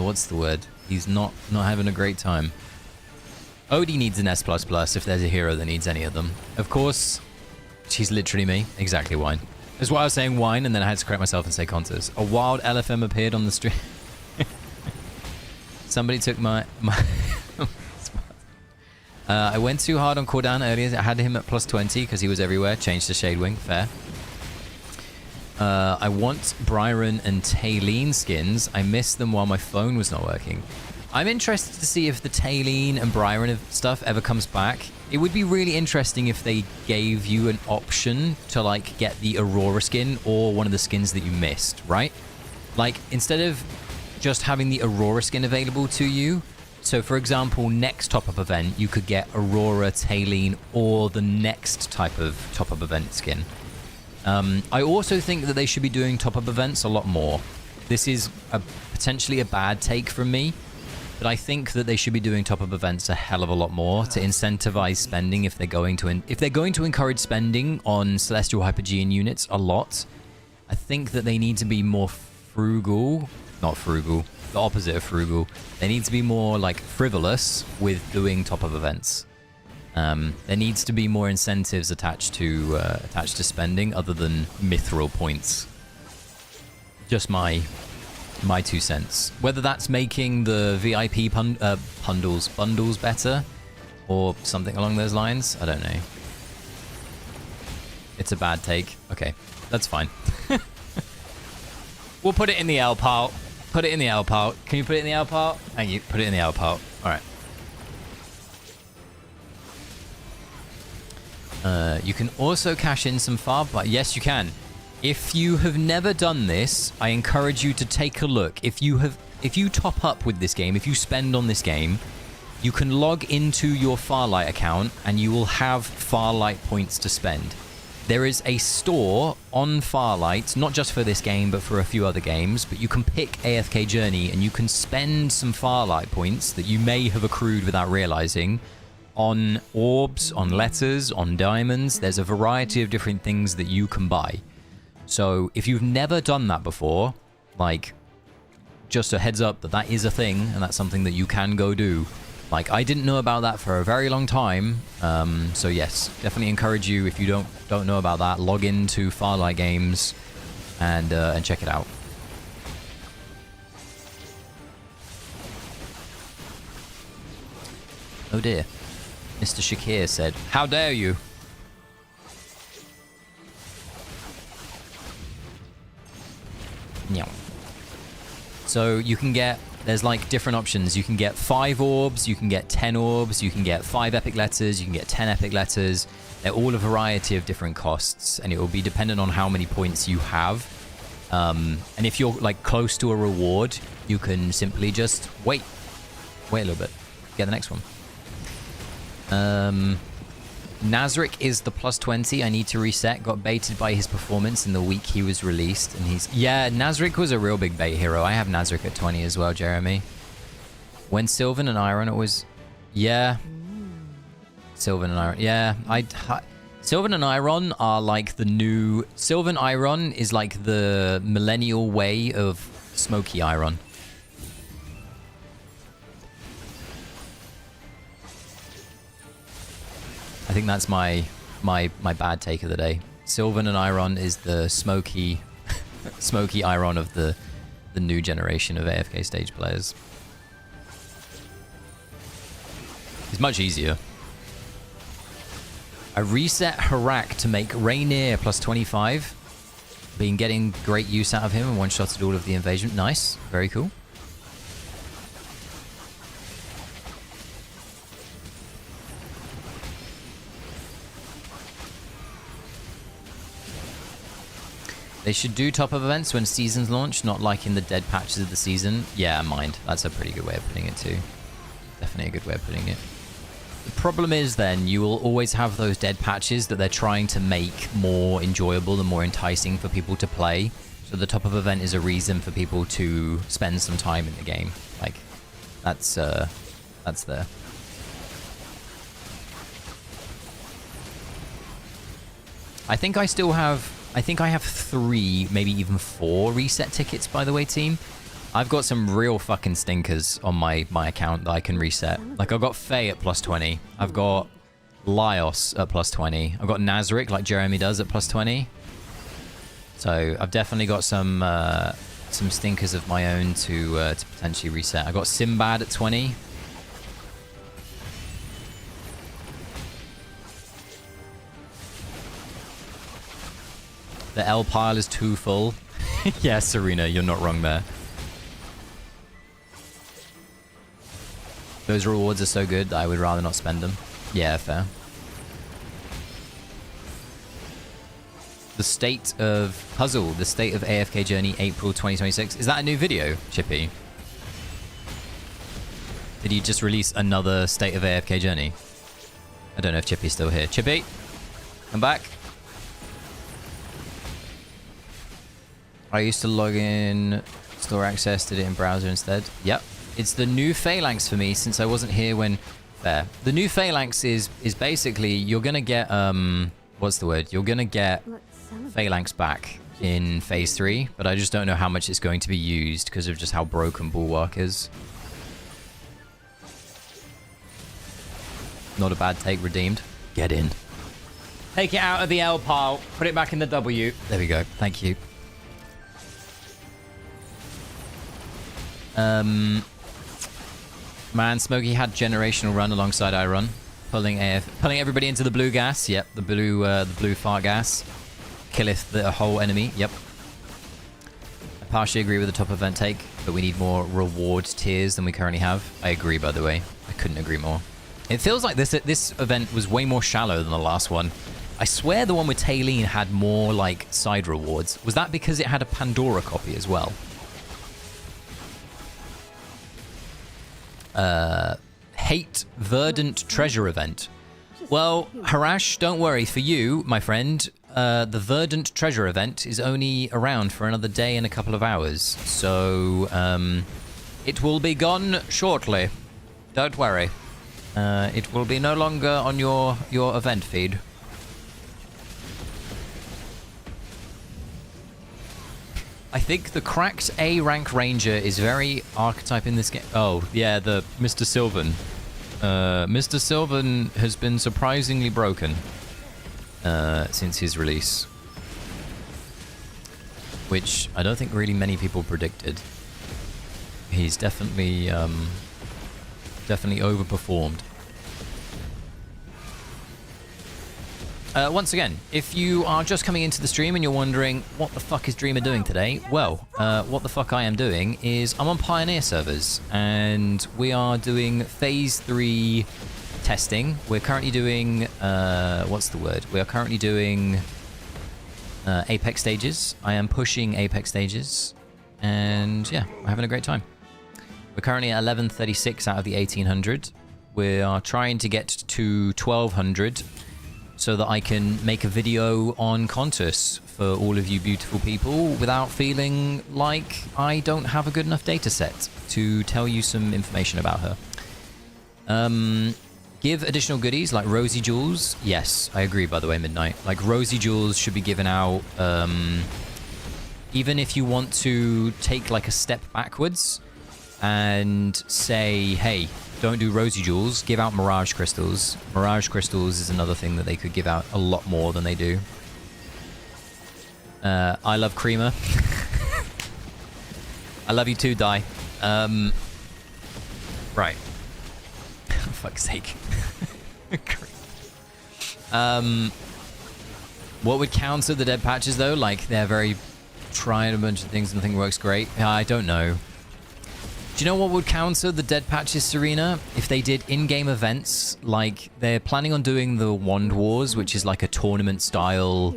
what's the word? He's not having a great time. Odie needs an S++ if there's a hero that needs any of them. Of course, she's literally me. Exactly, Wine. That's why I was saying Wine, and then I had to correct myself and say Contus. A wild LFM appeared on the stream. Somebody took my I went too hard on Cordan earlier. I had him at +20 because he was everywhere. Changed to Shadewing. Fair. I want Byron and Taylene skins. I missed them while my phone was not working. I'm interested to see if the Taylene and Byron stuff ever comes back. It would be really interesting if they gave you an option to like get the Aurora skin or one of the skins that you missed, right? Like instead of just having the Aurora skin available to you. So for example, next top-up event, you could get Aurora, Tailene, or the next type of top-up event skin. I also think that they should be doing top-up events a lot more. This is potentially a bad take from me, but I think that they should be doing top-up events a hell of a lot more to incentivize spending if they're going to encourage spending on Celestial Hypergean units a lot. I think that they need to be more frugal, not frugal, the opposite of frugal. They need to be more like frivolous with doing top-up events. There needs to be more incentives attached to spending other than mithril points. Just my 2 cents. Whether that's making the VIP bundles better or something along those lines, I don't know. It's a bad take. Okay, that's fine. We'll put it in the L pile. Put it in the L pile. Can you put it in the L pile? Thank you. Put it in the L pile. All right. You can also cash in some FARB, but yes, you can. If you have never done this, I encourage you to take a look. If you top up with this game, if you spend on this game, you can log into your Farlight account and you will have Farlight points to spend. There is a store on Farlight, not just for this game, but for a few other games, but you can pick AFK Journey and you can spend some Farlight points that you may have accrued without realizing on orbs, on letters, on diamonds. There's a variety of different things that you can buy. So if you've never done that before, like, just a heads up that that is a thing and that's something that you can go do. Like, I didn't know about that for a very long time. So yes, definitely encourage you, if you don't know about that, log into Farlight Games and check it out. Oh dear. Mr. Shakir said, "How dare you?" Yeah. So you can get, there's like different options. You can get 5 orbs, you can get 10 orbs, you can get 5 epic letters, you can get 10 epic letters. They're all a variety of different costs, and it will be dependent on how many points you have. And if you're like close to a reward, you can simply just wait a little bit, get the next one. Nazarick is the +20. I need to reset. Got baited by his performance in the week he was released, and yeah, Nazarick was a real big bait hero. I have Nazarick at 20 as well, Jeremy. When Sylvan and Iron, it was, yeah, Sylvan and Iron. Yeah, Sylvan and Iron are like the new Sylvan Iron is like the millennial way of Smoky Iron. I think that's my bad take of the day. Sylvan and Iron is the smoky Iron of the new generation of AFK stage players. It's much easier. I reset Harak to make Rainier +25. Been getting great use out of him and one-shotted all of the invasion. Nice. Very cool. They should do top-up events when seasons launch, not like in the dead patches of the season. Yeah, mind. That's a pretty good way of putting it too. Definitely a good way of putting it. The problem is then, you will always have those dead patches that they're trying to make more enjoyable and more enticing for people to play. So the top-up event is a reason for people to spend some time in the game. Like, that's there. I think I have 3, maybe even 4 reset tickets, by the way, team. I've got some real fucking stinkers on my account that I can reset. Like, I've got Faye at +20. I've got Lyos at +20. I've got Nazarick, like Jeremy does, at +20. So I've definitely got some stinkers of my own to potentially reset. I've got Simbad at 20. The L pile is too full. Yeah, Serena, you're not wrong there. Those rewards are so good that I would rather not spend them. Yeah, fair. The State of Puzzle, the State of AFK Journey, April 2026. Is that a new video, Chippy? Did he just release another State of AFK Journey? I don't know if Chippy's still here. Chippy, come back. I used to log in, store access, did it in browser instead. Yep. It's the new phalanx for me since I wasn't here when... There. The new phalanx is basically, you're going to get, what's the word? You're going to get phalanx back in phase 3, but I just don't know how much it's going to be used because of just how broken Bulwark is. Not a bad take, redeemed. Get in. Take it out of the L pile, put it back in the W. There we go. Thank you. Man, Smokey had generational run alongside I run, pulling everybody into the blue gas. Yep, the blue fart gas killeth the whole enemy. Yep. I partially agree with the top event take, but we need more reward tiers than we currently have. I agree, by the way. I couldn't agree more. It feels like this event was way more shallow than the last one. I swear the one with Taylene had more like side rewards. Was that because it had a Pandora copy as well? Hate Verdant Treasure event. Well, Harash, don't worry. For you, my friend, the Verdant Treasure event is only around for another day and a couple of hours. So, it will be gone shortly. Don't worry. It will be no longer on your event feed. I think the cracked A rank ranger is very archetype in this game. Oh, yeah, the Mr. Sylvan. Mr. Sylvan has been surprisingly broken since his release. Which I don't think really many people predicted. He's definitely overperformed. Once again, if you are just coming into the stream and you're wondering, what the fuck is Dreamer doing today? Well, what the fuck I am doing is I'm on Pioneer servers, and we are doing Phase 3 testing. We're currently doing, what's the word? We are currently doing Apex Stages. I am pushing Apex Stages, and yeah, we're having a great time. We're currently at 1136 out of the 1800. We are trying to get to 1200. So that I can make a video on Contus for all of you beautiful people without feeling like I don't have a good enough data set to tell you some information about her. Give additional goodies like Rosy Jewels. Yes, I agree, by the way, Midnight. Like, Rosy Jewels should be given out, even if you want to take like a step backwards and say, hey, don't do Rosy Jewels, give out Mirage Crystals. Mirage Crystals is another thing that they could give out a lot more than they do. I love Creamer. I love you too, Di. Right. For fuck's sake. What would counter the dead patches, though? Like, they're very trying a bunch of things and nothing works great. I don't know. Do you know what would counter the dead patches, Serena? If they did in-game events, like they're planning on doing the Wand Wars, which is like a tournament-style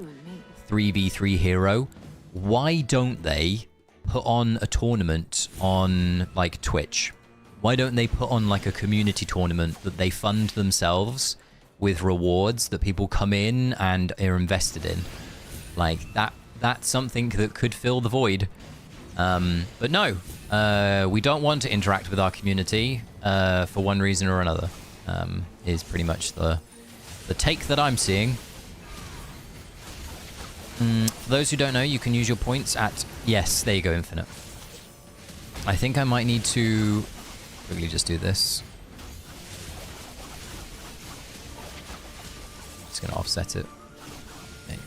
3v3 hero. Why don't they put on a tournament on like Twitch? Why don't they put on like a community tournament that they fund themselves with rewards that people come in and are invested in? Like that's something that could fill the void. But no. We don't want to interact with our community for one reason or another, is pretty much the take that I'm seeing. For those who don't know, you can use your points at... Yes, there you go, Infinite. I think I might need to quickly just do this. Just going to offset it. There you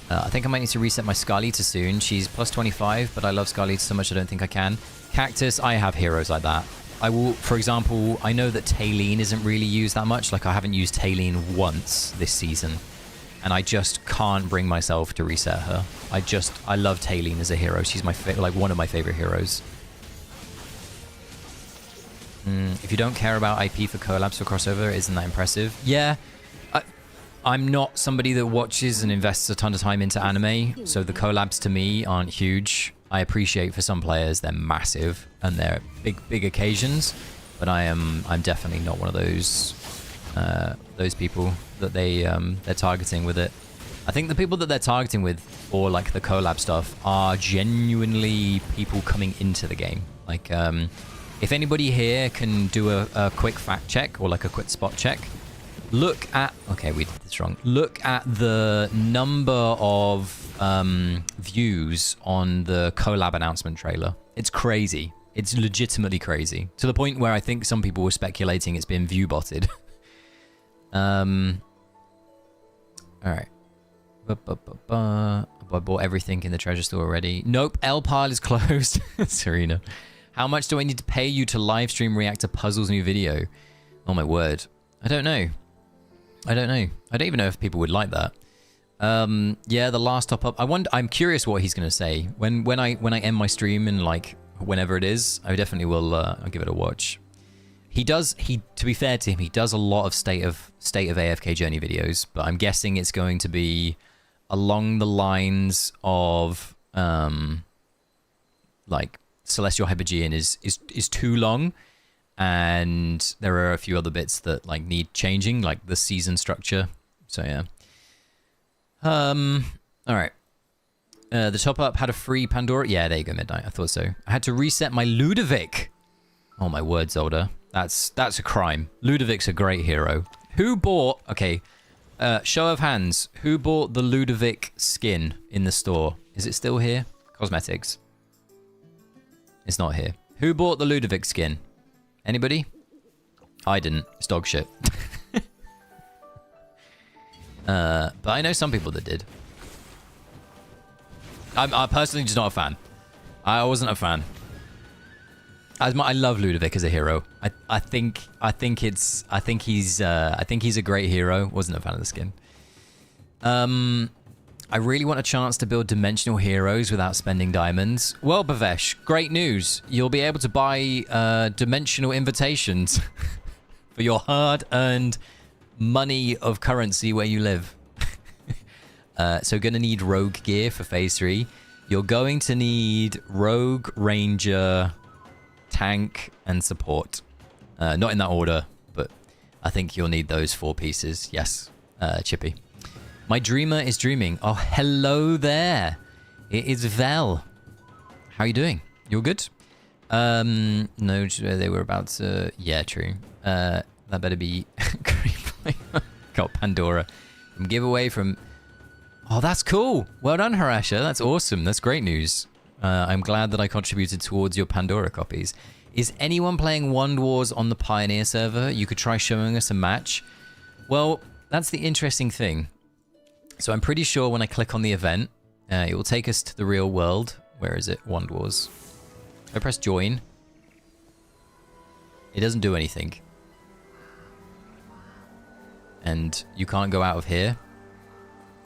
go. I think I might need to reset my Scarlita soon. She's plus 25, but I love Scarlita so much I don't think I can. Cactus, I have heroes like that. I will, for example, I know that Taylene isn't really used that much. Like, I haven't used Taylene once this season. And I just can't bring myself to reset her. I love Taylene as a hero. She's my like one of my favorite heroes. If you don't care about IP for collabs for crossover, isn't that impressive? Yeah. I'm not somebody that watches and invests a ton of time into anime, so the collabs to me aren't huge. I appreciate for some players they're massive and they're big occasions, but I'm definitely not one of those people that they're targeting with it. I think the people that they're targeting with for like the collab stuff are genuinely people coming into the game. Like if anybody here can do a quick fact check or like a quick spot check, look at, okay, we did this wrong. Look at the number of views on the collab announcement trailer. It's crazy. It's legitimately crazy. To the point where I think some people were speculating it's been view botted. Alright. I bought everything in the treasure store already. Nope, L pile is closed. Serena. How much do I need to pay you to live stream react to Puzzle's new video? Oh my word. I don't know. I don't even know if people would like that. Yeah, the last top up. I'm curious what he's gonna say when I end my stream and like whenever it is. I definitely will. I'll give it a watch. To be fair to him, he does a lot of state of AFK Journey videos, but I'm guessing it's going to be along the lines of like Celestial Hypogean is too long, and there are a few other bits that like need changing, like the season structure. So yeah. All right. The top up had a free Pandora. Yeah, there you go, Midnight. I thought so. I had to reset my Ludovic. Oh my word, Zolder. That's a crime. Ludovic's a great hero. Who bought... Okay, show of hands. Who bought the Ludovic skin in the store? Is it still here? Cosmetics. It's not here. Who bought the Ludovic skin? Anybody? I didn't. It's dog shit. But I know some people that did. I'm personally just not a fan. I wasn't a fan. I love Ludovic as a hero. I think he's a great hero. Wasn't a fan of the skin. I really want a chance to build dimensional heroes without spending diamonds. Well, Bavesh, great news. You'll be able to buy dimensional invitations for your hard-earned money of currency where you live. So gonna need rogue gear for phase 3. You're going to need rogue, ranger, tank, and support. Not in that order, but I think you'll need those 4 pieces. Yes, Chippy. My dreamer is dreaming. Oh, hello there. It is Vel. How are you doing? You're good? No, they were about to... Yeah, true. That better be... Got Pandora. From giveaway from... Oh, that's cool. Well done, Harasha. That's awesome. That's great news. I'm glad that I contributed towards your Pandora copies. Is anyone playing Wand Wars on the Pioneer server? You could try showing us a match. Well, that's the interesting thing. So I'm pretty sure when I click on the event, it will take us to the real world. Where is it? Wand Wars. If I press join, it doesn't do anything. And you can't go out of here.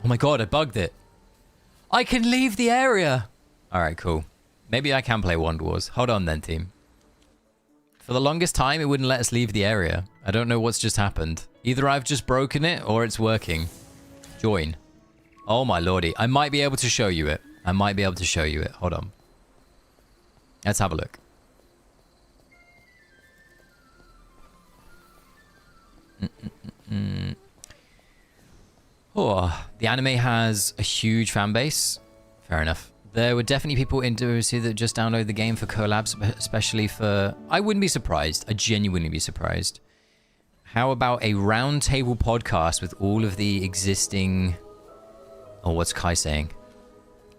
Oh my god, I bugged it. I can leave the area. Alright, cool. Maybe I can play Wand Wars. Hold on then, team. For the longest time, it wouldn't let us leave the area. I don't know what's just happened. Either I've just broken it or it's working. Join. Oh my lordy. I might be able to show you it. Hold on. Let's have a look. Oh, the anime has a huge fan base. Fair enough. There were definitely people in Indonesia that just download the game for collabs, especially for... I wouldn't be surprised. I'd genuinely be surprised. How about a roundtable podcast with all of the existing... Oh, what's Kai saying?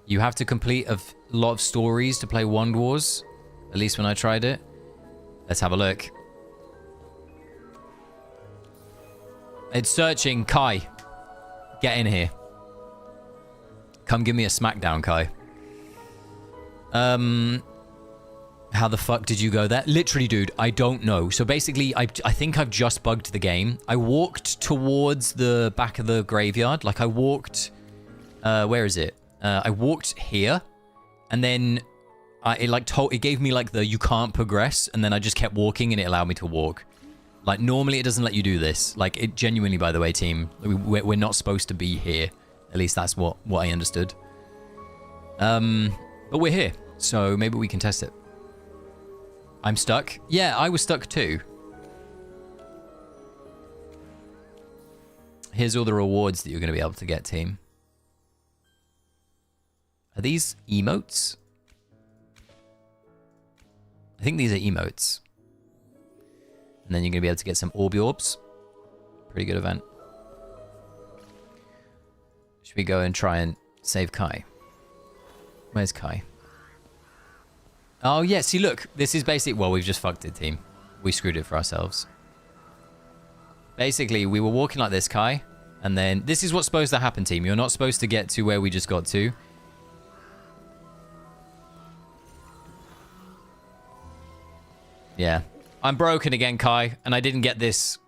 You have to complete a lot of stories to play Wand Wars. At least when I tried it. Let's have a look. It's searching. Kai. Get in here. Come give me a smackdown, Kai. How the fuck did you go there? Literally, dude, I don't know. So basically, I think I've just bugged the game. I walked towards the back of the graveyard. Like, I walked... where is it? I walked here. And then it gave me, like, the you can't progress. And then I just kept walking and it allowed me to walk. Like, normally it doesn't let you do this. Like, it genuinely, by the way, team, we're not supposed to be here. At least that's what I understood. But we're here. So maybe we can test it. I'm stuck. Yeah, I was stuck too. Here's all the rewards that you're going to be able to get, team. Are these emotes? I think these are emotes. And then you're going to be able to get some Orby Orbs. Pretty good event. Should we go and try and save Kai? Where's Kai? Oh, yeah. See, look. This is basically... Well, we've just fucked it, team. We screwed it for ourselves. Basically, we were walking like this, Kai. And then... This is what's supposed to happen, team. You're not supposed to get to where we just got to. Yeah. I'm broken again, Kai. And I didn't get this.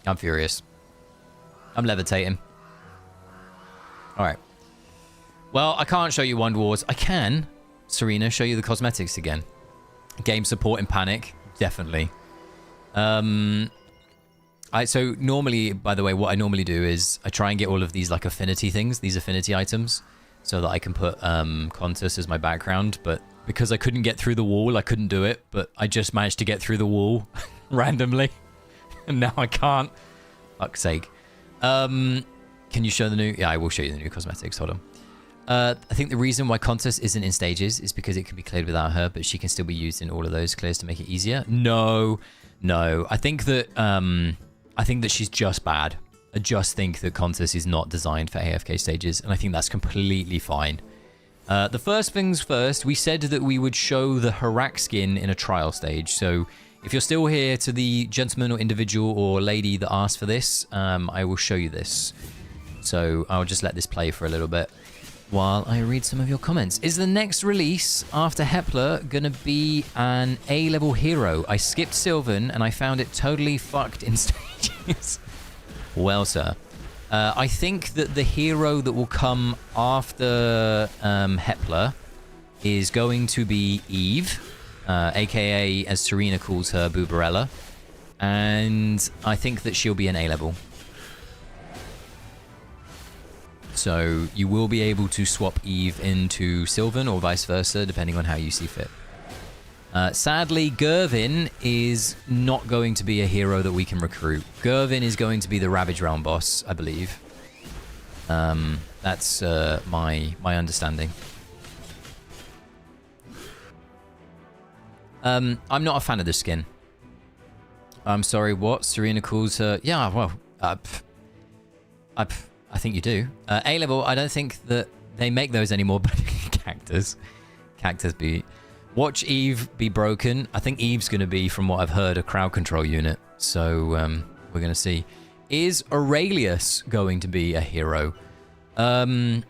I'm furious. I'm levitating. Alright. Well, I can't show you Wonder Wars. I can, Serena, show you the cosmetics again. Game support in Panic. Definitely. So normally, by the way, what I normally do is I try and get all of these like affinity things, these affinity items, so that I can put Contus as my background. But because I couldn't get through the wall, I couldn't do it. But I just managed to get through the wall randomly. And now I can't. Fuck's sake. Can you show the new... Yeah, I will show you the new cosmetics. Hold on. I think the reason why Contus isn't in stages is because it can be cleared without her, but she can still be used in all of those clears to make it easier. No. I think that she's just bad. I just think that Contus is not designed for AFK stages, and I think that's completely fine. The first things first, we said that we would show the Harak skin in a trial stage. So if you're still here, to the gentleman or individual or lady that asked for this, I will show you this. So I'll just let this play for a little bit while I read some of your comments. Is the next release after Hepler gonna be an A-level hero? I skipped Sylvan and I found it totally fucked in stages. Well, sir. I think that the hero that will come after Hepler is going to be Eve, aka, as Serena calls her, Booberella. And I think that she'll be an A-level. So you will be able to swap Eve into Sylvan or vice versa, depending on how you see fit. Sadly, Gervin is not going to be a hero that we can recruit. Gervin is going to be the Ravage Realm boss, I believe. That's my understanding. I'm not a fan of the skin. I'm sorry, what? Serena calls her... Yeah, well... I think you do. A-level, I don't think that they make those anymore, but Cactus be... Watch Eve be broken. I think Eve's going to be, from what I've heard, a crowd control unit. So, we're going to see. Is Aurelius going to be a hero? From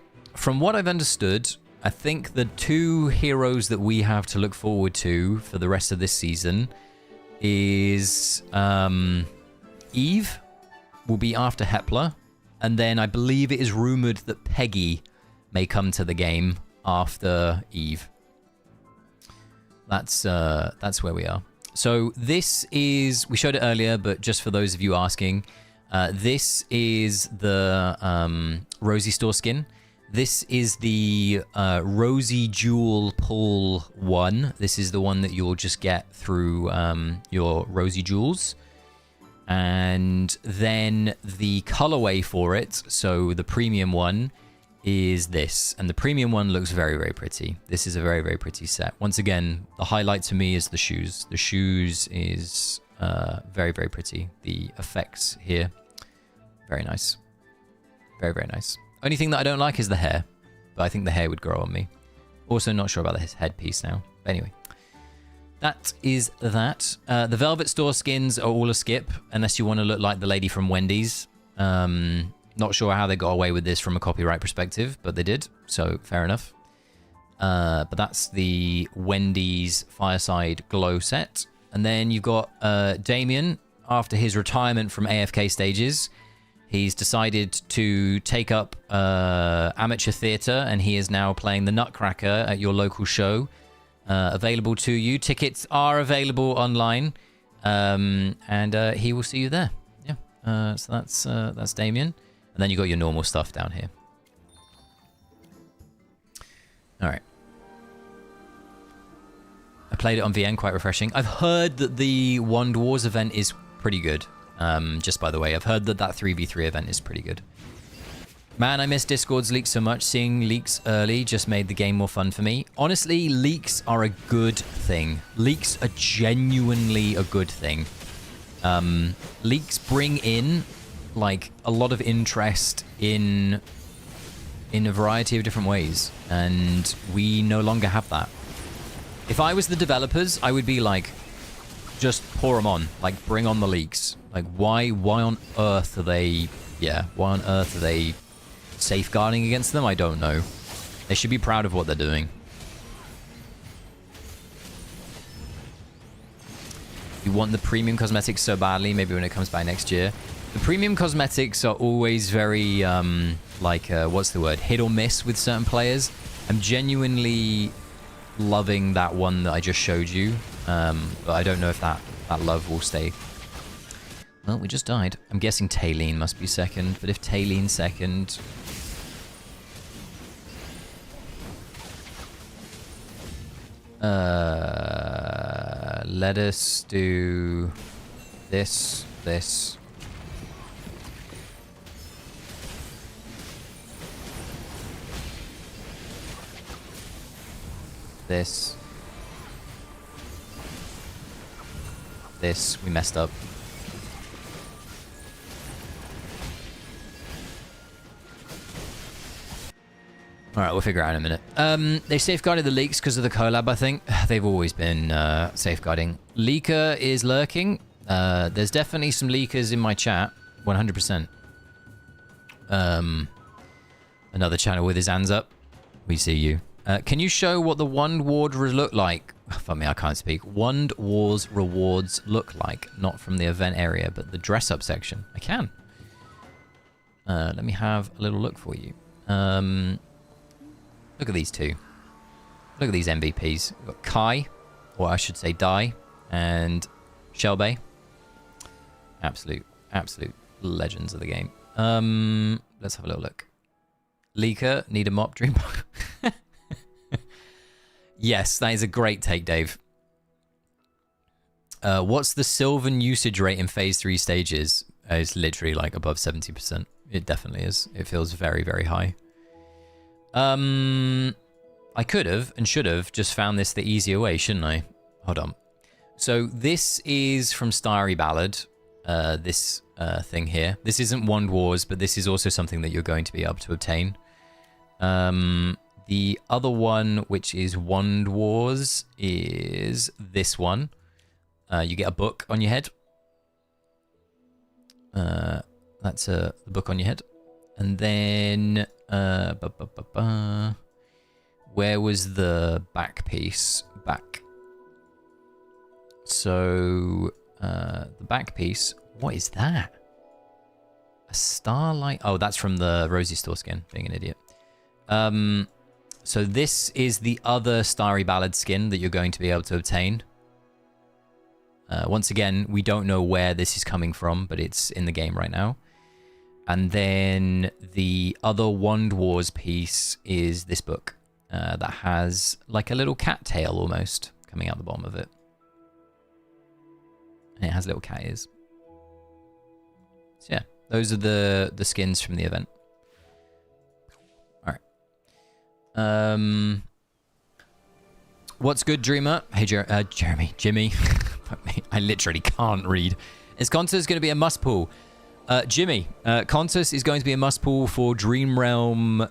what I've understood, I think the two heroes that we have to look forward to for the rest of this season is Eve will be after Hepler. And then I believe it is rumored that Peggy may come to the game after Eve. That's where we are. So this is... We showed it earlier, but just for those of you asking, this is the Rosie Store skin. This is the Rosie Jewel Pull 1. This is the one that you'll just get through your Rosie Jewels. And then the colorway for it, so the premium one, is this. And the premium one looks very, very pretty. This is a very, very pretty set. Once again, the highlight to me is the shoes. The shoes is very, very pretty. The effects here, very nice. Very, very nice. Only thing that I don't like is the hair. But I think the hair would grow on me. Also not sure about the headpiece now. But anyway. That is that. The Velvet Store skins are all a skip, unless you want to look like the lady from Wendy's. Not sure how they got away with this from a copyright perspective, but they did, so fair enough. But that's the Wendy's Fireside Glow set. And then you've got Damien, after his retirement from AFK Stages. He's decided to take up amateur theatre, and he is now playing the Nutcracker at your local show. Available to you. Tickets are available online, and he will see you there. Yeah. So that's Damien, and then you got your normal stuff down here. All right. played it on VN, quite refreshing. I've heard that the Wand Wars event is pretty good. Just by the way, I've heard that 3v3 event is pretty good. Man, I miss Discord's leaks so much. Seeing leaks early just made the game more fun for me. Honestly, leaks are a good thing. Leaks are genuinely a good thing. Leaks bring in, like, a lot of interest in a variety of different ways, and we no longer have that. If I was the developers, I would be like, just pour them on. Like, bring on the leaks. Like, why on earth are they... Yeah, why on earth are they safeguarding against them? I don't know. They should be proud of what they're doing. You want the premium cosmetics so badly, maybe when it comes by next year. The premium cosmetics are always very, what's the word? Hit or miss with certain players. I'm genuinely loving that one that I just showed you. But I don't know if that love will stay. Well, we just died. I'm guessing Taylene must be second, but if Taylene's second... let us do this. This. We messed up. Alright, we'll figure it out in a minute. They safeguarded the leaks because of the collab, I think. They've always been safeguarding. Leaker is lurking. There's definitely some leakers in my chat. 100%. Another channel with his hands up. We see you. Can you show what the Wand Ward look like? For me, I can't speak. Wand Wars rewards look like. Not from the event area, but the dress-up section. I can. Let me have a little look for you. Look at these two. Look at these MVPs. We've got Kai, or I should say Dai, and Shelby. Absolute legends of the game. Let's have a little look. Leaker, need a mop dream. Yes, that is a great take, Dave. What's the Sylvan usage rate in Phase 3 stages? It's literally like above 70%. It definitely is. It feels very, very high. I could have and should have just found this the easier way, shouldn't I? Hold on. So this is from Starry Ballad, this thing here. This isn't Wand Wars, but this is also something that you're going to be able to obtain. The other one, which is Wand Wars, is this one. You get a book on your head. That's a book on your head. And then... where was the back piece? Back. So, the back piece... What is that? A starlight... Oh, that's from the Rosie Store skin, being an idiot. So this is the other Starry Ballad skin that you're going to be able to obtain. Once again, we don't know where this is coming from, but it's in the game right now. And then the other Wand Wars piece is this book that has like a little cat tail almost coming out the bottom of it. And it has little cat ears. So yeah, those are the skins from the event. All right. What's good, Dreamer? Hey, Jimmy. Fuck me, I literally can't read. Is Contus going to be a must pull? Jimmy, Contus is going to be a must pull for Dream Realm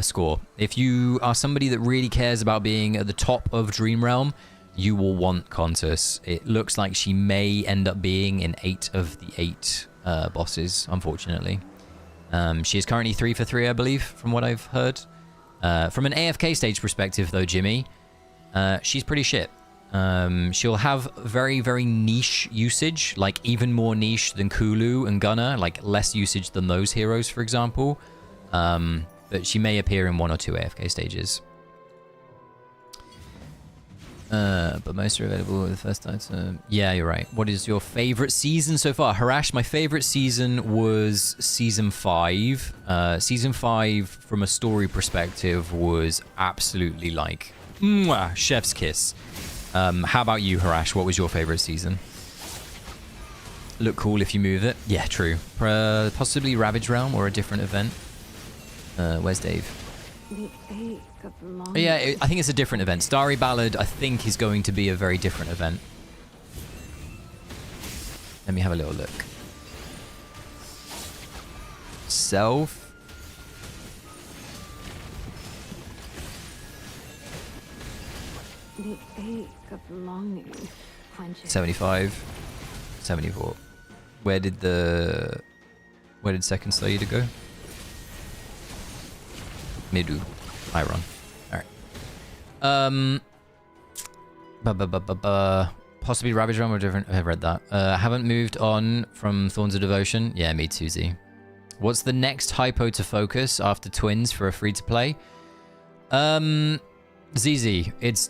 score. If you are somebody that really cares about being at the top of Dream Realm, you will want Contus. It looks like she may end up being in 8 of the 8 bosses, unfortunately. She is currently 3 for 3, I believe, from what I've heard. From an AFK stage perspective, though, Jimmy, she's pretty shit. She'll have very, very niche usage, like even more niche than Kulu and Gunner, like less usage than those heroes, for example. But she may appear in 1 or 2 AFK stages. But most are available with the first item. Yeah, you're right. What is your favorite season so far? Harash, my favorite season was Season 5. Season 5, from a story perspective, was absolutely like, mwah, chef's kiss. How about you, Harash? What was your favorite season? Look cool if you move it. Yeah, true. Possibly Ravage Realm or a different event. Where's Dave? The ache of longing. Oh, yeah, I think it's a different event. Starry Ballad, I think, is going to be a very different event. Let me have a little look. Self. The ache of longing. Quenches. 75. 74. Where did second Saida go? Midu. Iron. Alright. Possibly Ravage Realm or different. I've read that. Haven't moved on from Thorns of Devotion. Yeah, me too, Z. What's the next hypo to focus after Twins for a free-to-play? ZZ, it's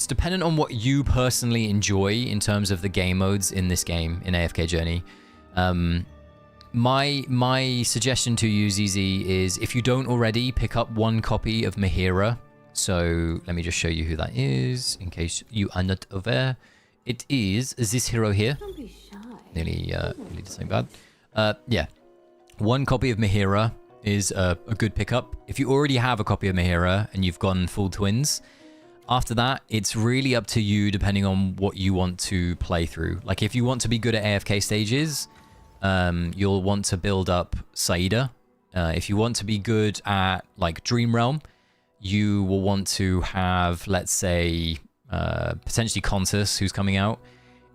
dependent on what you personally enjoy in terms of the game modes in this game, in AFK Journey. My suggestion to you, ZZ, is if you don't already, pick up one copy of Mahira. So let me just show you who that is, in case you are not aware. It is this hero here. Don't be shy. Nearly did something bad. Yeah. One copy of Mahira is a good pickup. If you already have a copy of Mahira and you've gone full Twins, after that, it's really up to you depending on what you want to play through. Like, if you want to be good at AFK stages, you'll want to build up Saida. If you want to be good at, like, Dream Realm, you will want to have, let's say, potentially Contus, who's coming out.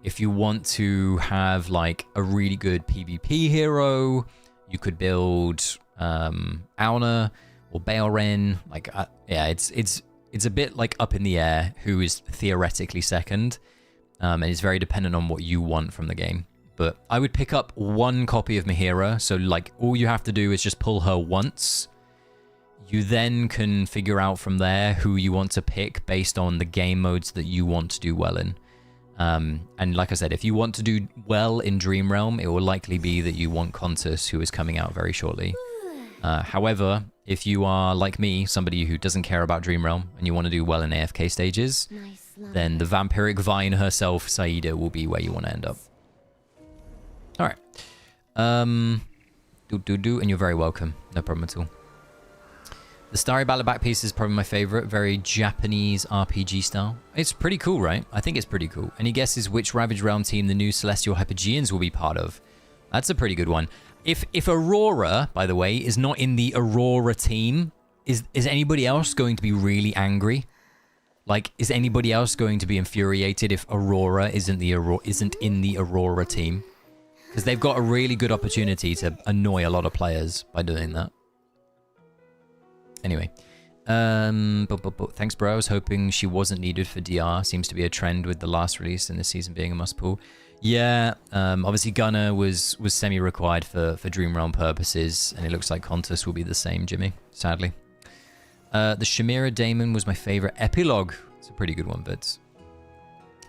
If you want to have, like, a really good PvP hero, you could build Auna or Baelren. Like, yeah, it's a bit, like, up in the air who is theoretically second. And it's very dependent on what you want from the game. But I would pick up one copy of Mahira. So, like, all you have to do is just pull her once. You then can figure out from there who you want to pick based on the game modes that you want to do well in. And like I said, if you want to do well in Dream Realm, it will likely be that you want Contus, who is coming out very shortly. However, if you are, like me, somebody who doesn't care about Dream Realm, and you want to do well in AFK stages, then the Vampiric Vine herself, Saida, will be where you want to end up. Alright. And you're very welcome. No problem at all. The Starry Ballad back piece is probably my favorite. Very Japanese RPG style. It's pretty cool, right? I think it's pretty cool. Any guesses which Ravage Realm team the new Celestial Hypogeans will be part of? That's a pretty good one. If Aurora, by the way, is not in the Aurora team, is anybody else going to be really angry? Like, is anybody else going to be infuriated if Aurora isn't in the Aurora team? Because they've got a really good opportunity to annoy a lot of players by doing that. Anyway, thanks, bro. I was hoping she wasn't needed for DR. Seems to be a trend with the last release and this season being a must pull. Yeah, obviously Gunner was semi-required for Dream Realm purposes, and it looks like Contus will be the same, Jimmy, sadly. The Shamira Daemon was my favorite epilogue. It's a pretty good one, but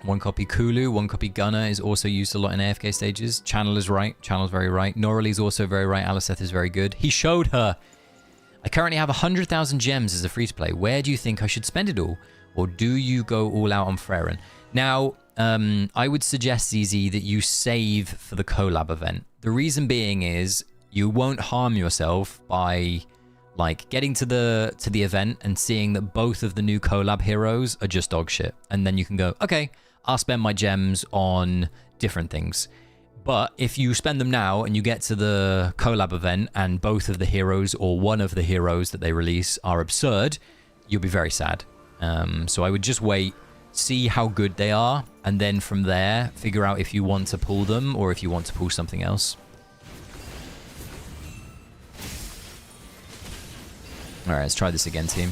one copy Kulu, one copy Gunner is also used a lot in AFK stages. Channel is right. Channel's very right. Norali's also very right. Aliceth is very good. He showed her. I currently have 100,000 gems as a free-to-play. Where do you think I should spend it all? Or do you go all out on Freren? Now, I would suggest, ZZ, that you save for the collab event. The reason being is you won't harm yourself by, like, getting to the event and seeing that both of the new collab heroes are just dog shit. And then you can go, okay, I'll spend my gems on different things. But if you spend them now and you get to the collab event and both of the heroes or one of the heroes that they release are absurd, you'll be very sad. So I would just wait, see how good they are, and then from there, figure out if you want to pull them or if you want to pull something else. Alright, let's try this again, team.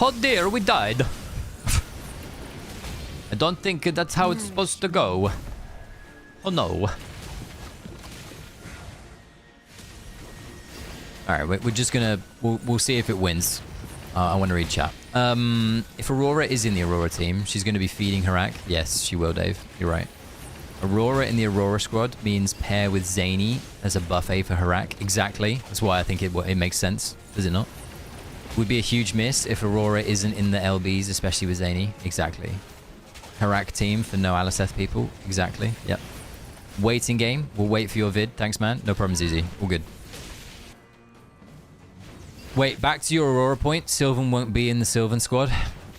Oh dear, we died. I don't think that's how it's supposed to go. Oh no. Alright, we're just gonna... We'll see if it wins. I want to read chat. If Aurora is in the Aurora team, she's going to be feeding Harak. Yes, she will, Dave. You're right. Aurora in the Aurora squad means pair with Zany as a buffet for Harak. Exactly. That's why I think it makes sense. Does it not? Would be a huge miss if Aurora isn't in the LBs, especially with Zany. Exactly. Harak team for no Aliseth people. Exactly. Yep. Waiting game. We'll wait for your vid. Thanks, man. No problems, easy. All good. Wait, back to your Aurora point. Sylvan won't be in the Sylvan squad.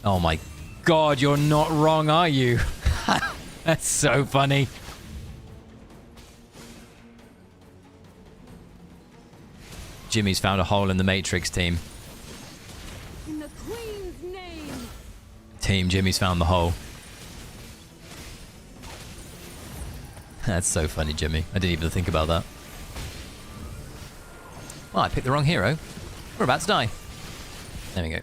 Oh my god, you're not wrong, are you? That's so funny. Jimmy's found a hole in the Matrix team. In the Queen's name. Team Jimmy's found the hole. That's so funny, Jimmy. I didn't even think about that. Well, I picked the wrong hero. We're about to die. There we go.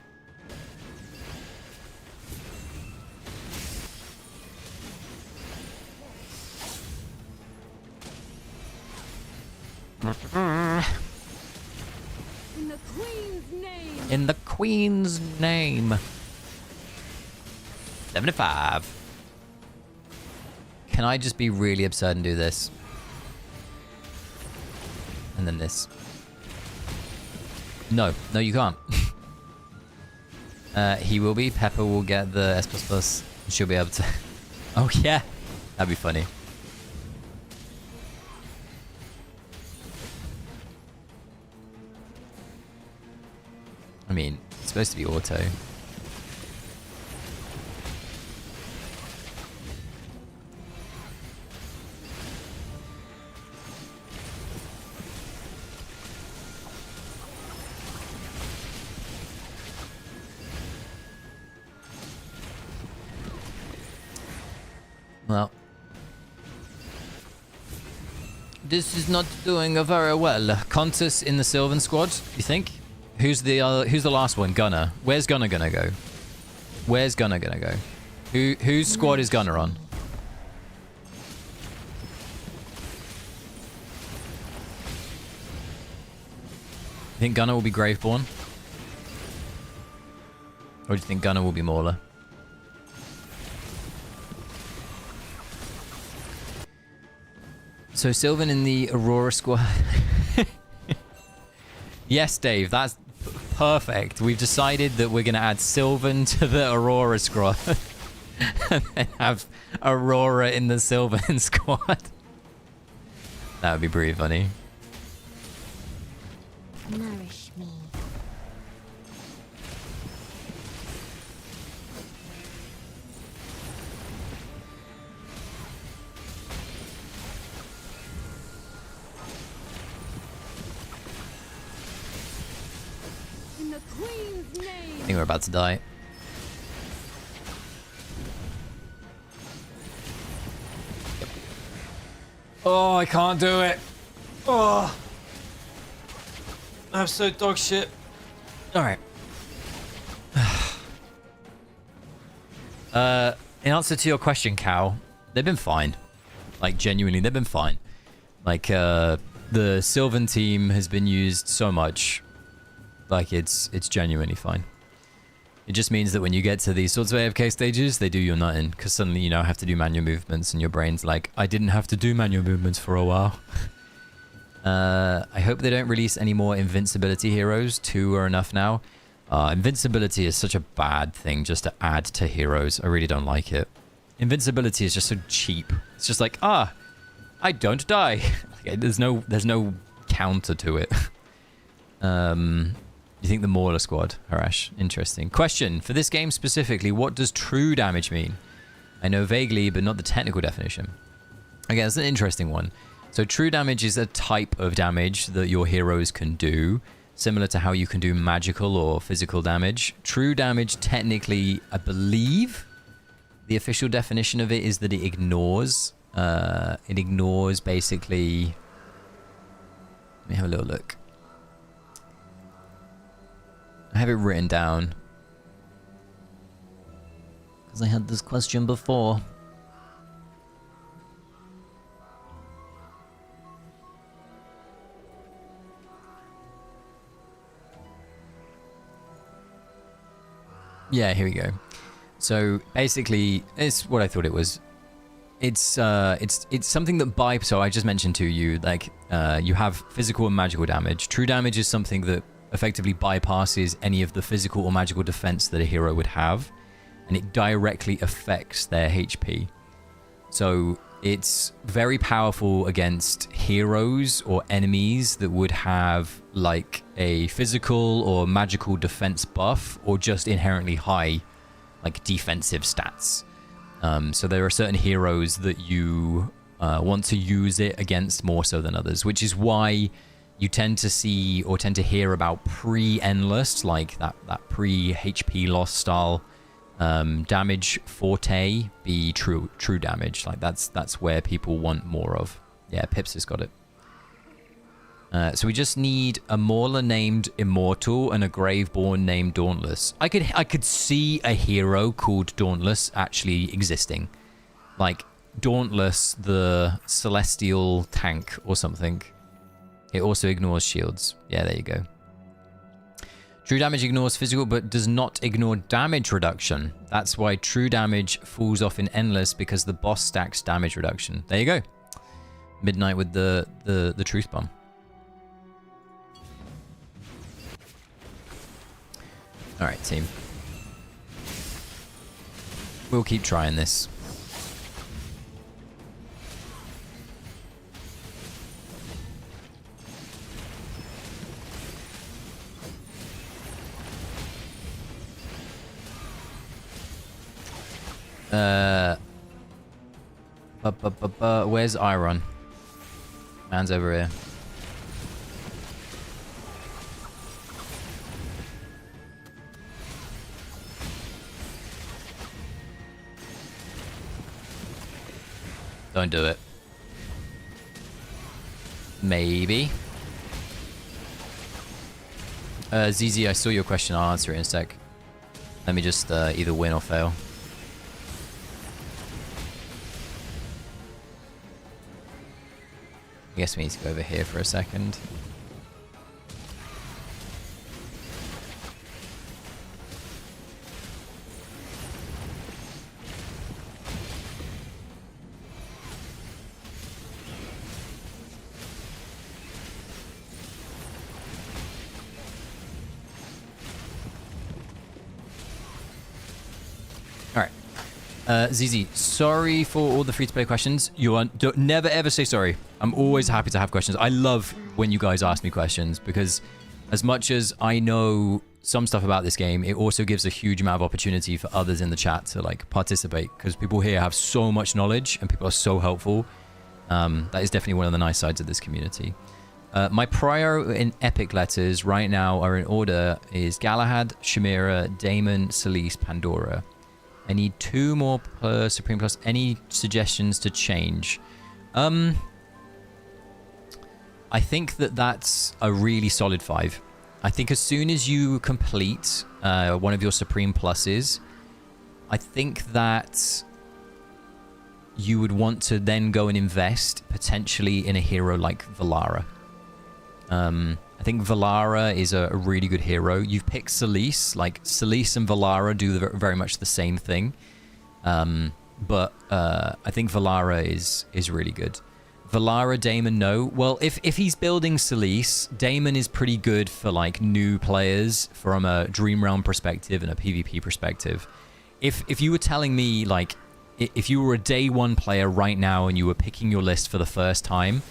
In the Queen's name. In the Queen's name. 75. Can I just be really absurd and do this? And then this. No, no, you can't. He will be. Pepper will get the S++. And she'll be able to. Oh, yeah. That'd be funny. I mean, it's supposed to be auto. Well, this is not doing very well. Contus in the Sylvan squad, you think? Who's the last one? Gunner. Where's Gunner gonna go? Where's Gunner gonna go? Whose squad is Gunner on? You think Gunner will be Graveborn? Or do you think Gunner will be Mauler? So Sylvan in the Aurora squad. Yes, Dave, that's perfect. We've decided that we're going to add Sylvan to the Aurora squad. And then have Aurora in the Sylvan squad. That would be pretty funny. Nourish me. In the Queen's name. I think we're about to die. Oh, I can't do it. Oh. I'm so dog shit. Alright. In answer to your question, Cal, they've been fine. Like, genuinely, they've been fine. Like, the Sylvan team has been used so much. Like, it's genuinely fine. It just means that when you get to these sorts of AFK stages, they do your nut in. Because suddenly, you know, have to do manual movements, and your brain's like, I didn't have to do manual movements for a while. I hope they don't release any more invincibility heroes. 2 are enough now. Invincibility is such a bad thing just to add to heroes. I really don't like it. Invincibility is just so cheap. It's just like, I don't die. There's no counter to it. You think the Mauler squad, Harash? Interesting. Question, for this game specifically, what does true damage mean? I know vaguely, but not the technical definition. Okay, that's an interesting one. So true damage is a type of damage that your heroes can do, similar to how you can do magical or physical damage. True damage, technically, I believe, the official definition of it is that it ignores basically... Let me have a little look. I have it written down. Because I had this question before. Yeah, here we go. So basically, it's what I thought it was. It's something that so I just mentioned to you, like, you have physical and magical damage. True damage is something that effectively bypasses any of the physical or magical defense that a hero would have, and it directly affects their HP. So it's very powerful against heroes or enemies that would have like a physical or magical defense buff, or just inherently high like defensive stats. So there are certain heroes that you want to use it against more so than others, which is why you tend to see or tend to hear about pre-endless, like that pre-HP loss style damage forte be true damage. Like that's where people want more of. Yeah, Pips has got it. So we just need a Mauler named Immortal and a Graveborn named Dauntless. I could see a hero called Dauntless actually existing. Like Dauntless, the Celestial tank or something. It also ignores shields. Yeah, there you go. True damage ignores physical but does not ignore damage reduction. That's why true damage falls off in Endless, because the boss stacks damage reduction. There you go. Midnight with the truth bomb. Alright, team. We'll keep trying this. Where's Iron? Man's over here. Don't do it. Maybe. ZZ, I saw your question. I'll answer it in a sec. Let me just either win or fail. I guess we need to go over here for a second. ZZ, sorry for all the free-to-play questions. Don't never ever say sorry. I'm always happy to have questions. I love when you guys ask me questions, because as much as I know some stuff about this game, it also gives a huge amount of opportunity for others in the chat to like participate, because people here have so much knowledge and people are so helpful. That is definitely one of the nice sides of this community. My prior in epic letters right now are in order is Galahad, Chimera, Daemon, Celise, Pandora. I need 2 more per Supreme Plus. Any suggestions to change? I think that's a really solid 5. I think as soon as you complete one of your Supreme Pluses, I think that you would want to then go and invest potentially in a hero like Valara. I think Valara is a really good hero. You've picked Celise. Like, Celise and Valara do very much the same thing. But I think Valara is really good. Valara, Daemon, no. Well, if he's building Celise, Daemon is pretty good for, like, new players from a Dream Realm perspective and a PvP perspective. If you were telling me, like, if you were a day 1 player right now and you were picking your list for the first time,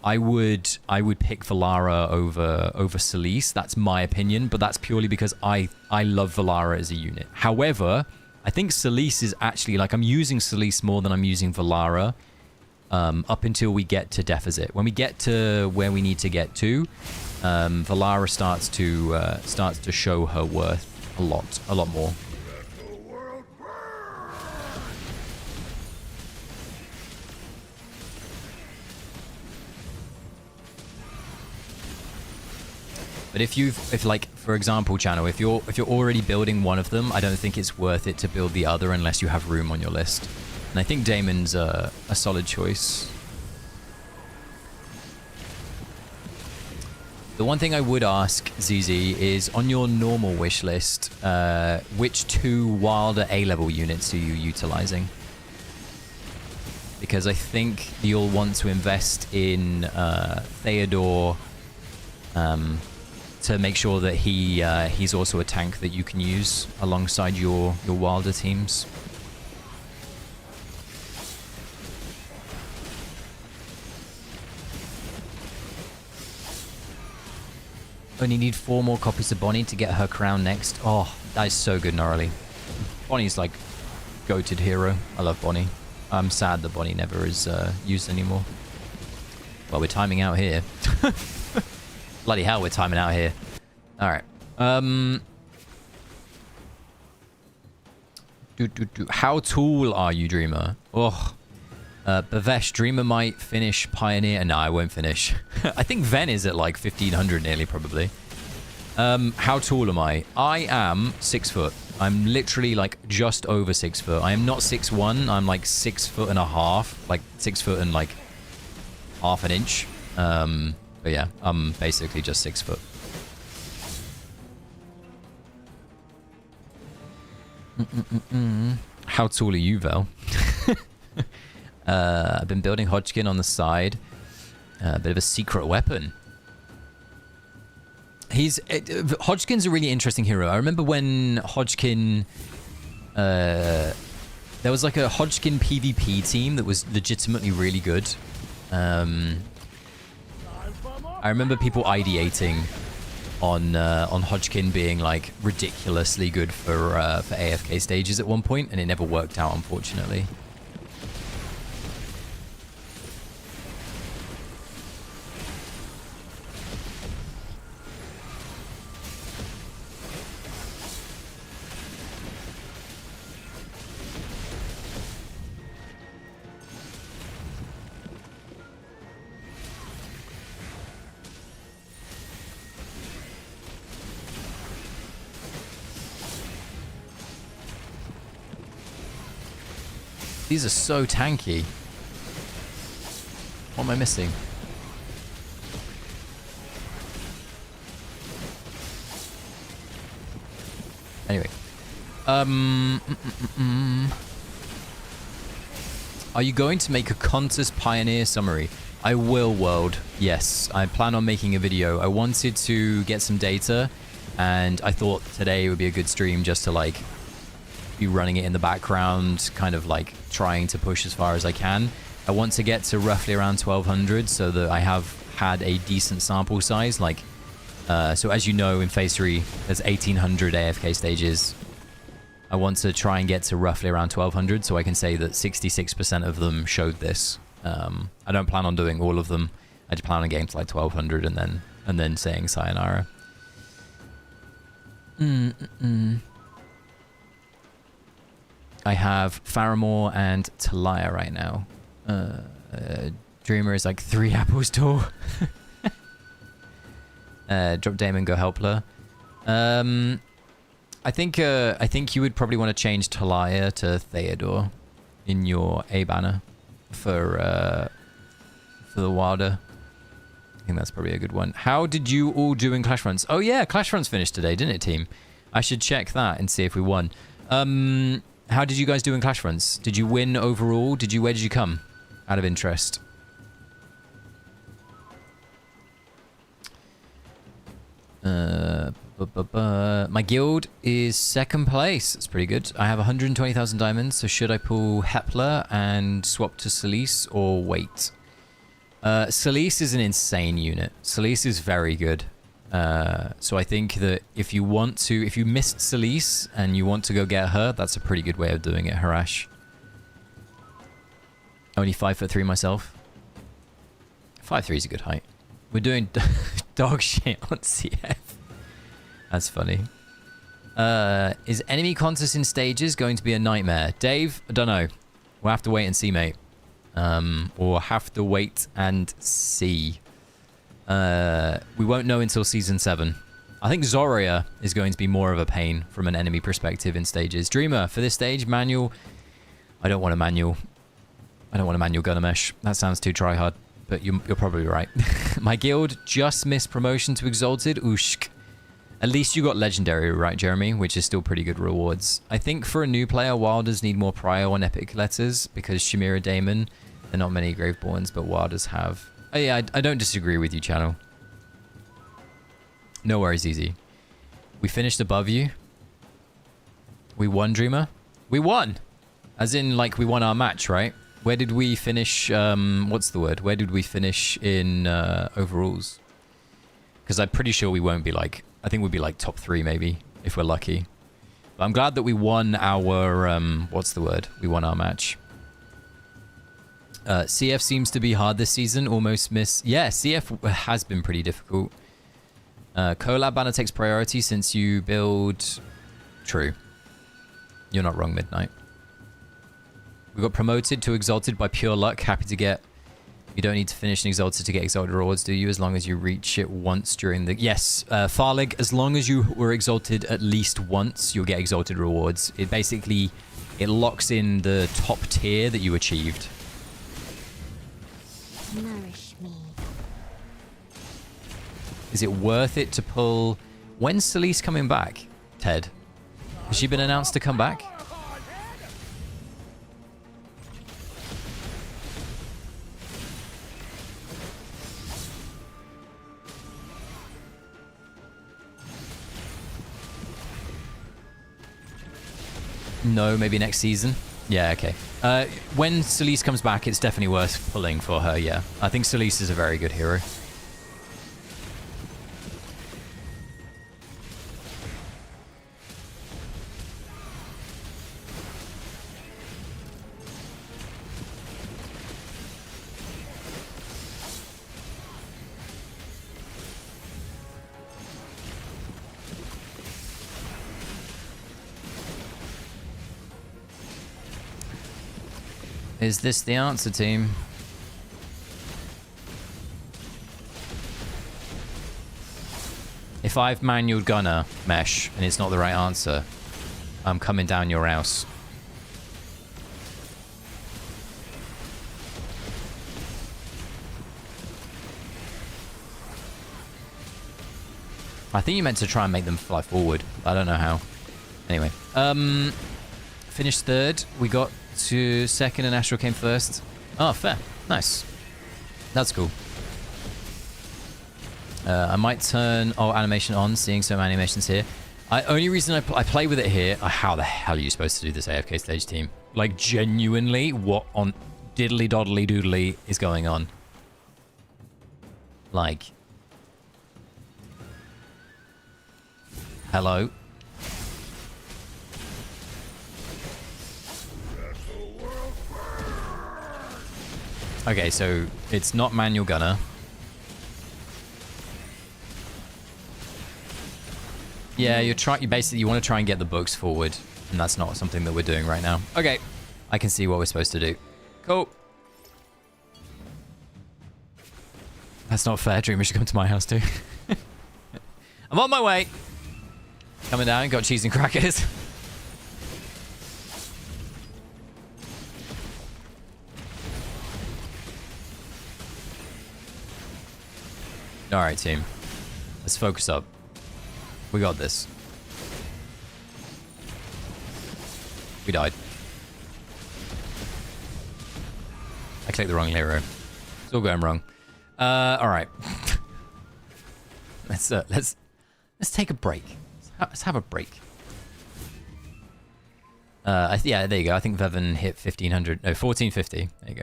I would pick Valara over Celise. That's my opinion, but that's purely because I love Valara as a unit. However, I think Celise is actually, like, I'm using Celise more than I'm using Valara up until we get to Deficit. When we get to where we need to get to, Valara starts to show her worth a lot more. But if like, for example, Channel, if you're already building one of them, I don't think it's worth it to build the other unless you have room on your list. And I think Daemon's a solid choice. The one thing I would ask, ZZ, is on your normal wish list, which 2 wilder A-level units are you utilizing? Because I think you'll want to invest in Theodore to make sure that he's also a tank that you can use alongside your wilder teams. Only need 4 more copies of Bonnie to get her crown next. Oh, that is so good, Gnarly. Bonnie's like goated hero. I love Bonnie. I'm sad that Bonnie never is used anymore. Well, we're timing out here. Bloody hell, we're timing out here. All right. How tall are you, Dreamer? Oh. Bavesh, Dreamer might finish Pioneer. No, I won't finish. I think Ven is at like 1500 nearly, probably. How tall am I? I am 6 foot. I'm literally like just over 6 foot. I am not 6'1". I'm like 6 foot and a half. Like 6 foot and like half an inch. But yeah, I'm basically just 6 foot. How tall are you, Vel? I've been building Hodgkin on the side. A bit of a secret weapon. Hodgkin's a really interesting hero. I remember when Hodgkin... there was like a Hodgkin PvP team that was legitimately really good. I remember people ideating on Hodgkin being like ridiculously good for AFK stages at one point, and it never worked out, unfortunately. These are so tanky. What am I missing? Anyway. Are you going to make a Contus Pioneer summary? I will, World. Yes, I plan on making a video. I wanted to get some data, and I thought today would be a good stream just to like be running it in the background, kind of like trying to push as far as I can. I want to get to roughly around 1200 so that I have had a decent sample size. Like, so as you know, in Phase 3, there's 1800 AFK stages. I want to try and get to roughly around 1200 so I can say that 66% of them showed this. I don't plan on doing all of them. I just plan on getting to like 1200 and then saying sayonara. I have Faramore and Talia right now. Dreamer is like 3 apples tall. Drop Damon, go Helpler. I think you would probably want to change Talia to Theodore in your A banner for the Wilder. I think that's probably a good one. How did you all do in Clash Runs? Oh yeah, Clash Runs finished today, didn't it, team? I should check that and see if we won. How did you guys do in Clash Runs? Did you win overall? Where did you come? Out of interest. My guild is 2nd place. That's pretty good. I have 120,000 diamonds, so should I pull Hepler and swap to Celise or wait? Celise is an insane unit. Celise is very good. So I think that if you missed Celise and you want to go get her, that's a pretty good way of doing it, Harash. Only 5'3" myself. 5'3" is a good height. We're doing dog shit on CF. That's funny. Is enemy contest in stages going to be a nightmare? Dave, I don't know. We'll have to wait and see, mate. Or have to wait and see. We won't know until Season 7. I think Zoria is going to be more of a pain from an enemy perspective in stages. Dreamer, for this stage, manual. I don't want a manual. I don't want a manual gunner mesh. That sounds too try-hard. but you're probably right. My guild just missed promotion to Exalted. Ooshk. At least you got Legendary, right, Jeremy? Which is still pretty good rewards. I think for a new player, Wilders need more Prio and Epic letters because Shamira Damon, there are not many Graveborns, but Wilders have. Oh yeah, I don't disagree with you, channel. No worries, Easy. We finished above you. We won, Dreamer. We won! As in, like, we won our match, right? Where did we finish, what's the word? Where did we finish in overalls? Because I'm pretty sure we won't be like, I think we'll be like top 3 maybe, if we're lucky. But I'm glad that we won our, what's the word? We won our match. CF seems to be hard this season, almost miss. Yeah, CF has been pretty difficult. Collab banner takes priority since you build... True. You're not wrong, Midnight. We got promoted to Exalted by pure luck. Happy to get... You don't need to finish an Exalted to get Exalted rewards, do you? As long as you reach it once during the... Yes, Farlig, as long as you were Exalted at least once, you'll get Exalted rewards. It basically... It locks in the top tier that you achieved. Nourish me. Is it worth it to pull... When's Celeste coming back, Ted? Has she been announced to come back? No, maybe next season. Yeah, okay. When Celeste comes back, it's definitely worth pulling for her, yeah. I think Celeste is a very good hero. Is this the answer, team? If I've manual gunner mesh and it's not the right answer, I'm coming down your house. I think you meant to try and make them fly forward. I don't know how. Anyway, finished third. We got to second and Astral came first. Oh, fair. Nice. That's cool. I might turn animation on, seeing some animations here. Only reason I play with it here... how the hell are you supposed to do this AFK stage team? Like, genuinely, what on diddly doddly doodly is going on? Like... Hello? Okay, so it's not manual gunner. Yeah, you basically you want to try and get the books forward, and that's not something that we're doing right now. Okay, I can see what we're supposed to do. Cool. That's not fair. Dreamer should come to my house too. I'm on my way. Coming down, got cheese and crackers. Alright, team. Let's focus up. We got this. We died. I clicked the wrong hero. It's all going wrong. Alright. Let's take a break. Let's have a break. Yeah, there you go. I think Vevan hit 1500. No, 1450. There you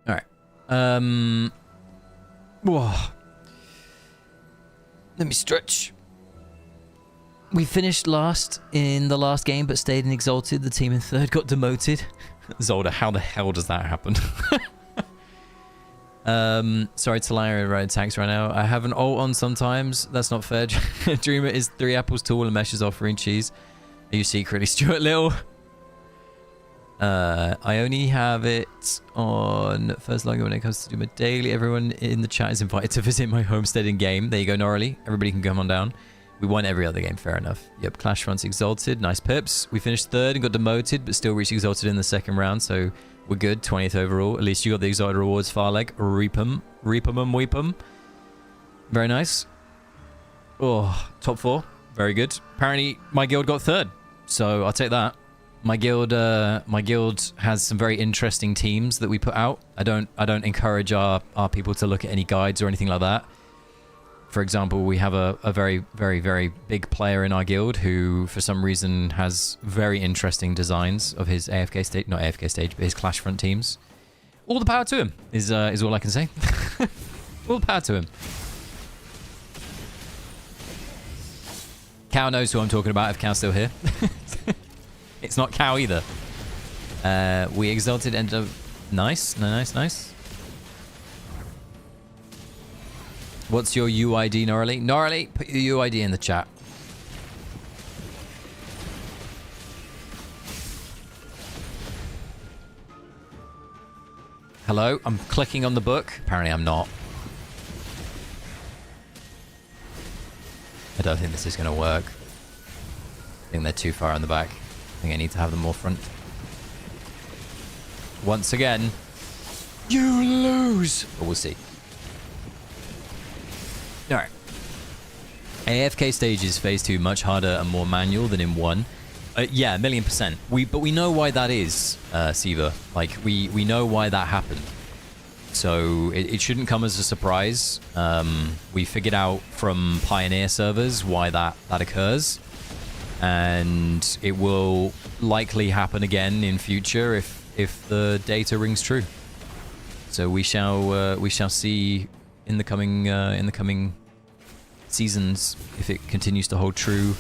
go. Alright. Whoa. Let me stretch. We finished last in the last game, but stayed in Exalted. The team in third got demoted. Zolda, how the hell does that happen? Sorry to lie around tanks right now. I have an ult on sometimes. That's not fair. Dreamer is 3 apples tall and meshes offering cheese. Are you secretly Stuart Little? I only have it on first logo when it comes to do my daily. Everyone in the chat is invited to visit my homestead in game. There you go, Norley. Everybody can come on down. We won every other game, fair enough. Yep, Clash Fronts Exalted. Nice pips. We finished third and got demoted, but still reached Exalted in the second round, so We're good. 20th overall. At least you got the exotic rewards, Farleg. Reap 'em. Reap 'em and weep 'em. Very nice. Oh, top 4. Very good. Apparently, my guild got 3rd. So I'll take that. My guild has some very interesting teams that we put out. I don't encourage our people to look at any guides or anything like that. For example, we have a very, very, very big player in our guild who, for some reason, has very interesting designs of his AFK stage, not AFK stage, but his Clash Front teams. All the power to him is all I can say. All the power to him. Cow knows who I'm talking about if Cow's still here. It's not Cow either. We exalted end up... Nice, nice. What's your UID, Norley? Norley, put your UID in the chat. Hello, I'm clicking on the book. Apparently I'm not. I don't think this is going to work. I think they're too far on the back. I think I need to have them more front. Once again, you lose. But we'll see. Alright. AFK Stages Phase 2 much harder and more manual than in 1. Yeah, 1,000,000%. But we know why that is, Siva. Like, we know why that happened. So it shouldn't come as a surprise. We figured out from Pioneer servers why that occurs. And it will likely happen again in future if the data rings true. So we shall see in the coming seasons if it continues to hold true,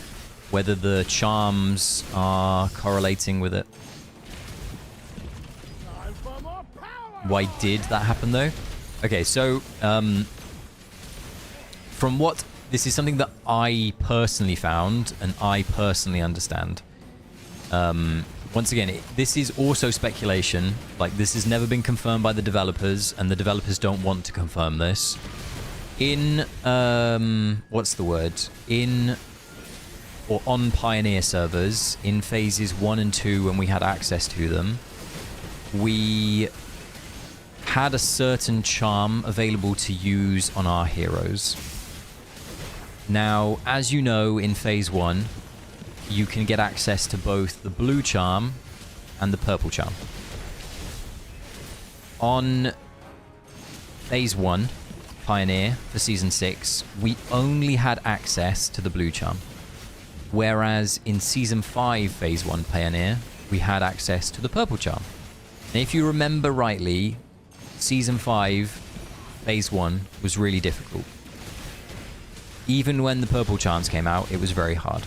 whether the charms are correlating with it. Why did that happen though? Okay, so from what this is something that I personally found and I personally understand. Once again, this is also speculation. Like, this has never been confirmed by the developers, and the developers don't want to confirm this. In, what's the word? In, or on Pioneer servers, in phases 1 and 2, when we had access to them, we had a certain charm available to use on our heroes. Now, as you know, in phase 1, you can get access to both the blue charm and the purple charm. On phase 1, Pioneer, for season 6, we only had access to the blue charm. Whereas in season 5, phase 1 Pioneer, we had access to the purple charm. And if you remember rightly, season 5, phase 1 was really difficult. Even when the purple charms came out, it was very hard.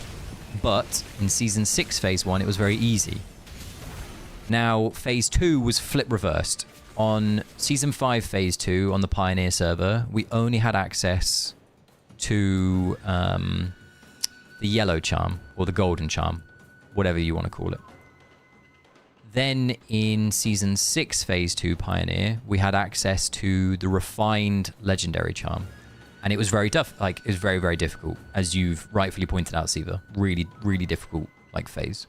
But in season 6 phase 1, it was very easy. Now, phase 2 was flip reversed. On season 5 phase 2 on the Pioneer server, we only had access to the yellow charm or the golden charm, whatever you want to call it. Then in season 6 phase 2 Pioneer, we had access to the refined legendary charm. And it was very tough. Like, it was very, very difficult, as you've rightfully pointed out, Siva. Really, really difficult, like, phase.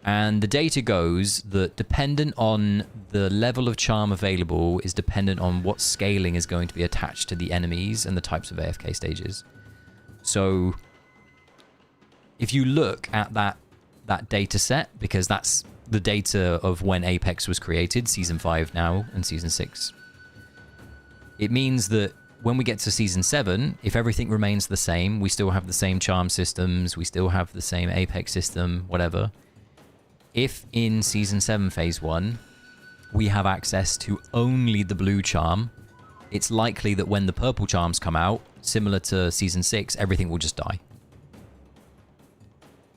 And the data goes that dependent on the level of charm available is dependent on what scaling is going to be attached to the enemies and the types of AFK stages. So if you look at that data set, because that's the data of when Apex was created, season 5 now and season 6, it means that when we get to season 7, if everything remains the same, we still have the same charm systems, we still have the same Apex system, whatever. If in season 7 phase 1, we have access to only the blue charm, it's likely that when the purple charms come out, similar to season 6, everything will just die.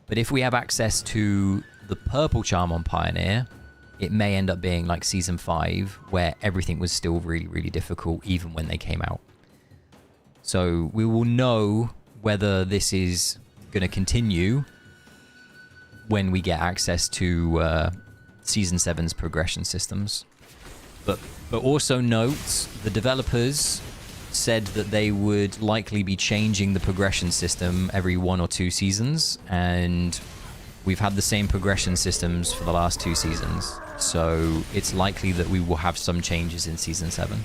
But if we have access to the purple charm on Pioneer, it may end up being like season 5, where everything was still really, really difficult, even when they came out. So we will know whether this is going to continue when we get access to season 7's progression systems. But also note, the developers said that they would likely be changing the progression system every 1 or 2 seasons, and we've had the same progression systems for the last 2 seasons. So it's likely that we will have some changes in Season 7.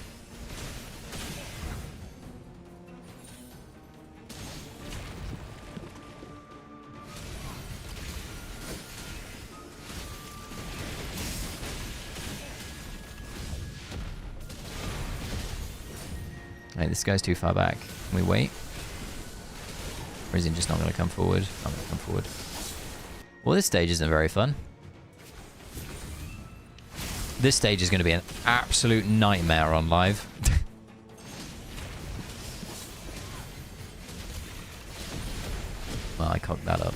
Hey, this guy's too far back. Can we wait? Or is he just not going to come forward? Not going to come forward. Well, this stage isn't very fun. This stage is going to be an absolute nightmare on live. Well, I cocked that up.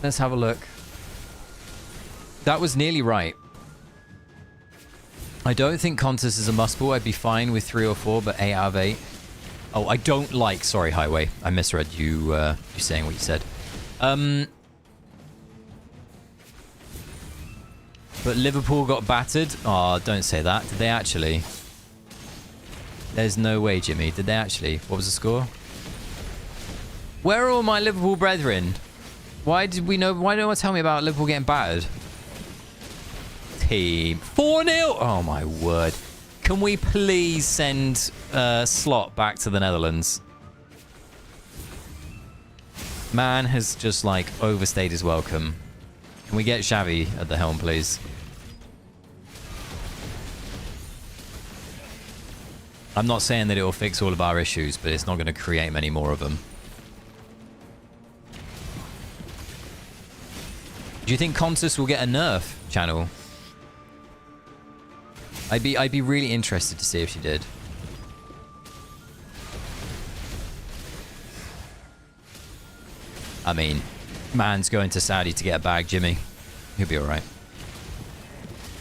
Let's have a look. That was nearly right. I don't think Contus is a must-pull. I'd be fine with 3 or 4, but 8 out of 8. Oh, I don't like... Sorry, Highway. I misread you, you saying what you said. But Liverpool got battered? Oh, don't say that. Did they actually? There's no way, Jimmy. Did they actually? What was the score? Where are all my Liverpool brethren? Why did we know? Why don't one tell me about Liverpool getting battered? Team 4-0. Oh my word! Can we please send Slot back to the Netherlands? Man has just like overstayed his welcome. Can we get Xavi at the helm, please? I'm not saying that it will fix all of our issues, but it's not going to create many more of them. Do you think Contus will get a nerf, channel? I'd be really interested to see if she did. I mean, man's going to Saudi to get a bag, Jimmy. He'll be alright.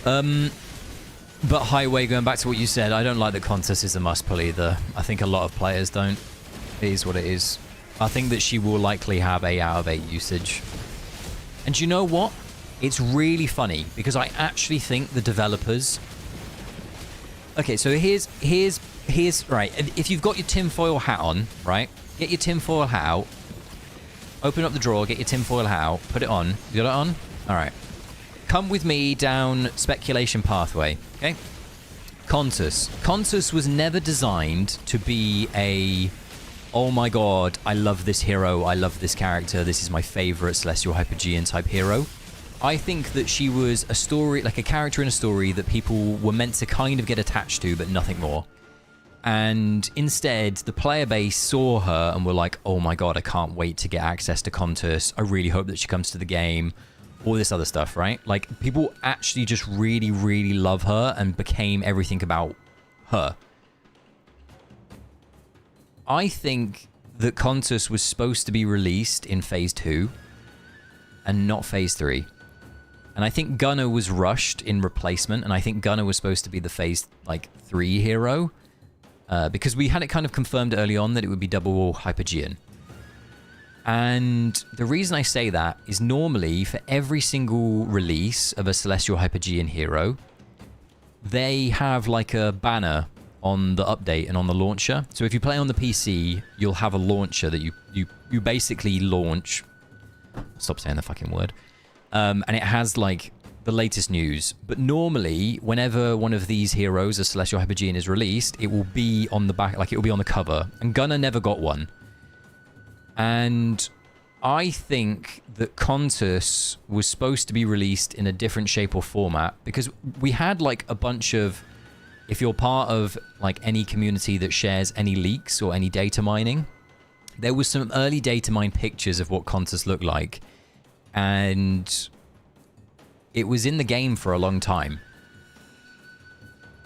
But Highway, going back to what you said, I don't like that Contus is a must-pull either. I think a lot of players don't. It is what it is. I think that she will likely have 8 out of 8 usage. And you know what? It's really funny because I actually think the developers... Okay, so here's right. If you've got your tinfoil hat on, right? Get your tinfoil hat out. Open up the drawer, get your tinfoil hat out, put it on. You got it on? All right. Come with me down speculation pathway, okay? Contus. Contus was never designed to be a... Oh my god, I love this hero, I love this character, this is my favorite Celestial Hypogean type hero. I think that she was a story, like a character in a story that people were meant to kind of get attached to, but nothing more. And instead, the player base saw her and were like, oh my god, I can't wait to get access to Contus. I really hope that she comes to the game. All this other stuff, right? Like, people actually just really, really love her and became everything about her. I think that Contus was supposed to be released in Phase 2 and not Phase 3. And I think Gunnar was rushed in replacement, and I think Gunnar was supposed to be the Phase 3 hero. Because we had it kind of confirmed early on that it would be double Hypogean. And the reason I say that is normally for every single release of a Celestial Hypogean hero, they have like a banner on the update and on the launcher. So if you play on the PC, you'll have a launcher that you basically launch. Stop saying the fucking word. And it has like the latest news. But normally, whenever one of these heroes, a Celestial Hypogean, is released, it will be on the back, like it will be on the cover. And Gunnar never got one. And I think that Contus was supposed to be released in a different shape or format because we had like a bunch of, if you're part of like any community that shares any leaks or any data mining, there was some early data mine pictures of what Contus looked like. And it was in the game for a long time.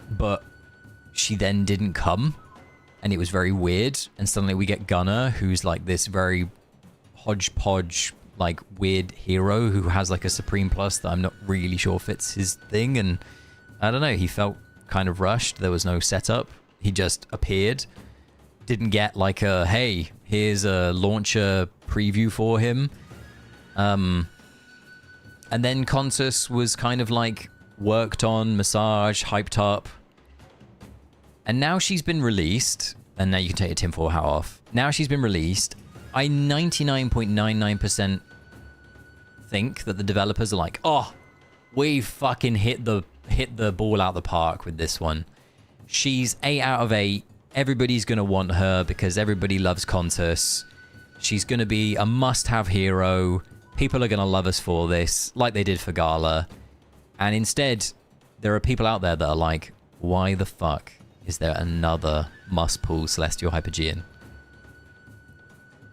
But she then didn't come. And it was very weird. And suddenly we get Gunnar, who's like this very hodgepodge, like weird hero who has like a Supreme Plus that I'm not really sure fits his thing. And I don't know, he felt kind of rushed. There was no setup. He just appeared. Didn't get like a, hey, here's a launcher preview for him. And then Contus was kind of like worked on, massaged, hyped up. And now she's been released. And now you can take your tinfoil hat off. Now she's been released. I 99.99% think that the developers are like, oh, we fucking hit the ball out the park with this one. She's 8 out of 8. Everybody's going to want her because everybody loves Contus. She's going to be a must-have hero. People are going to love us for this, like they did for Gala. And instead, there are people out there that are like, why the fuck is there another must-pull Celestial Hypogean?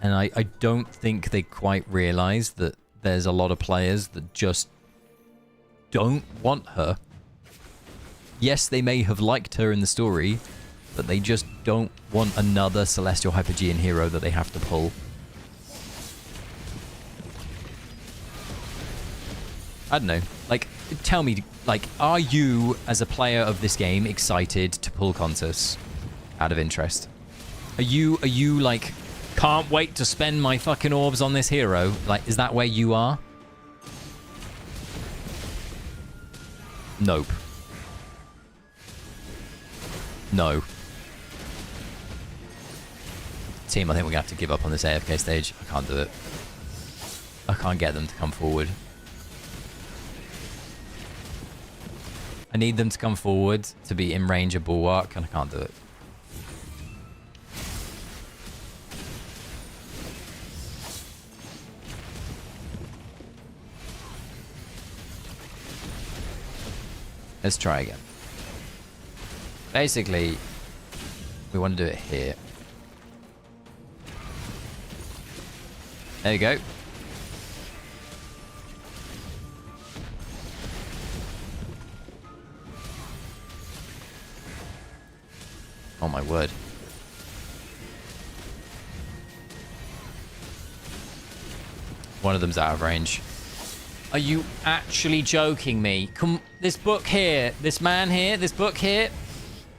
And I don't think they quite realize that there's a lot of players that just don't want her. Yes, they may have liked her in the story, but they just don't want another Celestial Hypogean hero that they have to pull. I don't know. Like, tell me, like, are you, as a player of this game, excited to pull Contus out of interest? Are you, like, can't wait to spend my fucking orbs on this hero? Like, is that where you are? Nope. No. Team, I think we're gonna have to give up on this AFK stage. I can't do it. I can't get them to come forward. I need them to come forward to be in range of Bulwark, and I can't do it. Let's try again. Basically, we want to do it here. There you go. Oh my word. One of them's out of range. Are you actually joking me? Come, this book here, this man here, this book here.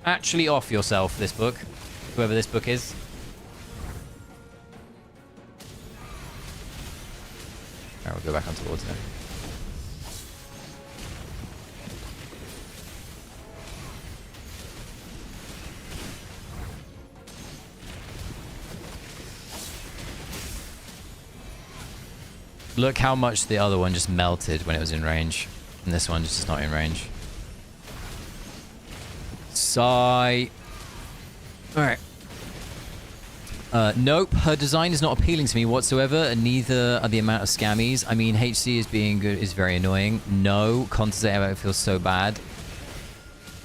Actually off yourself, this book. Whoever this book is. Alright, we'll go back on towards now. Look how much the other one just melted when it was in range. And this one just is not in range. Sigh. Alright. Nope, her design is not appealing to me whatsoever, and neither are the amount of scammies. I mean, HC is being good is very annoying. No, Contus feels so bad.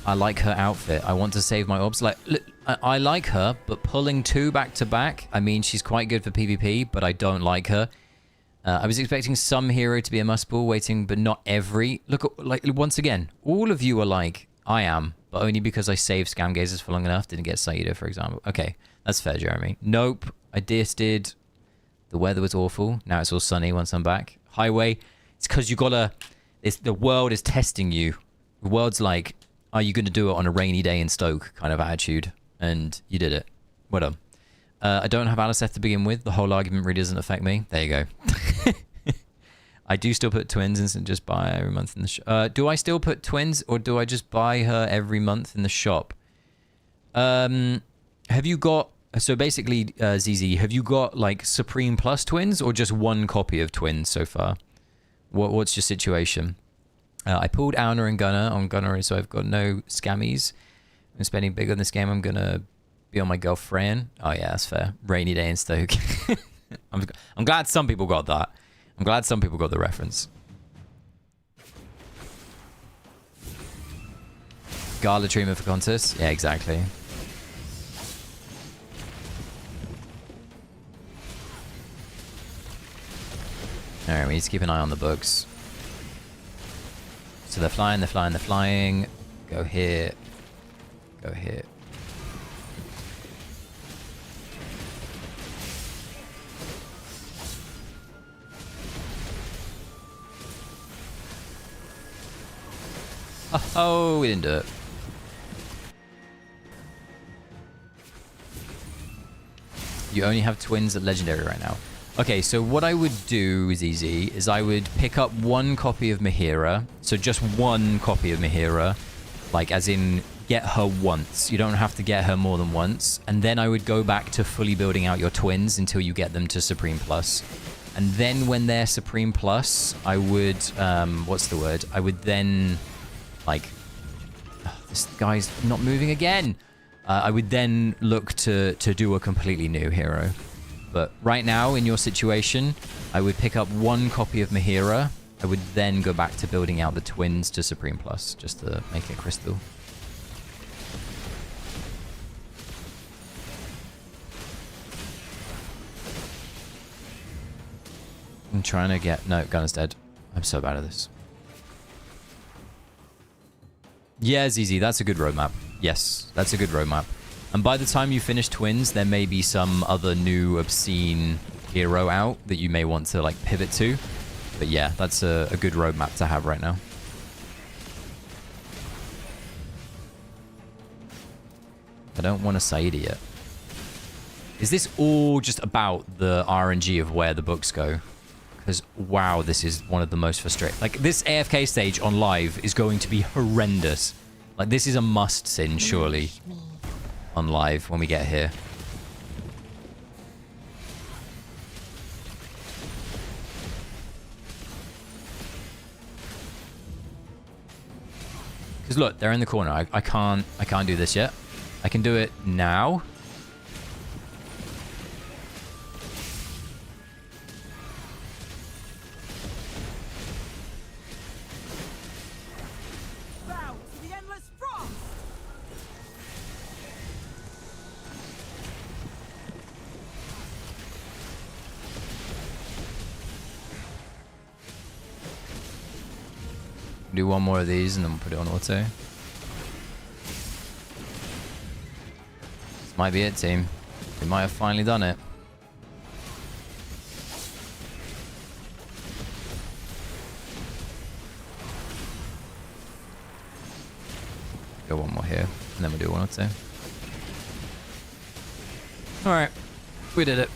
I like her outfit. I want to save my orbs. Like, look, I like her, but pulling 2 back to back, I mean, she's quite good for PvP, but I don't like her. I was expecting some hero to be a must-pull waiting, but not every. Look, like, once again, all of you are like, I am, but only because I saved Scam Gazers for long enough. Didn't get Saito, for example. Okay, that's fair, Jeremy. Nope, I did. The weather was awful. Now it's all sunny once I'm back. Highway, it's because you gotta, the world is testing you. The world's like, are you going to do it on a rainy day in Stoke kind of attitude? And you did it. Well done. I don't have Aliceth to begin with. The whole argument really doesn't affect me. There you go. I do still put twins and just buy her every month in the shop. Do I still put twins, or do I just buy her every month in the shop? Have you got... So basically, ZZ, have you got like Supreme Plus twins, or just one copy of twins so far? What's your situation? I pulled Auna and Gunner on Gunner, so I've got no scammies. I'm spending big on this game. I'm going to be on my girlfriend. Oh yeah, that's fair. Rainy day in Stoke. I'm glad some people got that. I'm glad some people got the reference. Gala treatment for Contus? Yeah, exactly. Alright, we need to keep an eye on the books. So they're flying, they're flying, they're flying. Go here. Go here. Oh, we didn't do it. You only have twins at Legendary right now. Okay, so what I would do is easy, is I would pick up 1 copy of Mihira. So just 1 copy of Mihira, like as in get her once. You don't have to get her more than once. And then I would go back to fully building out your twins until you get them to Supreme Plus. And then when they're Supreme Plus, I would, what's the word? I would then, like, oh, this guy's not moving again. I would then look to do a completely new hero. But right now, in your situation, I would pick up 1 copy of Mihira. I would then go back to building out the twins to Supreme Plus, just to make it crystal. I'm trying to get... No, Gunner's dead. I'm so bad at this. Yeah, ZZ, that's a good roadmap. Yes, that's a good roadmap. And by the time you finish twins, there may be some other new obscene hero out that you may want to like pivot to. But yeah, that's a good roadmap to have right now. I don't want to Saidi yet. Is this all just about the RNG of where the books go? Because, wow, this is one of the most frustrating. Like, this AFK stage on live is going to be horrendous. Like, this is a must-sin, surely, on live when we get here. Because, look, they're in the corner. I can't do this yet. I can do it now. Do 1 more of these and then we'll put it on auto. This might be it, team. We might have finally done it. Go 1 more here, and then we'll do 1 auto. Alright, we did it.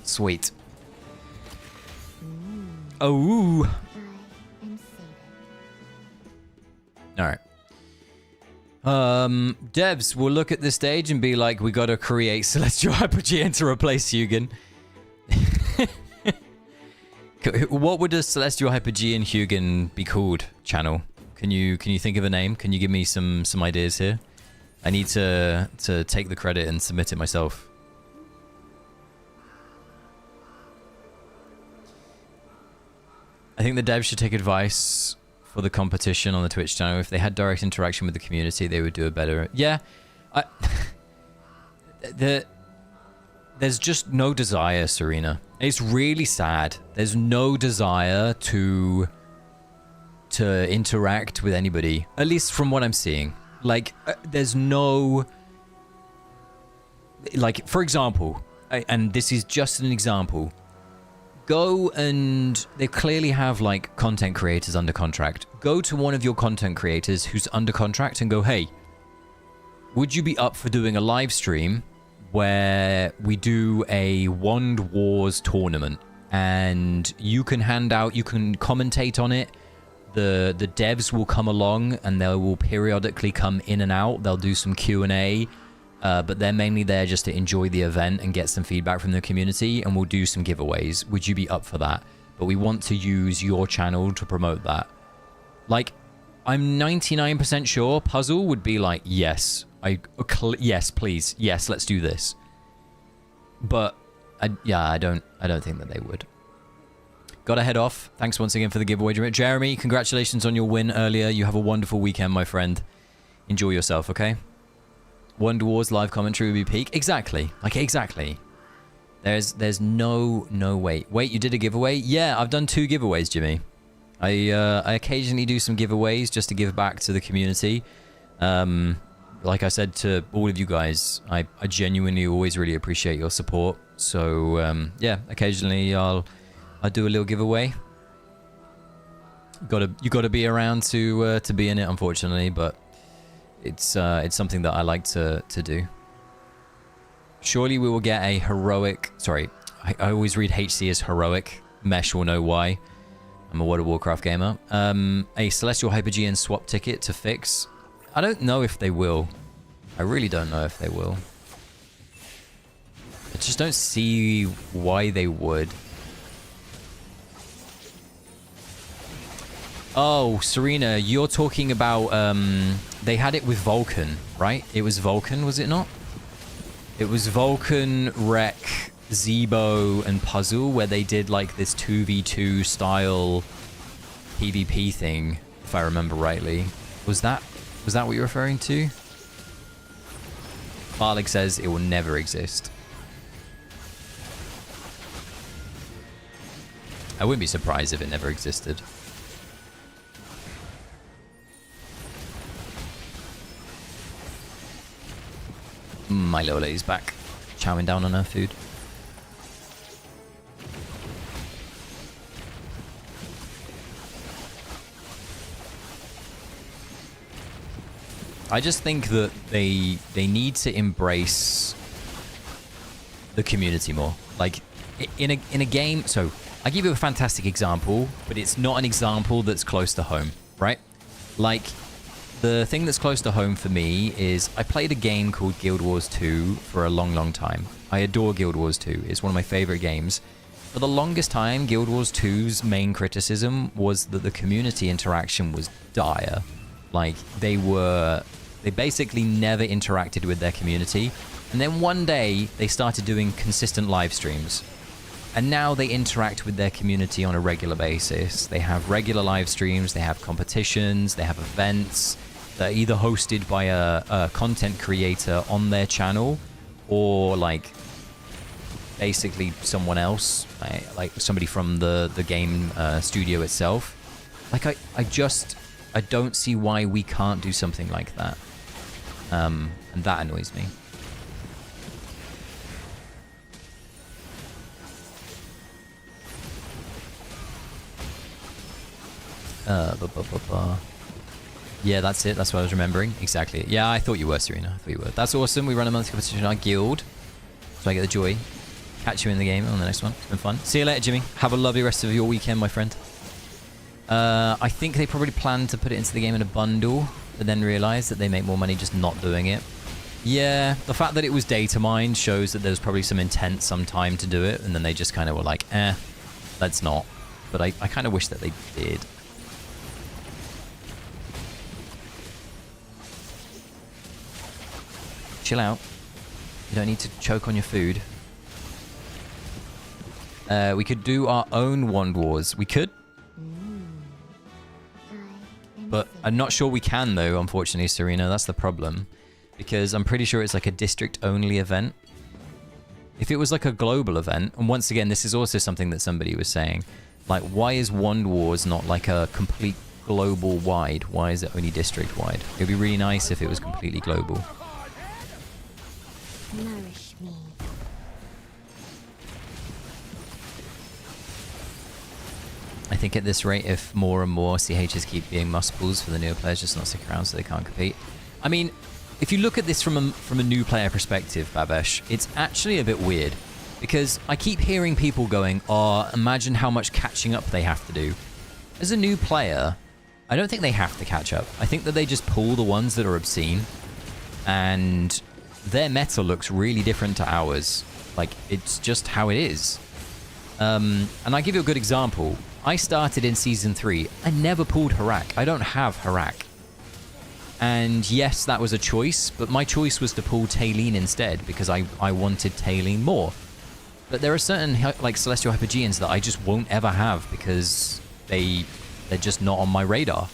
Sweet. Oh. Alright. Devs will look at this stage and be like, we gotta create Celestial Hypogean to replace Hugin. What would a Celestial Hypogean Hugin be called, channel? Can you think of a name? Can you give me some ideas here? I need to take the credit and submit it myself. I think the devs should take advice for the competition on the Twitch channel. If they had direct interaction with the community, they would do it better. Yeah, there's just no desire, Serena. It's really sad. There's no desire to interact with anybody, at least from what I'm seeing. Like, there's no... Like, for example, and this is just an example... Go and they clearly have like content creators under contract. Go to one of your content creators who's under contract and go, hey, would you be up for doing a live stream where we do a Wand Wars tournament and you can commentate on it. The devs will come along and they will periodically come in and out. They'll do some Q&A. But they're mainly there just to enjoy the event and get some feedback from the community, and we'll do some giveaways. Would you be up for that? But we want to use your channel to promote that. Like, I'm 99% sure Puzzle would be like, yes, yes, please, yes, let's do this. But yeah, I don't think that they would. Gotta head off. Thanks once again for the giveaway, Jeremy. Congratulations on your win earlier. You have a wonderful weekend, my friend. Enjoy yourself, okay? Wonder Wars live commentary would be peak. Exactly. Like, exactly. There's no way. Wait, you did a giveaway? Yeah, I've done 2 giveaways, Jimmy. I occasionally do some giveaways just to give back to the community. Like I said to all of you guys, I genuinely always really appreciate your support. So, yeah, occasionally I'll do a little giveaway. You gotta be around to be in it, unfortunately. But it's something that I like to do. Surely we will get a heroic. Sorry, I always read HC as heroic. Mesh will know why. I'm a World of Warcraft gamer. A Celestial Hypogean swap ticket to fix. I don't know if they will. I really don't know if they will. I just don't see why they would. Oh, Serena, you're talking about, they had it with Vulcan, right? It was Vulcan, was it not? It was Vulcan, Rek, Zebo, and Puzzle, where they did like this 2v2 style PvP thing, if I remember rightly. Was that what you're referring to? Barlik says it will never exist. I wouldn't be surprised if it never existed. My little lady's back, chowing down on her food. I just think that they need to embrace the community more. Like in a game, so I give you a fantastic example, but it's not an example that's close to home, right? Like the thing that's close to home for me is I played a game called Guild Wars 2 for a long, long time. I adore Guild Wars 2. It's one of my favorite games. For the longest time, Guild Wars 2's main criticism was that the community interaction was dire. Like they basically never interacted with their community. And then one day they started doing consistent live streams. And now they interact with their community on a regular basis. They have regular live streams, they have competitions, they have events that are either hosted by a content creator on their channel or like basically someone else, like somebody from the game studio itself. Like I don't see why we can't do something like that. And that annoys me. Yeah, that's it. That's what I was remembering. Exactly. Yeah, I thought you were, Serena. I thought you were. That's awesome. We run a monthly competition in our guild. So I get the joy. Catch you in the game on the next one. It's been fun. See you later, Jimmy. Have a lovely rest of your weekend, my friend. I think they probably planned to put it into the game in a bundle, but then realized that they make more money just not doing it. Yeah, the fact that it was data mined shows that there's probably some intent, some time to do it, and then they just kind of were like, let's not. But I kind of wish that they did. Chill out. You don't need to choke on your food. We could do our own Wand Wars. We could. But I'm not sure we can, though, unfortunately, Serena. That's the problem. Because I'm pretty sure it's like a district-only event. If it was like a global event, and once again, this is also something that somebody was saying, like, why is Wand Wars not like a complete global-wide? Why is it only district-wide? It would be really nice if it was completely global. Nourish me. I think at this rate, if more and more CHs keep being must-pulls for the newer players, just not stick around so they can't compete. I mean, if you look at this from a new player perspective, Babesh, it's actually a bit weird. Because I keep hearing people going, oh, imagine how much catching up they have to do. As a new player, I don't think they have to catch up. I think that they just pull the ones that are obscene. And their meta looks really different to ours. Like, it's just how it is. And I give you a good example. I started in Season 3. I never pulled Harak. I don't have Harak. And yes, that was a choice, but my choice was to pull Taylene instead because I wanted Taylene more. But there are certain like Celestial Hypogeans that I just won't ever have because they're just not on my radar.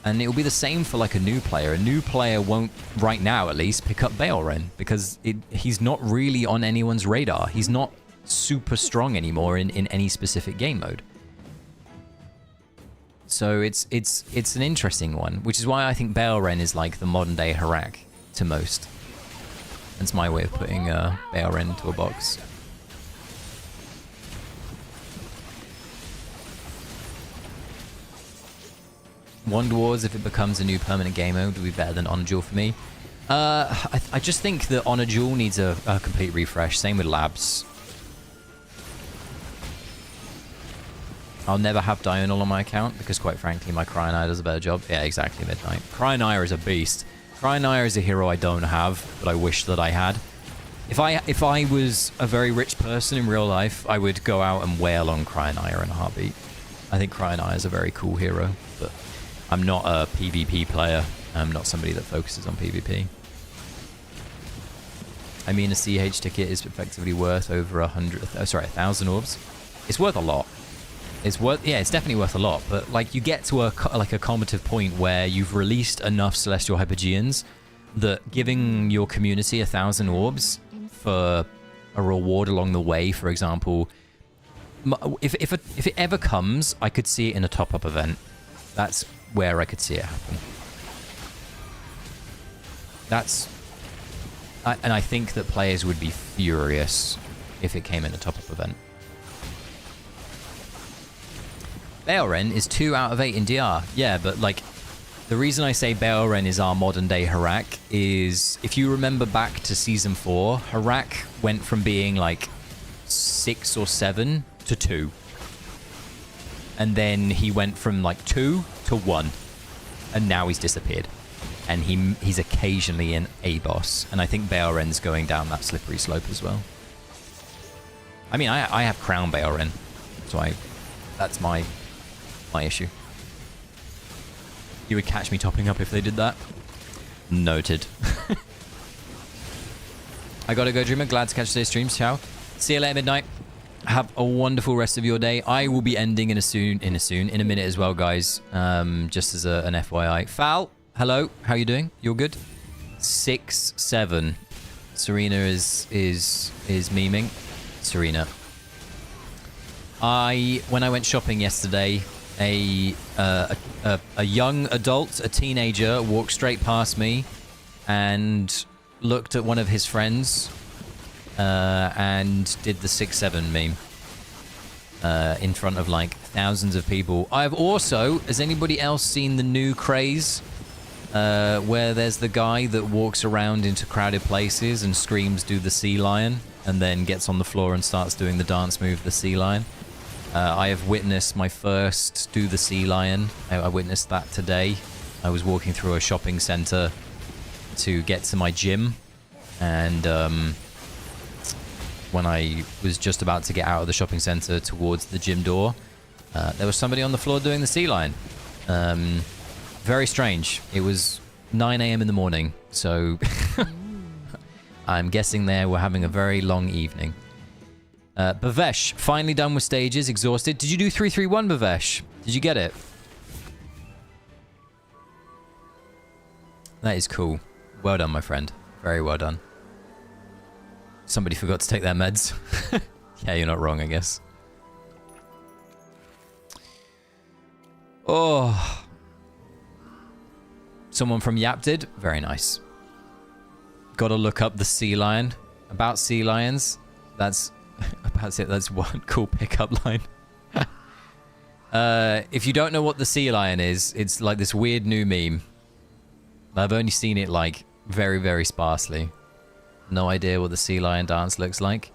And it will be the same for like a new player. A new player won't, right now at least, pick up Baelren because he's not really on anyone's radar. He's not super strong anymore in any specific game mode. So it's an interesting one, which is why I think Baelren is like the modern day Harak to most. That's my way of putting Baelren into a box. Wand Wars, if it becomes a new permanent game mode, would be better than Honor Duel for me. I just think that Honor Duel needs a complete refresh. Same with Labs. I'll never have Diurnal on my account because, quite frankly, my Cryonire does a better job. Yeah, exactly, Midnight. Cryonire is a beast. Cryonire is a hero I don't have, but I wish that I had. If I was a very rich person in real life, I would go out and wail on Cryonire in a heartbeat. I think Cryonire is a very cool hero, but I'm not a PvP player. I'm not somebody that focuses on PvP. I mean, a CH ticket is effectively worth over 1,000 orbs. It's worth a lot. It's definitely worth a lot, but like you get to a combative point where you've released enough Celestial Hypogeans that giving your community 1,000 orbs for a reward along the way, for example, if it ever comes, I could see it in a top-up event. That's where I could see it happen. And I think that players would be furious if it came in a top-up event. Baelren is 2 out of 8 in DR. Yeah, but like, the reason I say Baelren is our modern-day Harak is, if you remember back to Season 4, Harak went from being like 6 or 7 to 2. And then he went from like 2 to 1. And now he's disappeared. And he's occasionally in a boss. And I think Baelren's going down that slippery slope as well. I mean, I have Crown Baelren, so that's my issue. You would catch me topping up if they did that. Noted. I gotta go, Dreamer. Glad to catch today's streams. Ciao. See you later, Midnight. Have a wonderful rest of your day. I will be ending in a minute as well, guys. Just as an FYI. Fal, hello. How you doing? You're good? 6-7. Serena is memeing. Serena. When I went shopping yesterday, a young adult, a teenager, walked straight past me and looked at one of his friends and did the 6-7 meme in front of like thousands of people. I've also, has anybody else seen the new craze where there's the guy that walks around into crowded places and screams "do the sea lion" and then gets on the floor and starts doing the dance move, the sea lion? I have witnessed my first do the sea lion. I witnessed that today. I was walking through a shopping center to get to my gym, and when I was just about to get out of the shopping center towards the gym door, there was somebody on the floor doing the sea lion. Very strange. It was 9 a.m. in the morning, so I'm guessing they were having a very long evening. Bavesh, finally done with stages, exhausted. Did you do 331, Bavesh? Did you get it? That is cool. Well done, my friend. Very well done. Somebody forgot to take their meds. Yeah, you're not wrong, I guess. Oh. Someone from Yap did? Very nice. Gotta look up the sea lion. About sea lions, that's one cool pickup line. If you don't know what the sea lion is, it's like this weird new meme. I've only seen it like very, very sparsely. No idea what the sea lion dance looks like.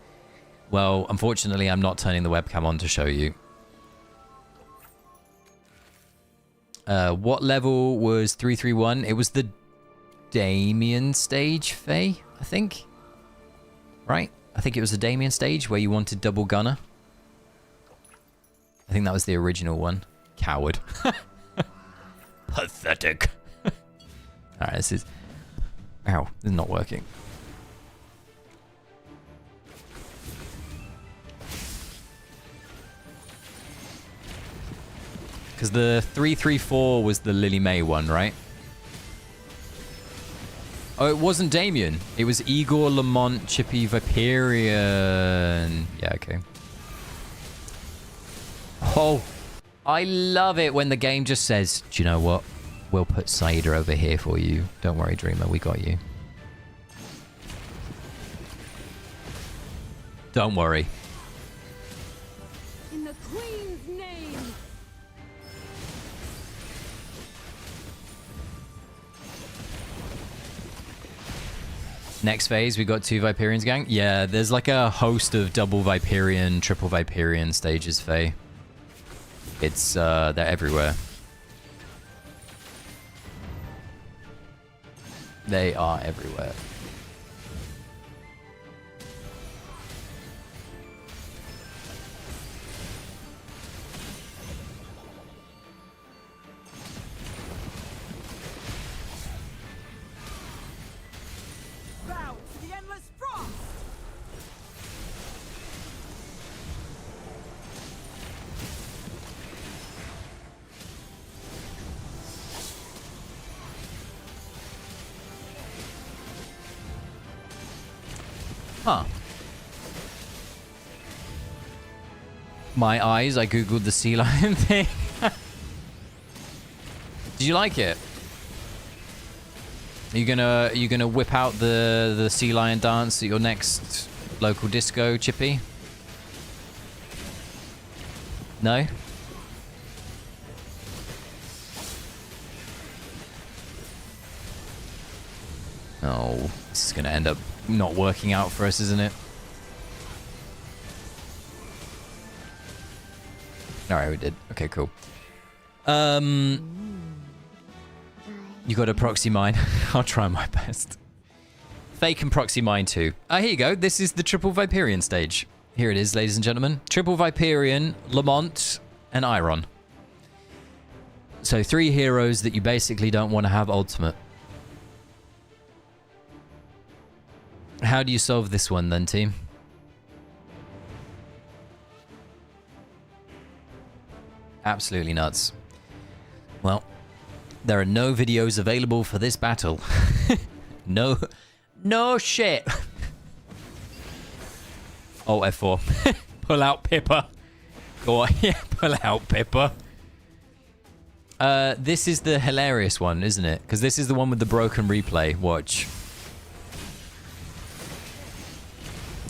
Well, unfortunately, I'm not turning the webcam on to show you. What level was 331? It was the Damien stage, Faye, I think. Right? I think it was the Damien stage where you wanted double gunner. I think that was the original one. Coward. Pathetic. Alright, this is... Ow, this is not working. Because the 334 was the Lily May one, right? Oh, it wasn't Damien. It was Igor, Lamont, Chippy, Viperian. Yeah, okay. Oh, I love it when the game just says, do you know what? We'll put Saida over here for you. Don't worry, Dreamer. We got you. Don't worry. In the Queen's name. Next phase, we got 2 Viperians gang. Yeah, there's like a host of double Viperian, triple Viperian stages, Faye. It's, they're everywhere. They are everywhere. Bow to the endless frost! Huh. My eyes, I googled the sea lion thing. Did you like it? Are you gonna whip out the sea lion dance at your next local disco, Chippy? No? Oh, this is gonna end up not working out for us, isn't it? Alright, we did. Okay, cool. You got a proxy mine. I'll try my best. Fake and proxy mine too. Here you go. This is the triple Viperian stage. Here it is, ladies and gentlemen. Triple Viperian, Lamont, and Iron. So 3 heroes that you basically don't want to have ultimate. How do you solve this one then, team? Absolutely nuts. Well, there are no videos available for this battle. No shit. Oh, F4. Pull out Pippa. Go on, yeah, pull out Pippa. This is the hilarious one, isn't it? Because this is the one with the broken replay. Watch.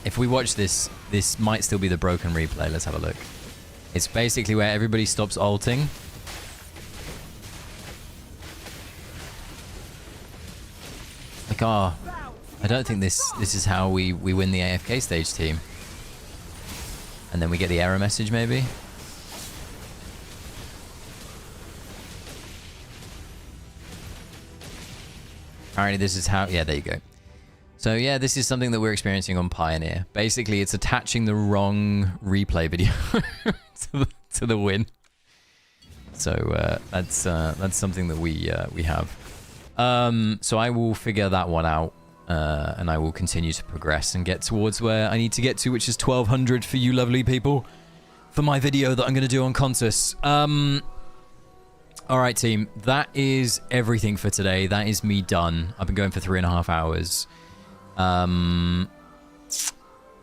If we watch this, this might still be the broken replay. Let's have a look. It's basically where everybody stops ulting. Like, oh, I don't think this is how we win the AFK stage, team. And then we get the error message, maybe. Alrighty, this is how... Yeah, there you go. So yeah, this is something that we're experiencing on Pioneer. Basically, it's attaching the wrong replay video to the win. So that's something that we have. So I will figure that one out, and I will continue to progress and get towards where I need to get to, which is 1200 for you lovely people, for my video that I'm going to do on Consus. All right, team, that is everything for today. That is me done. I've been going for 3.5 hours. I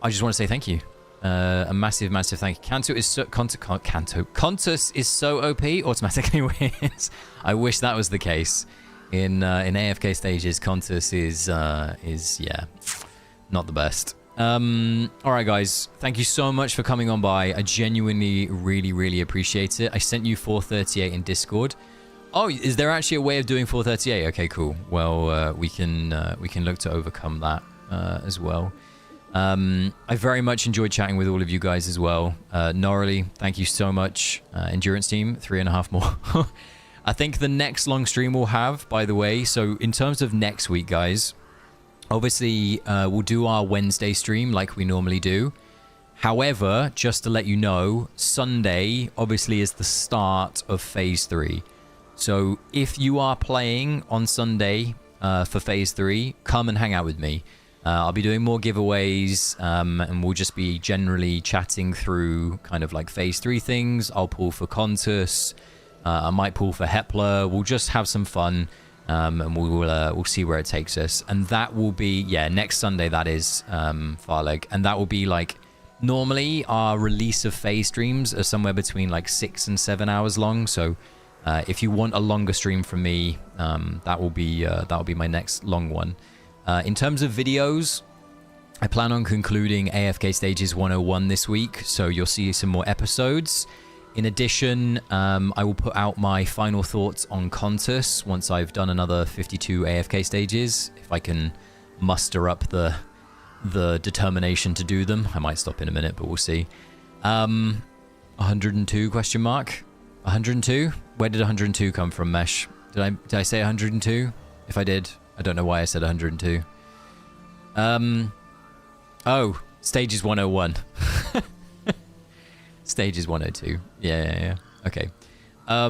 just want to say thank you. A massive thank you. Contus is so OP, automatically wins. I wish that was the case. In AFK stages, Contus is yeah, not the best. All right, guys, thank you so much for coming on by. I genuinely, really appreciate it. I sent you 438 in Discord. Oh, is there actually a way of doing 438? Okay, cool. Well, we can look to overcome that as well. I very much enjoyed chatting with all of you guys as well. Norley, thank you so much. Endurance team, 3.5 more. I think the next long stream we'll have, by the way, so in terms of next week, guys, obviously we'll do our Wednesday stream like we normally do. However, just to let you know, Sunday obviously is the start of Phase 3. So if you are playing on Sunday for Phase 3, come and hang out with me. I'll be doing more giveaways, and we'll just be generally chatting through kind of like Phase 3 things. I'll pull for Contus. I might pull for Hepler. We'll just have some fun, and we'll see where it takes us. And that will be, yeah, next Sunday, that is, Farleg. And that will be like, normally our release of Phase streams are somewhere between like 6 and 7 hours long. So if you want a longer stream from me, that will be my next long one. In terms of videos, I plan on concluding AFK Stages 101 this week, so you'll see some more episodes. In addition, I will put out my final thoughts on Contus once I've done another 52 AFK stages, if I can muster up the determination to do them. I might stop in a minute, but we'll see. 102 question mark? 102? Where did 102 come from, Mesh? Did I say 102? If I did, I don't know why I said 102. Oh, Stages 101. Stages 102. Yeah. Okay. All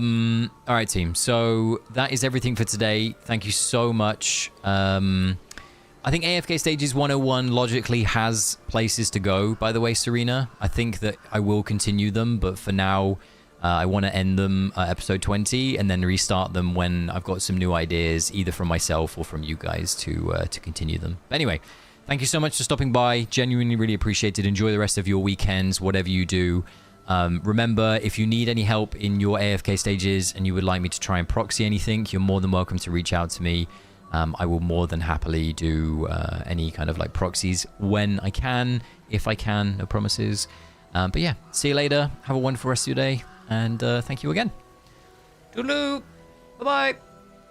right, team. So that is everything for today. Thank you so much. I think AFK Stages 101 logically has places to go, by the way, Serena. I think that I will continue them, but for now, I want to end them at episode 20 and then restart them when I've got some new ideas, either from myself or from you guys to continue them. But anyway, thank you so much for stopping by. Genuinely really appreciate it. Enjoy the rest of your weekends, whatever you do. Remember, if you need any help in your AFK stages and you would like me to try and proxy anything, you're more than welcome to reach out to me. I will more than happily do any kind of like proxies when I can, if I can, no promises. But yeah, see you later. Have a wonderful rest of your day. And thank you again. Toodaloo. Bye-bye.